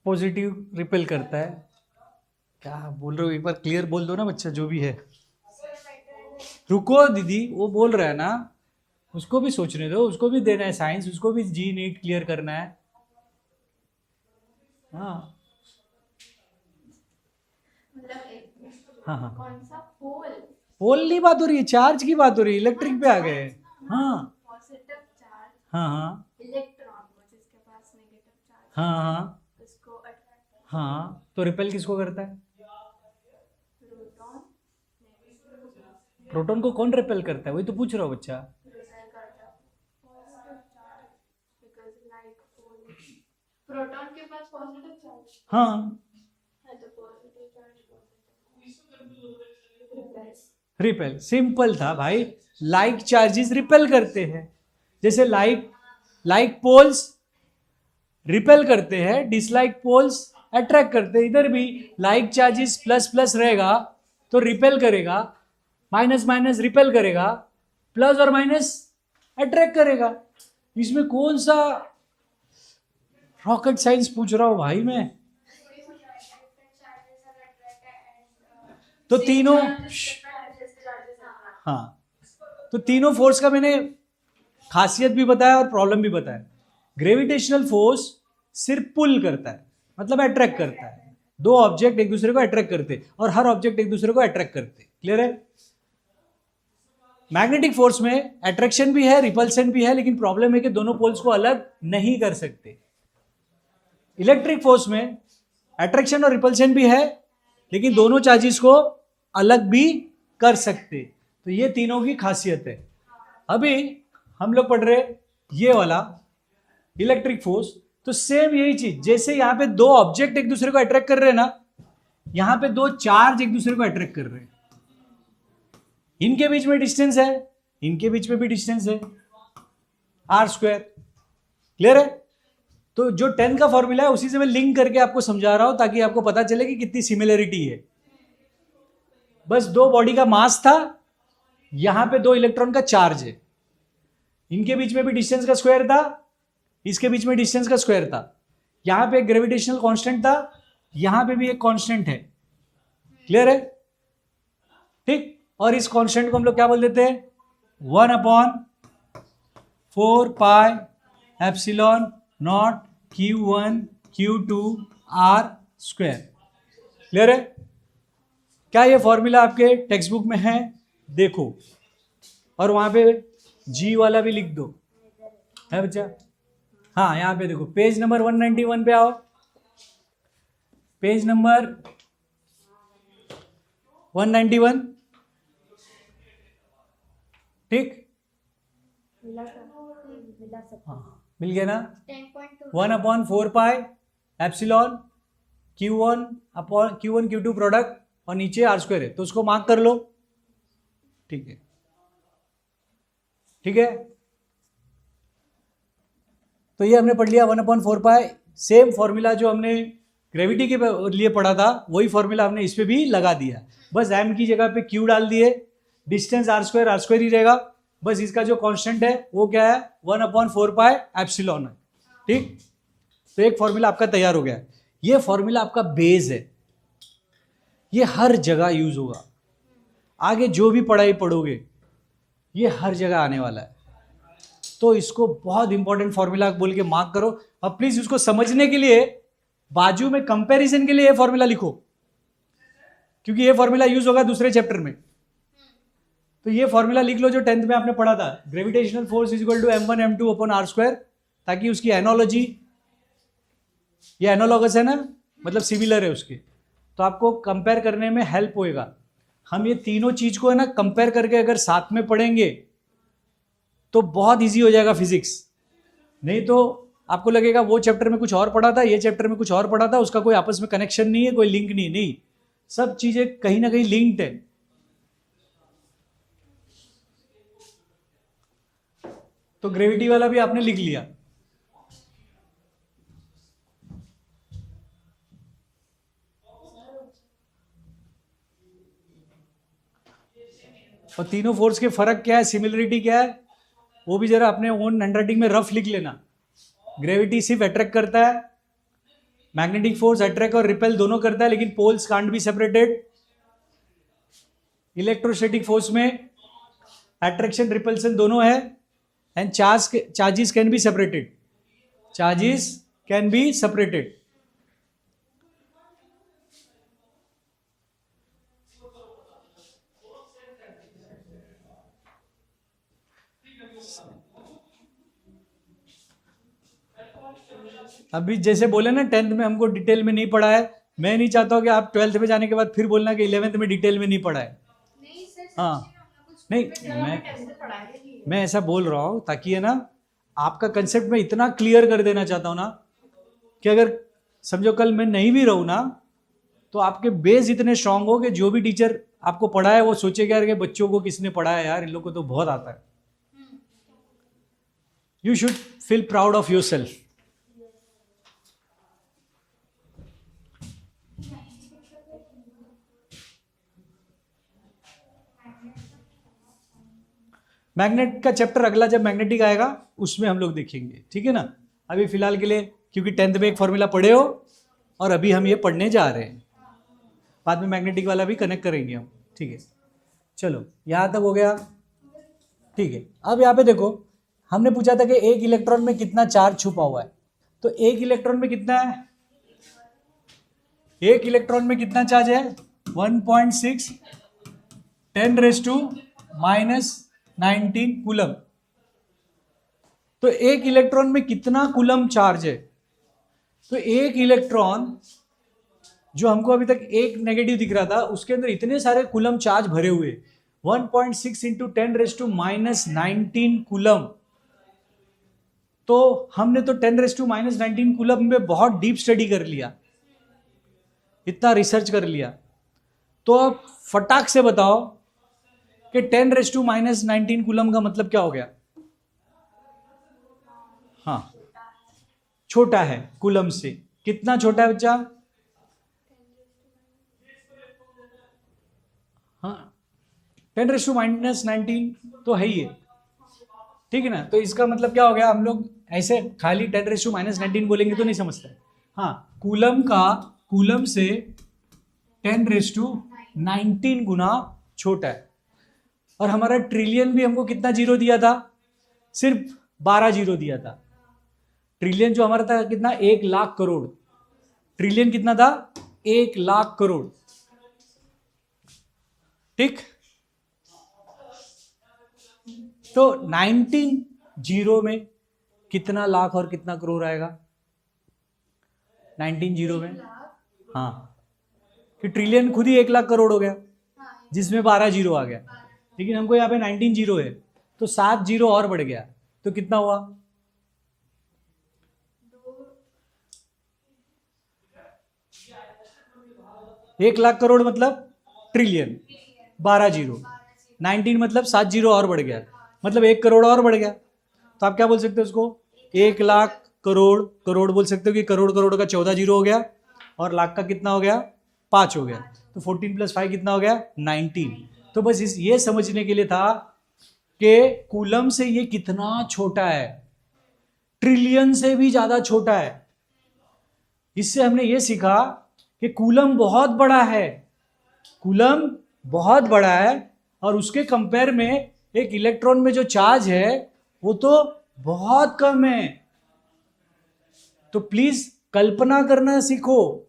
पॉजिटिव रिपेल करता है। क्या बोल रहे हो, एक बार क्लियर बोल दो ना बच्चा, जो भी है। रुको दीदी, वो बोल रहा है ना, उसको भी सोचने दो, उसको भी देना है साइंस, उसको भी जी नीट क्लियर करना है। हाँ हाँ हाँ, कौन सा पोल? पोल नहीं बात हो रही है, चार्ज की बात हो रही है, इलेक्ट्रिक पे आ गए। हाँ पॉजिटिव चार्ज हाँ हाँ इलेक्ट्रॉन को, जिसके पास नेगेटिव चार्ज हाँ हाँ उसको अट्रैक्ट हाँ, तो रिपेल किसको करता है? प्रोटॉन को कौन रिपेल करता है, वही तो पूछ रहा हूँ बच्चा। बिकॉज लाइक प्रोटॉन के पास पॉजिटिव चार्ज हाँ, है तो पॉजिटिव चार्ज रिपेल, सिंपल था भाई। लाइक चार्जेस रिपेल करते हैं, जैसे लाइक पोल्स रिपेल करते हैं, डिसलाइक पोल्स अट्रैक्ट करते हैं। इधर भी लाइक चार्जेस प्लस प्लस रहेगा तो रिपेल करेगा, माइनस माइनस रिपेल करेगा, प्लस और माइनस अट्रैक्ट करेगा। इसमें कौन सा रॉकेट साइंस पूछ रहा हूं भाई मैं। तो तीनों, हाँ, तो तीनों फोर्स का मैंने खासियत भी बताया और प्रॉब्लम भी बताया। ग्रेविटेशनल फोर्स सिर्फ पुल करता है, मतलब अट्रैक्ट करता है। दो ऑब्जेक्ट एक दूसरे को अट्रैक्ट करते हैं और हर ऑब्जेक्ट एक दूसरे को अट्रैक्ट करते हैं। क्लियर है? मैग्नेटिक फोर्स में अट्रैक्शन भी है, रिपल्शन भी है, लेकिन प्रॉब्लम है कि दोनों पोल्स को अलग नहीं कर सकते। इलेक्ट्रिक फोर्स में अट्रैक्शन और रिपल्शन भी है, लेकिन दोनों चार्जेस को अलग भी कर सकते। तो ये तीनों की खासियत है। अभी हम लोग पढ़ रहे ये वाला इलेक्ट्रिक फोर्स। तो सेम यही चीज, जैसे यहां पे दो ऑब्जेक्ट एक दूसरे को अट्रैक्ट कर रहे हैं ना, यहां पे दो चार्ज एक दूसरे को अट्रैक्ट कर रहे हैं। इनके बीच में डिस्टेंस है, इनके बीच में भी डिस्टेंस है, r²। क्लियर है? तो जो 10 का फॉर्मूला है उसी से मैं लिंक करके आपको समझा रहा हूं, ताकि आपको पता चले कि कितनी सिमिलरिटी है। बस दो बॉडी का मास था, यहां पे दो इलेक्ट्रॉन का चार्ज है, इनके बीच में भी डिस्टेंस का स्क्वायर था, इसके बीच में डिस्टेंस का स्क्वायर था। यहां पे एक ग्रेविटेशनल कांस्टेंट था, यहां पे भी एक कांस्टेंट है। क्लियर है? ठीक। और इस कांस्टेंट को हम लोग क्या बोल देते हैं? 1/4 epsilon not Q1 Q2 r²। Clear है? क्या ये फॉर्मूला आपके टेक्स्ट बुक में है? देखो, और वहां पे G वाला भी लिख दो, है बच्चा? हाँ, यहां पे देखो, पेज नंबर 191 पे आओ, पेज नंबर 191। ठीक, हाँ, मिल गया ना? 10.2 1/4 एप्सिलॉन Q1 Q2 प्रोडक्ट और नीचे r² है, तो उसको मार्क कर लो। ठीक है, ठीक है। तो ये हमने पढ़ लिया 1/4। सेम फॉर्मूला जो हमने ग्रेविटी के लिए पढ़ा था, वही फॉर्मूला हमने इस पे भी लगा दिया। बस m की जगह पे q डाल दिए, डिस्टेंस r² ही रहेगा। बस इसका जो कांस्टेंट है वो क्या है? 1/4 एप्सिलॉन है। ठीक, तो एक फॉर्मूला आपका तैयार हो गया। ये फॉर्मूला आपका बेस है, ये हर जगह यूज होगा। आगे जो भी पढ़ाई पढ़ोगे ये हर जगह आने वाला है। तो इसको बहुत इंपॉर्टेंट फॉर्मूला बोल के मार्क करो। अब प्लीज उसको समझने के लिए बाजू में कंपैरिजन के लिए ये फॉर्मूला लिखो, क्योंकि ये फॉर्मूला यूज होगा दूसरे चैप्टर में। तो ये फॉर्मूला लिख लो जो 10th में आपने पढ़ा था, gravitational force is equal to m1 m2 upon r², ताकि उसकी एनोलॉजी, ये एनोलॉगस है ना, मतलब सिमिलर है उसके, तो आपको कंपेयर करने में हेल्प होएगा। हम ये तीनों चीज को है ना कंपेयर करके अगर साथ में पढ़ेंगे तो बहुत इजी हो जाएगा फिजिक्स। नहीं तो आपको लगेगा वो चैप्टर में कुछ और पढ़ा था, ये चैप्टर में कुछ और पढ़ा था, उसका कोई आपस में कनेक्शन नहीं है, कोई लिंक नहीं, सब चीजें कहीं ना कहीं लिंक्ड है। तो ग्रेविटी वाला भी आपने लिख लिया। और तीनों फोर्स के फर्क क्या है, सिमिलरिटी क्या है, वो भी जरा अपने ओन हैंडराइटिंग में रफ लिख लेना। ग्रेविटी सिर्फ अट्रैक्ट करता है, मैग्नेटिक फोर्स अट्रैक्ट और रिपेल दोनों करता है, लेकिन poles can't be separated. Electrostatic force में अट्रैक्शन रिपल्सन दोनों है, and charges can be separated, charges can be separated. अभी जैसे बोले ना 10th में हमको डिटेल में नहीं पढ़ा है, मैं नहीं चाहता हूँ कि आप 12th में जाने के बाद फिर बोलना कि 11th में डिटेल में नहीं पढ़ा है। नहीं सर, हाँ। सच्ची में हम लोग को नहीं, मैं ऐसा बोल रहा हूँ ताकि है ना आपका कंसेप्ट मैं इतना क्लियर कर देना चाहता हूँ ना कि अगर समझो कल मैं नहीं भी रहूँ ना तो आपके बेस इतने स्ट्रांग हो कि जो भी टीचर आपको पढ़ाए वो सोचे यार कि बच्चों को किसने पढ़ाया, यार इन लोग को तो बहुत आता है. You should feel proud of your self. Magnet का चैप्टर अगला जब मैग्नेटिक आएगा उसमें हम लोग देखेंगे, ठीक है ना. अभी फिलहाल के लिए क्योंकि 10th में एक फॉर्मूला पढ़े हो और अभी हम ये पढ़ने जा रहे हैं, बाद में मैग्नेटिक वाला भी कनेक्ट करेंगे हम, ठीक है. चलो यहाँ तक हो गया, ठीक है. अब यहाँ पे देखो हमने पूछा था कि एक इलेक्ट्रॉन में कितना चार्ज छुपा हुआ है. तो एक इलेक्ट्रॉन में कितना है, एक इलेक्ट्रॉन में कितना चार्ज है 1.6 10⁻⁻⁹ कूलम. तो एक इलेक्ट्रॉन में कितना कूलम चार्ज है. तो एक इलेक्ट्रॉन जो हमको अभी तक एक नेगेटिव दिख रहा था उसके अंदर इतने सारे कूलम चार्ज भरे हुए 1.6 × 10⁻⁻⁹ कूलम. तो हमने तो 10⁻⁻⁹ कूलम में बहुत डीप स्टडी कर लिया, इतना रिसर्च कर लिया. तो अब फटाक से बताओ कि 10⁻⁻⁹ कूलम का मतलब क्या हो गया. हाँ, छोटा है कूलम से. कितना छोटा है बच्चा. हाँ, 10⁻⁻⁹ तो है ही है, ठीक है ना. तो इसका मतलब क्या हो गया, हम लोग ऐसे खाली 10⁻⁻⁹ बोलेंगे तो नहीं समझते. हाँ, कूलम से 10⁻⁹ गुना छोटा है. और हमारा ट्रिलियन भी हमको कितना जीरो दिया था, सिर्फ 12 जीरो दिया था. ट्रिलियन जो हमारा था कितना 1,00,000 करोड़. ट्रिलियन कितना था 1,00,000 करोड़, ठीक. तो 19 जीरो में कितना लाख और कितना करोड़ आएगा 19 जीरो में. हाँ, कि ट्रिलियन खुद ही 1,00,000 करोड़ हो गया जिसमें 12 जीरो आ गया. लेकिन हमको यहाँ पे 19 जीरो है तो 7 जीरो और बढ़ गया. तो कितना हुआ 1,00,000 करोड़ मतलब ट्रिलियन, 12 जीरो, 19 मतलब 7 जीरो और बढ़ गया, मतलब 1 करोड़ और बढ़ गया. तो आप क्या बोल सकते हो उसको 1,00,000 करोड़. करोड़ बोल सकते हो कि करोड़ करोड़ का 14 जीरो हो गया और लाख का कितना हो गया 5 हो गया. तो 14 + 5 कितना हो गया 19. तो बस ये समझने के लिए था कि कूलम से ये कितना छोटा है, ट्रिलियन से भी ज्यादा छोटा है. इससे हमने ये सीखा कि कूलम बहुत बड़ा है, कूलम बहुत बड़ा है और उसके कंपेयर में एक इलेक्ट्रॉन में जो चार्ज है वो तो बहुत कम है. तो प्लीज कल्पना करना सीखो.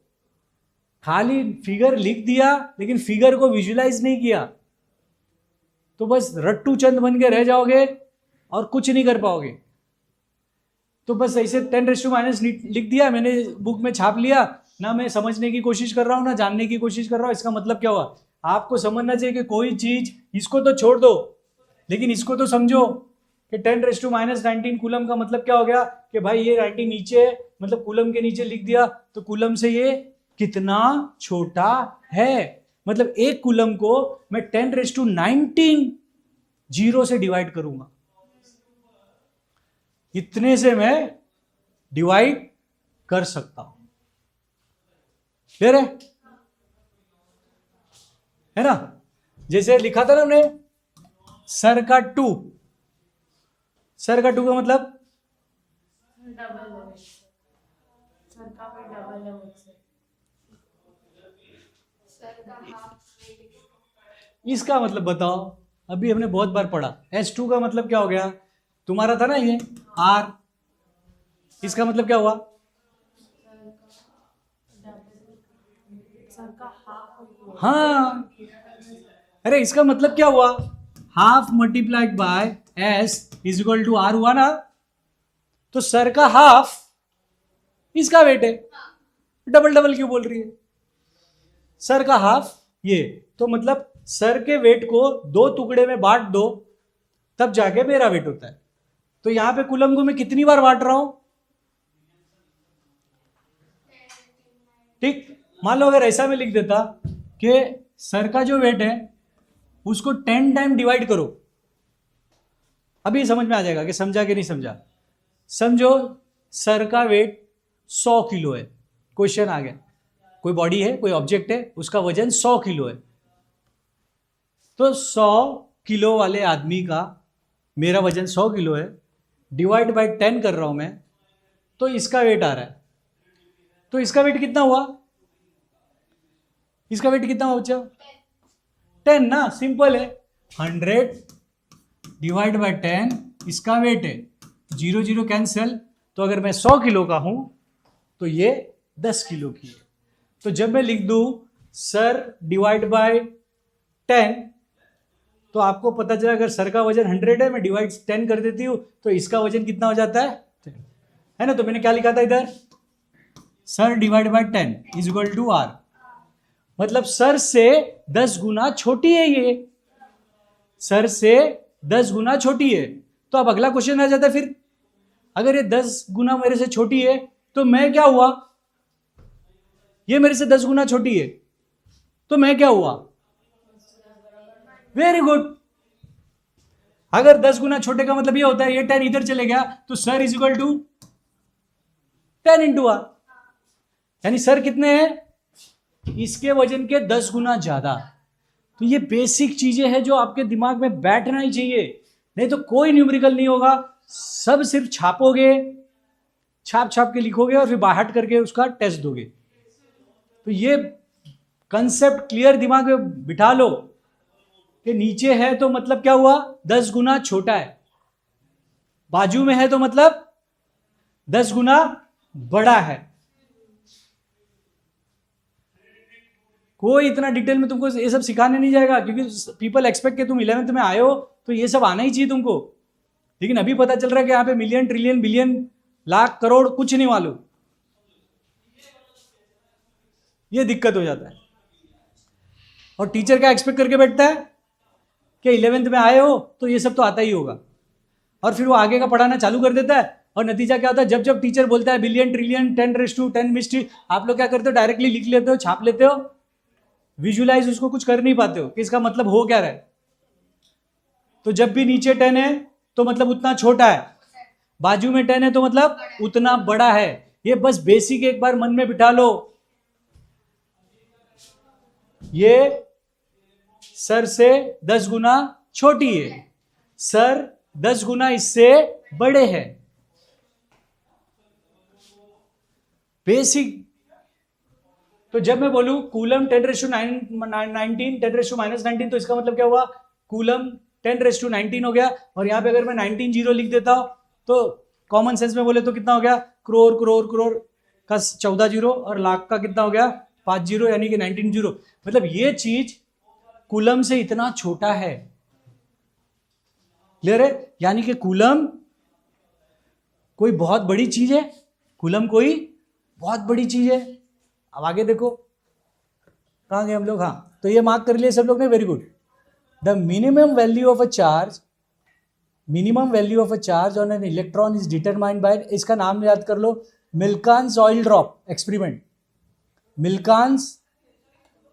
खाली फिगर लिख दिया लेकिन फिगर को विजुलाइज नहीं किया तो बस रट्टू चंद बन के रह जाओगे और कुछ नहीं कर पाओगे. तो बस ऐसे 10⁻⁻ लिख दिया मैंने, बुक में छाप लिया, ना मैं समझने की कोशिश कर रहा हूँ ना जानने की कोशिश कर रहा हूँ. इसका मतलब क्या हुआ, आपको समझना चाहिए कि कोई चीज, इसको तो छोड़ दो लेकिन इसको तो समझो कि 10⁻⁻⁹ कूलम का मतलब क्या हो गया कि भाई ये 19 नीचे है, मतलब कूलम के नीचे लिख दिया तो कूलम से ये कितना छोटा है. मतलब एक कूलम को मैं 10⁻⁹ जीरो से डिवाइड करूंगा, इतने से मैं डिवाइड कर सकता हूं. क्लियर है ना. जैसे लिखा था ना हमने सर का 2, सर का 2 का मतलब इसका मतलब बताओ. अभी हमने बहुत बार पढ़ा S2 का मतलब क्या हो गया, तुम्हारा था ना ये R. इसका मतलब क्या हुआ हाँ, अरे इसका मतलब क्या हुआ, half multiplied by S = R हुआ ना. तो सर का हाफ इसका वेट है. डबल डबल क्यों बोल रही है, सर का हाफ ये, तो मतलब सर के वेट को 2 टुकड़े में बांट दो, तब जाके मेरा वेट होता है। तो यहां पे कूलम को मैं कितनी बार बांट रहा हूं? ठीक, मान लो अगर ऐसा मैं लिख देता कि सर का जो वेट है उसको 10 टाइम डिवाइड करो, अभी समझ में आ जाएगा कि समझा कि नहीं समझा। समझो सर का वेट 100 किलो है, क्वेश्चन आ गया, कोई बॉडी है, कोई ऑब्जेक्ट है, उसका वजन 100 किलो है। तो 100 किलो वाले आदमी का, मेरा वजन 100 किलो है, डिवाइड बाय 10 कर रहा हूं मैं, तो इसका वेट आ रहा है। तो इसका वेट कितना हुआ? इसका वेट कितना हुआ बच्चा? 10 ना, सिंपल है। 100 डिवाइड बाय 10 इसका वेट है, 0 0 कैंसिल। तो अगर मैं 100 किलो का हूं तो ये 10 किलो की है। तो जब मैं लिख दूं सर डिवाइड बाय 10, तो आपको पता चला अगर सर का वजन 100 है, मैं डिवाइड 10 कर देती हूं, तो इसका वजन कितना हो जाता है ना। तो मैंने क्या लिखा था इधर? Sir divide by 10 is equal to R. मतलब सर से 10 गुना छोटी है ये, सर से 10 गुना छोटी है। तो अब अगला क्वेश्चन आ जाता है, फिर अगर ये 10 गुना मेरे से छोटी है तो मैं क्या हुआ? ये मेरे से 10 गुना छोटी है तो मैं क्या हुआ? Very good. अगर 10 गुना छोटे का मतलब ये होता है ये 10 इधर चले गया, तो sir is equal to 10 into R. यानी सर कितने हैं? इसके वजन के 10 गुना ज्यादा। तो ये बेसिक चीजें हैं जो आपके दिमाग में बैठना ही चाहिए, नहीं तो कोई न्यूमेरिकल नहीं होगा। सब सिर्फ छापोगे, छाप छाप के लिखोगे और फिर बाहर करके उसका टेस्ट दोगे। तो ये कंसेप्ट क्लियर दिमाग में बिठा लो कि नीचे है तो मतलब क्या हुआ? 10 गुना छोटा है, बाजू में है तो मतलब 10 गुना बड़ा है। कोई इतना डिटेल में तुमको ये सब सिखाने नहीं जाएगा, क्योंकि पीपल एक्सपेक्ट कि तुम 11th में आए हो तो ये सब आना ही चाहिए तुमको। लेकिन अभी पता चल रहा है कि यहाँ पे million, trillion, billion, lakh, crore कुछ नहीं मालूम। ये दिक्कत हो जाता है। और टीचर क्या एक्सपेक्ट करके बैठता है कि 11th में आए हो तो ये सब तो आता ही होगा, और फिर वो आगे का पढ़ाना चालू कर देता है। और नतीजा क्या होता है? जब जब टीचर बोलता है बिलियन, ट्रिलियन, 10⁻10 मिस्ट्री, आप लोग क्या करते हो? डायरेक्टली लिख लेते हो, छाप लेते हो, विजुलाइज उसको कुछ कर नहीं पाते हो कि इसका मतलब हो क्या रहा है। तो जब भी नीचे 10 है तो मतलब उतना छोटा है, बाजू में 10 है तो मतलब उतना बड़ा है। ये बस बेसिक एक बार मन में बिठा लो। ये सर से 10 गुना छोटी है, सर 10 गुना इससे बड़े हैं। बेसिक। तो जब मैं बोलूं कूलम 10⁻19 10⁻−19, तो इसका मतलब क्या हुआ? कूलम 10⁻19 हो गया। और यहां पे अगर मैं 19 जीरो लिख देता हूं तो कॉमन सेंस में बोले तो कितना हो गया? करोड़ करोड़ करोड़ का 14 जीरो, और लाख का कितना हो गया? 5 जीरो, यानी कि 19 जीरो। मतलब ये चीज कूलम से इतना छोटा है। क्लियर है? यानी कि कूलम कोई बहुत बड़ी चीज है, कूलम कोई बहुत बड़ी चीज है। अब आगे देखो कहां गए हम लोग। हाँ, तो ये मार्क कर लिए सब लोग ने, very good. The minimum value of a charge, minimum value of a charge on an electron is determined by, इसका नाम याद कर लो, Millikan's oil drop experiment. Millikan's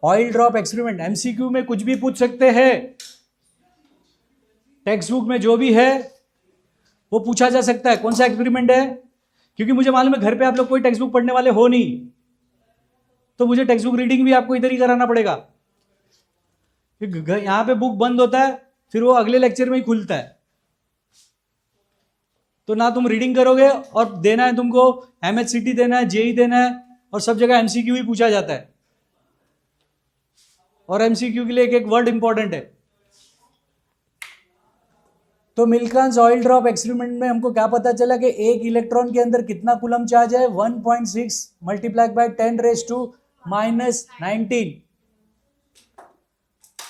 oil drop experiment. MCQ में कुछ भी पूछ सकते हैं, टेक्स्ट बुक में जो भी है वो पूछा जा सकता है। कौन सा एक्सपेरिमेंट है? क्योंकि मुझे मालूम है घर पे आप लोग कोई टेक्स्ट बुक पढ़ने वाले हो नहीं, तो मुझे टेक्स्ट बुक रीडिंग भी आपको इधर ही कराना पड़ेगा। यहां पे बुक बंद होता है, फिर वो अगले लेक्चर में ही खुलता है। तो ना तुम रीडिंग करोगे, और देना है तुमको एमएचसीटी देना है, जेई देना है, और सब जगह एमसीक्यू ही पूछा जाता है। और एमसीक्यू के लिए एक एक वर्ड इंपॉर्टेंट है। तो मिल्कान्स ऑयल ड्रॉप एक्सपेरिमेंट में हमको क्या पता चला कि एक इलेक्ट्रॉन के अंदर कितना कूलम चार्ज है? 1.6 मल्टीप्लाई बाय 10⁻⁹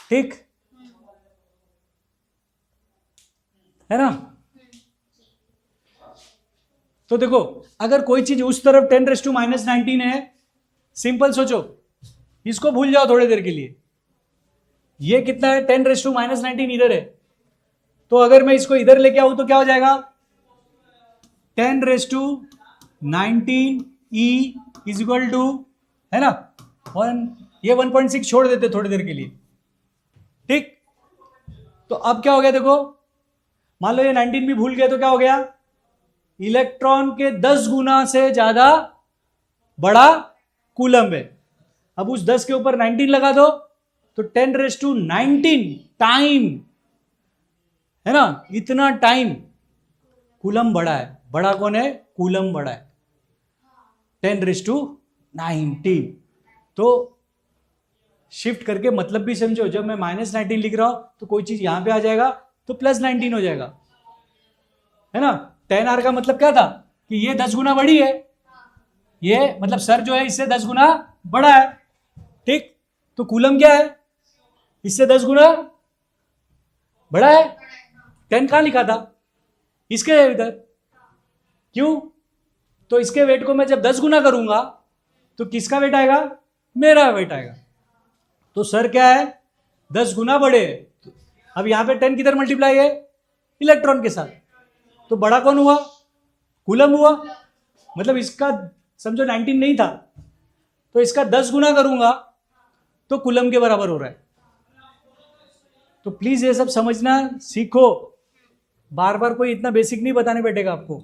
ठीक है ना? तो देखो, अगर कोई चीज उस तरफ 10⁻⁻19 है, सिंपल सोचो, इसको भूल जाओ थोड़ी देर के लिए, ये कितना है 10⁻⁻19 इधर है, तो अगर मैं इसको इधर लेके आऊं तो क्या हो जाएगा 10⁻19 ई इज इक्वल टू, है ना, 1.6 छोड़ देते थोड़ी देर के लिए, ठीक। तो अब क्या हो गया देखो, मान लो ये 19 भी भूल गए तो क्या हो गया, इलेक्ट्रॉन के 10 गुना से ज्यादा बड़ा कूलम्ब है। अब उस 10 के ऊपर 19 लगा दो तो 10⁻19 टाइम, है ना, इतना टाइम कूलम्ब बड़ा है। बड़ा कौन है, कूलम्ब बड़ा है, 10⁻19। तो शिफ्ट करके मतलब भी समझो, जब मैं -19 लिख रहा हूं तो कोई चीज यहां पे आ जाएगा तो +19 हो जाएगा, है ना। 10R का मतलब क्या था कि ये 10 गुना बड़ी है, ये मतलब सर जो है इससे 10 गुना बड़ा है, ठीक। तो कूलम क्या है, इससे 10 गुना बड़ा है। 10 कहां लिखा था, इसके इधर, क्यों, तो इसके वेट को मैं जब 10 गुना करूंगा तो किसका वेट आएगा, मेरा वेट आएगा। तो सर क्या है 10 गुना बड़े है। अब यहां पे 10 किधर मल्टीप्लाई है, इलेक्ट्रॉन के साथ, तो बड़ा कौन हुआ, कूलम हुआ। मतलब इसका समझो 19 नहीं था, तो इसका 10 गुना करूंगा तो कूलम के बराबर हो रहा है। तो प्लीज ये सब समझना सीखो, बार बार कोई इतना बेसिक नहीं बताने बैठेगा आपको।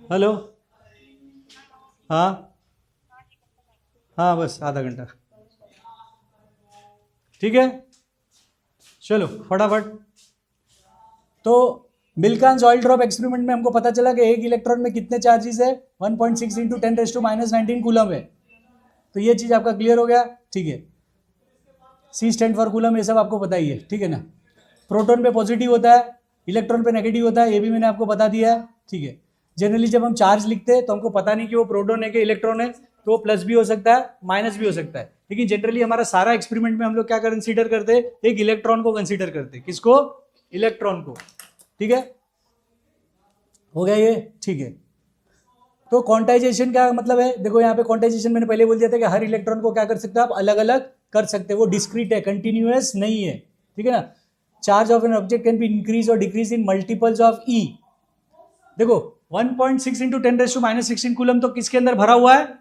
हेलो, हाँ हाँ, बस आधा घंटा, ठीक है, चलो फटाफट। तो मिल्कान्स ऑयल ड्रॉप एक्सपेरिमेंट में हमको पता चला कि एक इलेक्ट्रॉन में कितने चार्जेस है, 1.6 × 10⁻⁻19 कूलम है। तो ये चीज आपका क्लियर हो गया, ठीक है। C स्टैंड फॉर कूलम, ये सब आपको पता ही है, ठीक है ना। प्रोटॉन पे पॉजिटिव होता है, इलेक्ट्रॉन पे नेगेटिव होता है, ये भी मैंने आपको बता दिया है, ठीक है। जनरली जब हम चार्ज लिखते हैं तो हमको पता नहीं कि वो प्रोटॉन है कि इलेक्ट्रॉन है, तो वो प्लस भी हो सकता है माइनस भी हो सकता है, लेकिन जनरली हमारा सारा एक्सपेरिमेंट में हम लोग क्या कंसीडर करते हैं, एक इलेक्ट्रॉन को कंसीडर करते हैं। किसको, इलेक्ट्रॉन को, ठीक है, हो गया ये, ठीक है। तो क्वांटाइजेशन का मतलब है, देखो यहाँ पे क्वांटाइजेशन मैंने पहले बोल दिया था कि हर इलेक्ट्रॉन को क्या कर सकते हो आप, अलग अलग कर सकते हो, वो डिस्क्रीट है, कंटिन्यूअस नहीं है, ठीक है ना। Charge of an object can be increase और डिक्रीज इन मल्टीपल्स ऑफ ई। देखो 1.6 × 10⁻⁻16 कूलम तो किसके अंदर भरा हुआ है,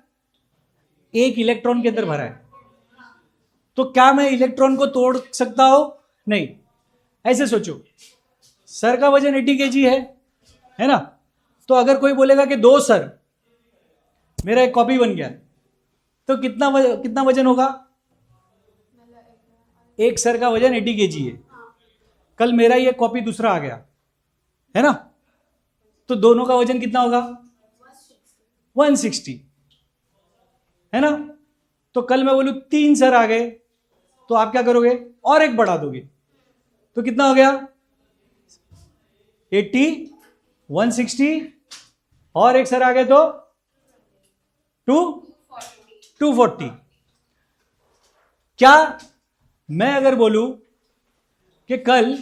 एक इलेक्ट्रॉन के अंदर भरा है। तो क्या मैं इलेक्ट्रॉन को तोड़ सकता हूं, नहीं। ऐसे सोचो, सर का वजन 80 kg है ना, तो अगर कोई बोलेगा कि 2 सर, मेरा एक कॉपी बन गया, तो कितना वजन होगा, एक सर का वजन 80 kg है। कल मेरा ये कॉपी दूसरा आ गया, है ना, तो दोनों का वजन कितना होगा, 160, है ना। तो कल मैं बोलूं 3 सर आ गए, तो आप क्या करोगे, और एक बढ़ा दोगे, तो कितना हो गया 80, 160, और एक सर आ गए तो 240। क्या मैं अगर बोलूं कि कल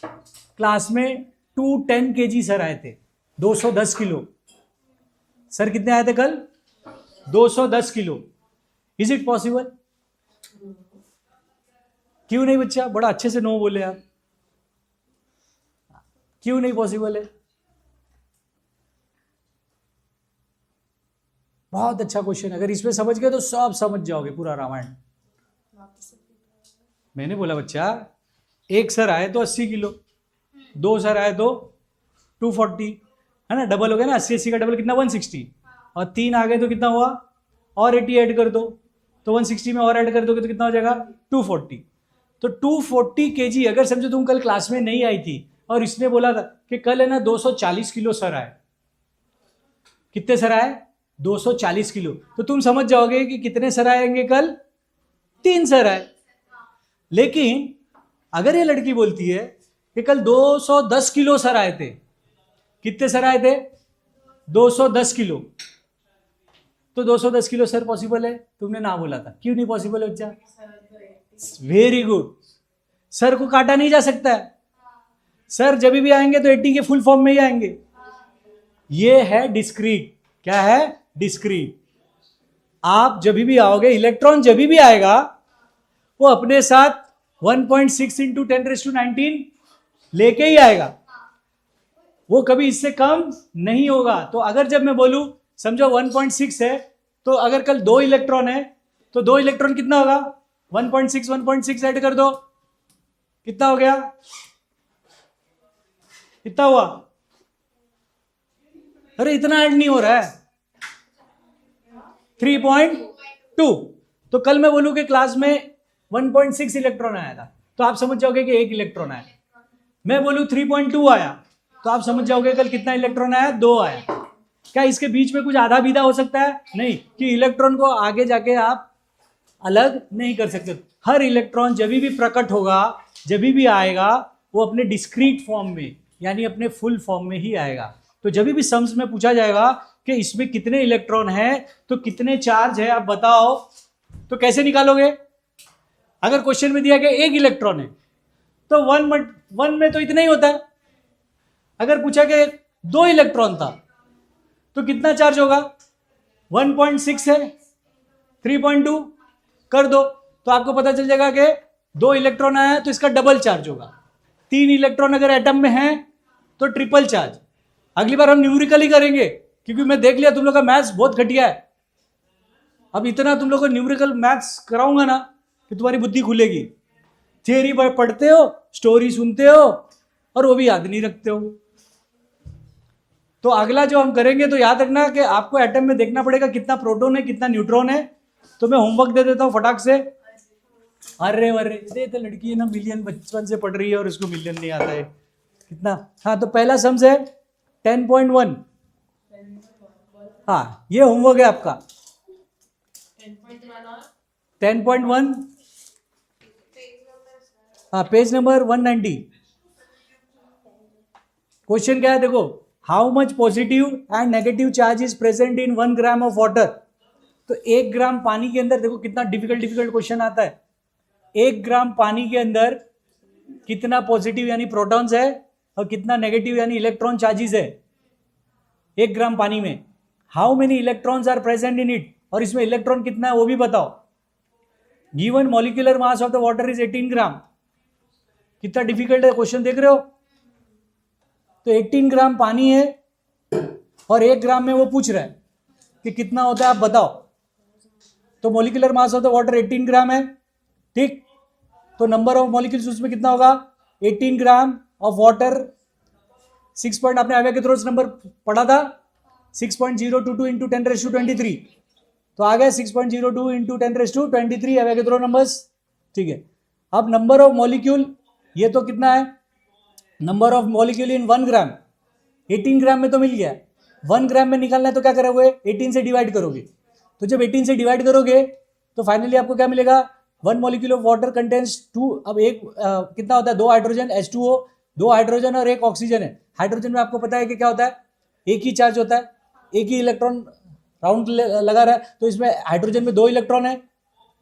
क्लास में 210 kg सर आए थे, 210 किलो सर, कितने आए थे कल, 210 किलो, इज इट पॉसिबल, क्यों नहीं बच्चा, बड़ा अच्छे से नो बोले आप, क्यों नहीं पॉसिबल है। बहुत अच्छा क्वेश्चन, अगर इसमें समझ गए तो सब समझ जाओगे पूरा रामायण। मैंने बोला बच्चा, एक सर आए तो 80 किलो, 2 सर आए तो 240, है ना, डबल हो गया ना, 80 का डबल कितना 160, और 3 आ गए तो कितना हुआ, और 80 ऐड कर दो, तो 160 में और ऐड कर दोगे तो कितना हो जाएगा 240। तो 240 kg, अगर समझो तुम कल क्लास में नहीं आई थी और इसने बोला था कि कल है ना 240 किलो सर आए, कितने सर आए 240 किलो, तो तुम समझ जाओगे कि कितने सर आएंगे कल, 3 सर आए। लेकिन अगर ये लड़की बोलती है कि कल 210 किलो सर आए थे, कितने सर आए थे 210 किलो, तो 210 किलो सर पॉसिबल है, तुमने ना बोला था, क्यों नहीं पॉसिबल है बच्चा, वेरी गुड। सर को काटा नहीं जा सकता है, सर जब भी आएंगे तो 80 के फुल फॉर्म में ही आएंगे। ये है डिस्क्रीट, क्या है डिस्क्रीट। आप जब भी आओगे, इलेक्ट्रॉन जब भी आएगा वो अपने साथ 1.6 इंटू 10⁻19 लेके ही आएगा, वो कभी इससे कम नहीं होगा। तो अगर जब मैं बोलूं समझो 1.6 है, तो अगर कल 2 इलेक्ट्रॉन है तो 2 इलेक्ट्रॉन कितना होगा, 1.6 ऐड कर दो, कितना हो गया, कितना हुआ? अरे इतना ऐड नहीं हो रहा है, 3.2। तो कल मैं बोलूं कि क्लास में 1.6 इलेक्ट्रॉन आया था तो आप समझ जाओगे कि 1 इलेक्ट्रॉन आया। मैं बोलूं 3.2 आया तो आप समझ जाओगे कल कितना इलेक्ट्रॉन आया, 2 आया। क्या इसके बीच में कुछ आधा बीधा हो सकता है? नहीं, कि इलेक्ट्रॉन को आगे जाके आप अलग नहीं कर सकते। हर इलेक्ट्रॉन जब भी प्रकट होगा, जब भी आएगा, वो अपने डिस्क्रीट फॉर्म में यानी अपने फुल फॉर्म में ही आएगा। तो जब भी सम्स में पूछा जाएगा कि इसमें कितने इलेक्ट्रॉन है तो कितने चार्ज है आप बताओ, तो कैसे निकालोगे? अगर क्वेश्चन में दिया कि 1 इलेक्ट्रॉन है तो 1 में तो इतना ही होता है। अगर पूछा कि 2 इलेक्ट्रॉन था तो कितना चार्ज होगा, 1.6 है, 3.2 कर दो तो आपको पता चल जाएगा कि 2 इलेक्ट्रॉन आया है तो इसका डबल चार्ज होगा। 3 इलेक्ट्रॉन अगर एटम में है तो ट्रिपल चार्ज। अगली बार हम न्यूमेरिकल ही करेंगे क्योंकि मैं देख लिया तुम लोग का मैथ्स बहुत घटिया है। अब इतना तुम लोग को न्यूमेरिकल मैथ्स कराऊंगा ना कि तुम्हारी बुद्धि खुलेगी। थियरी पढ़ते हो, स्टोरी सुनते हो और वो भी याद नहीं रखते हो। तो अगला जो हम करेंगे तो याद रखना कि आपको एटम में देखना पड़ेगा कितना प्रोटॉन है कितना न्यूट्रॉन है। तो मैं होमवर्क दे देता हूँ फटाक से। अरे दे तो लड़की है ना, मिलियन बचपन से पढ़ रही है और उसको मिलियन नहीं आता है कितना। हाँ, तो पहला सम्स है 10.1। हाँ, ये होमवर्क है आपका 10.1। हाँ, पेज नंबर 190। क्वेश्चन क्या है देखो, how much positive and negative charge is present in 1 gram of water. तो 1 ग्राम पानी के अंदर देखो कितना डिफिकल्ट क्वेश्चन आता है। 1 ग्राम पानी के अंदर कितना पॉजिटिव यानी प्रोटॉन्स है और कितना नेगेटिव यानी इलेक्ट्रॉन चार्जेस है 1 ग्राम पानी में। How many electrons are present in it, और इसमें इलेक्ट्रॉन कितना है वो भी बताओ। Given molecular mass of the water is 18 gram. कितना डिफिकल्ट है क्वेश्चन, देख रहे हो। तो 18 ग्राम पानी है और 1 ग्राम में वो पूछ रहा है कि कितना होता है आप बताओ। तो molecular mass of the water 18 ग्राम है, ठीक। तो नंबर ऑफ मॉलिक्यूल्स उसमें कितना होगा, 18 ग्राम ऑफ वाटर 6 पॉइंट, आपने एवोगैड्रोस नंबर पढ़ा था 6.022 इंटू 10⁻23। तो आ गया 6.02 इंटू 10⁻23 एवोगैड्रो नंबर्स, ठीक है। अब नंबर ऑफ मॉलिक्यूल ये तो कितना है, नंबर ऑफ मॉलिक्यूल इन 1 ग्राम 18 ग्राम में तो मिल गया। 1 ग्राम में निकालना है तो क्या करोगे, 18 से डिवाइड करोगे। तो जब 18 से डिवाइड करोगे तो फाइनली आपको क्या मिलेगा, 1 मॉलिक्यूल ऑफ वाटर कंटेन्स 2। अब एक कितना होता है, 2 हाइड्रोजन H2O, 2 हाइड्रोजन और 1 ऑक्सीजन है। हाइड्रोजन में आपको पता है कि क्या होता है, एक ही चार्ज होता है, एक ही इलेक्ट्रॉन राउंड लगा रहा है। तो इसमें हाइड्रोजन में 2 इलेक्ट्रॉन है,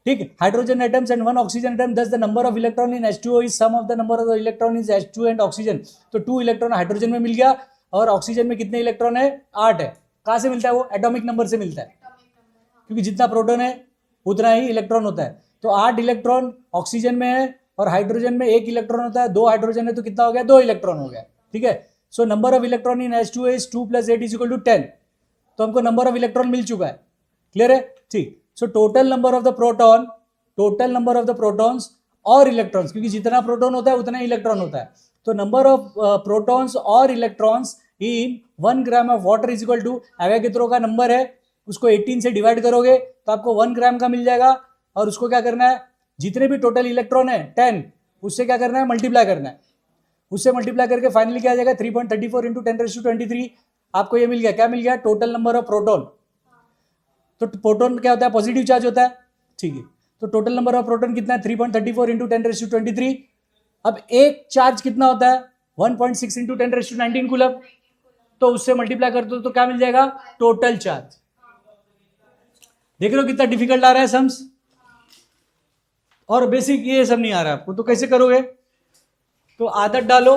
ठीक। Hydrogen atoms and 1 oxygen atom, thus the number of electron in H2O is sum of the number of the electron is H2 and oxygen. तो 2 इलेक्ट्रॉन हाइड्रोजन में मिल गया और ऑक्सीजन में कितने इलेक्ट्रॉन है, 8 है। कहाँ से मिलता है वो, एटॉमिक नंबर से मिलता है, क्योंकि जितना प्रोटॉन है उतना ही इलेक्ट्रॉन होता है। तो 8 इलेक्ट्रॉन ऑक्सीजन में है और हाइड्रोजन में 1 इलेक्ट्रॉन होता है। 2 हाइड्रोजन है तो कितना हो गया, 2 इलेक्ट्रॉन हो गया, ठीक है। So number of electron in H2O is 2 + 8 = 10। तो हमको नंबर ऑफ इलेक्ट्रॉन मिल चुका है, क्लियर है, ठीक। So total number of the protons और इलेक्ट्रॉन्स, क्योंकि जितना प्रोटॉन होता है उतना इलेक्ट्रॉन होता है। तो नंबर ऑफ प्रोटॉन्स और electrons in 1 gram of water is equal to, Avogadro का नंबर है, उसको 18 से डिवाइड करोगे तो आपको 1 ग्राम का मिल जाएगा। और उसको क्या करना है, जितने भी टोटल इलेक्ट्रॉन है 10, उससे क्या करना है, मल्टीप्लाई करना है। उससे मल्टीप्लाई करके फाइनली क्या आ जाएगा, 3.34 इंटू 10⁻23। आपको ये मिल गया, क्या मिल गया, टोटल नंबर ऑफ प्रोटॉन। तो प्रोटॉन क्या होता है, पॉजिटिव चार्ज होता है, ठीक है। तो टोटल नंबर ऑफ प्रोटॉन कितना है, 3.34 इंटू 10⁻23। अब एक चार्ज कितना होता है, 1.6 इंटू 10⁻19 कूलम। तो उससे मल्टीप्लाई कर दो तो क्या मिल जाएगा, टोटल चार्ज। देख रहे हो कितना डिफिकल्ट आ रहा है सम्स। और बेसिक ये सब नहीं आ रहा है आपको, तो कैसे करोगे, तो आदत डालो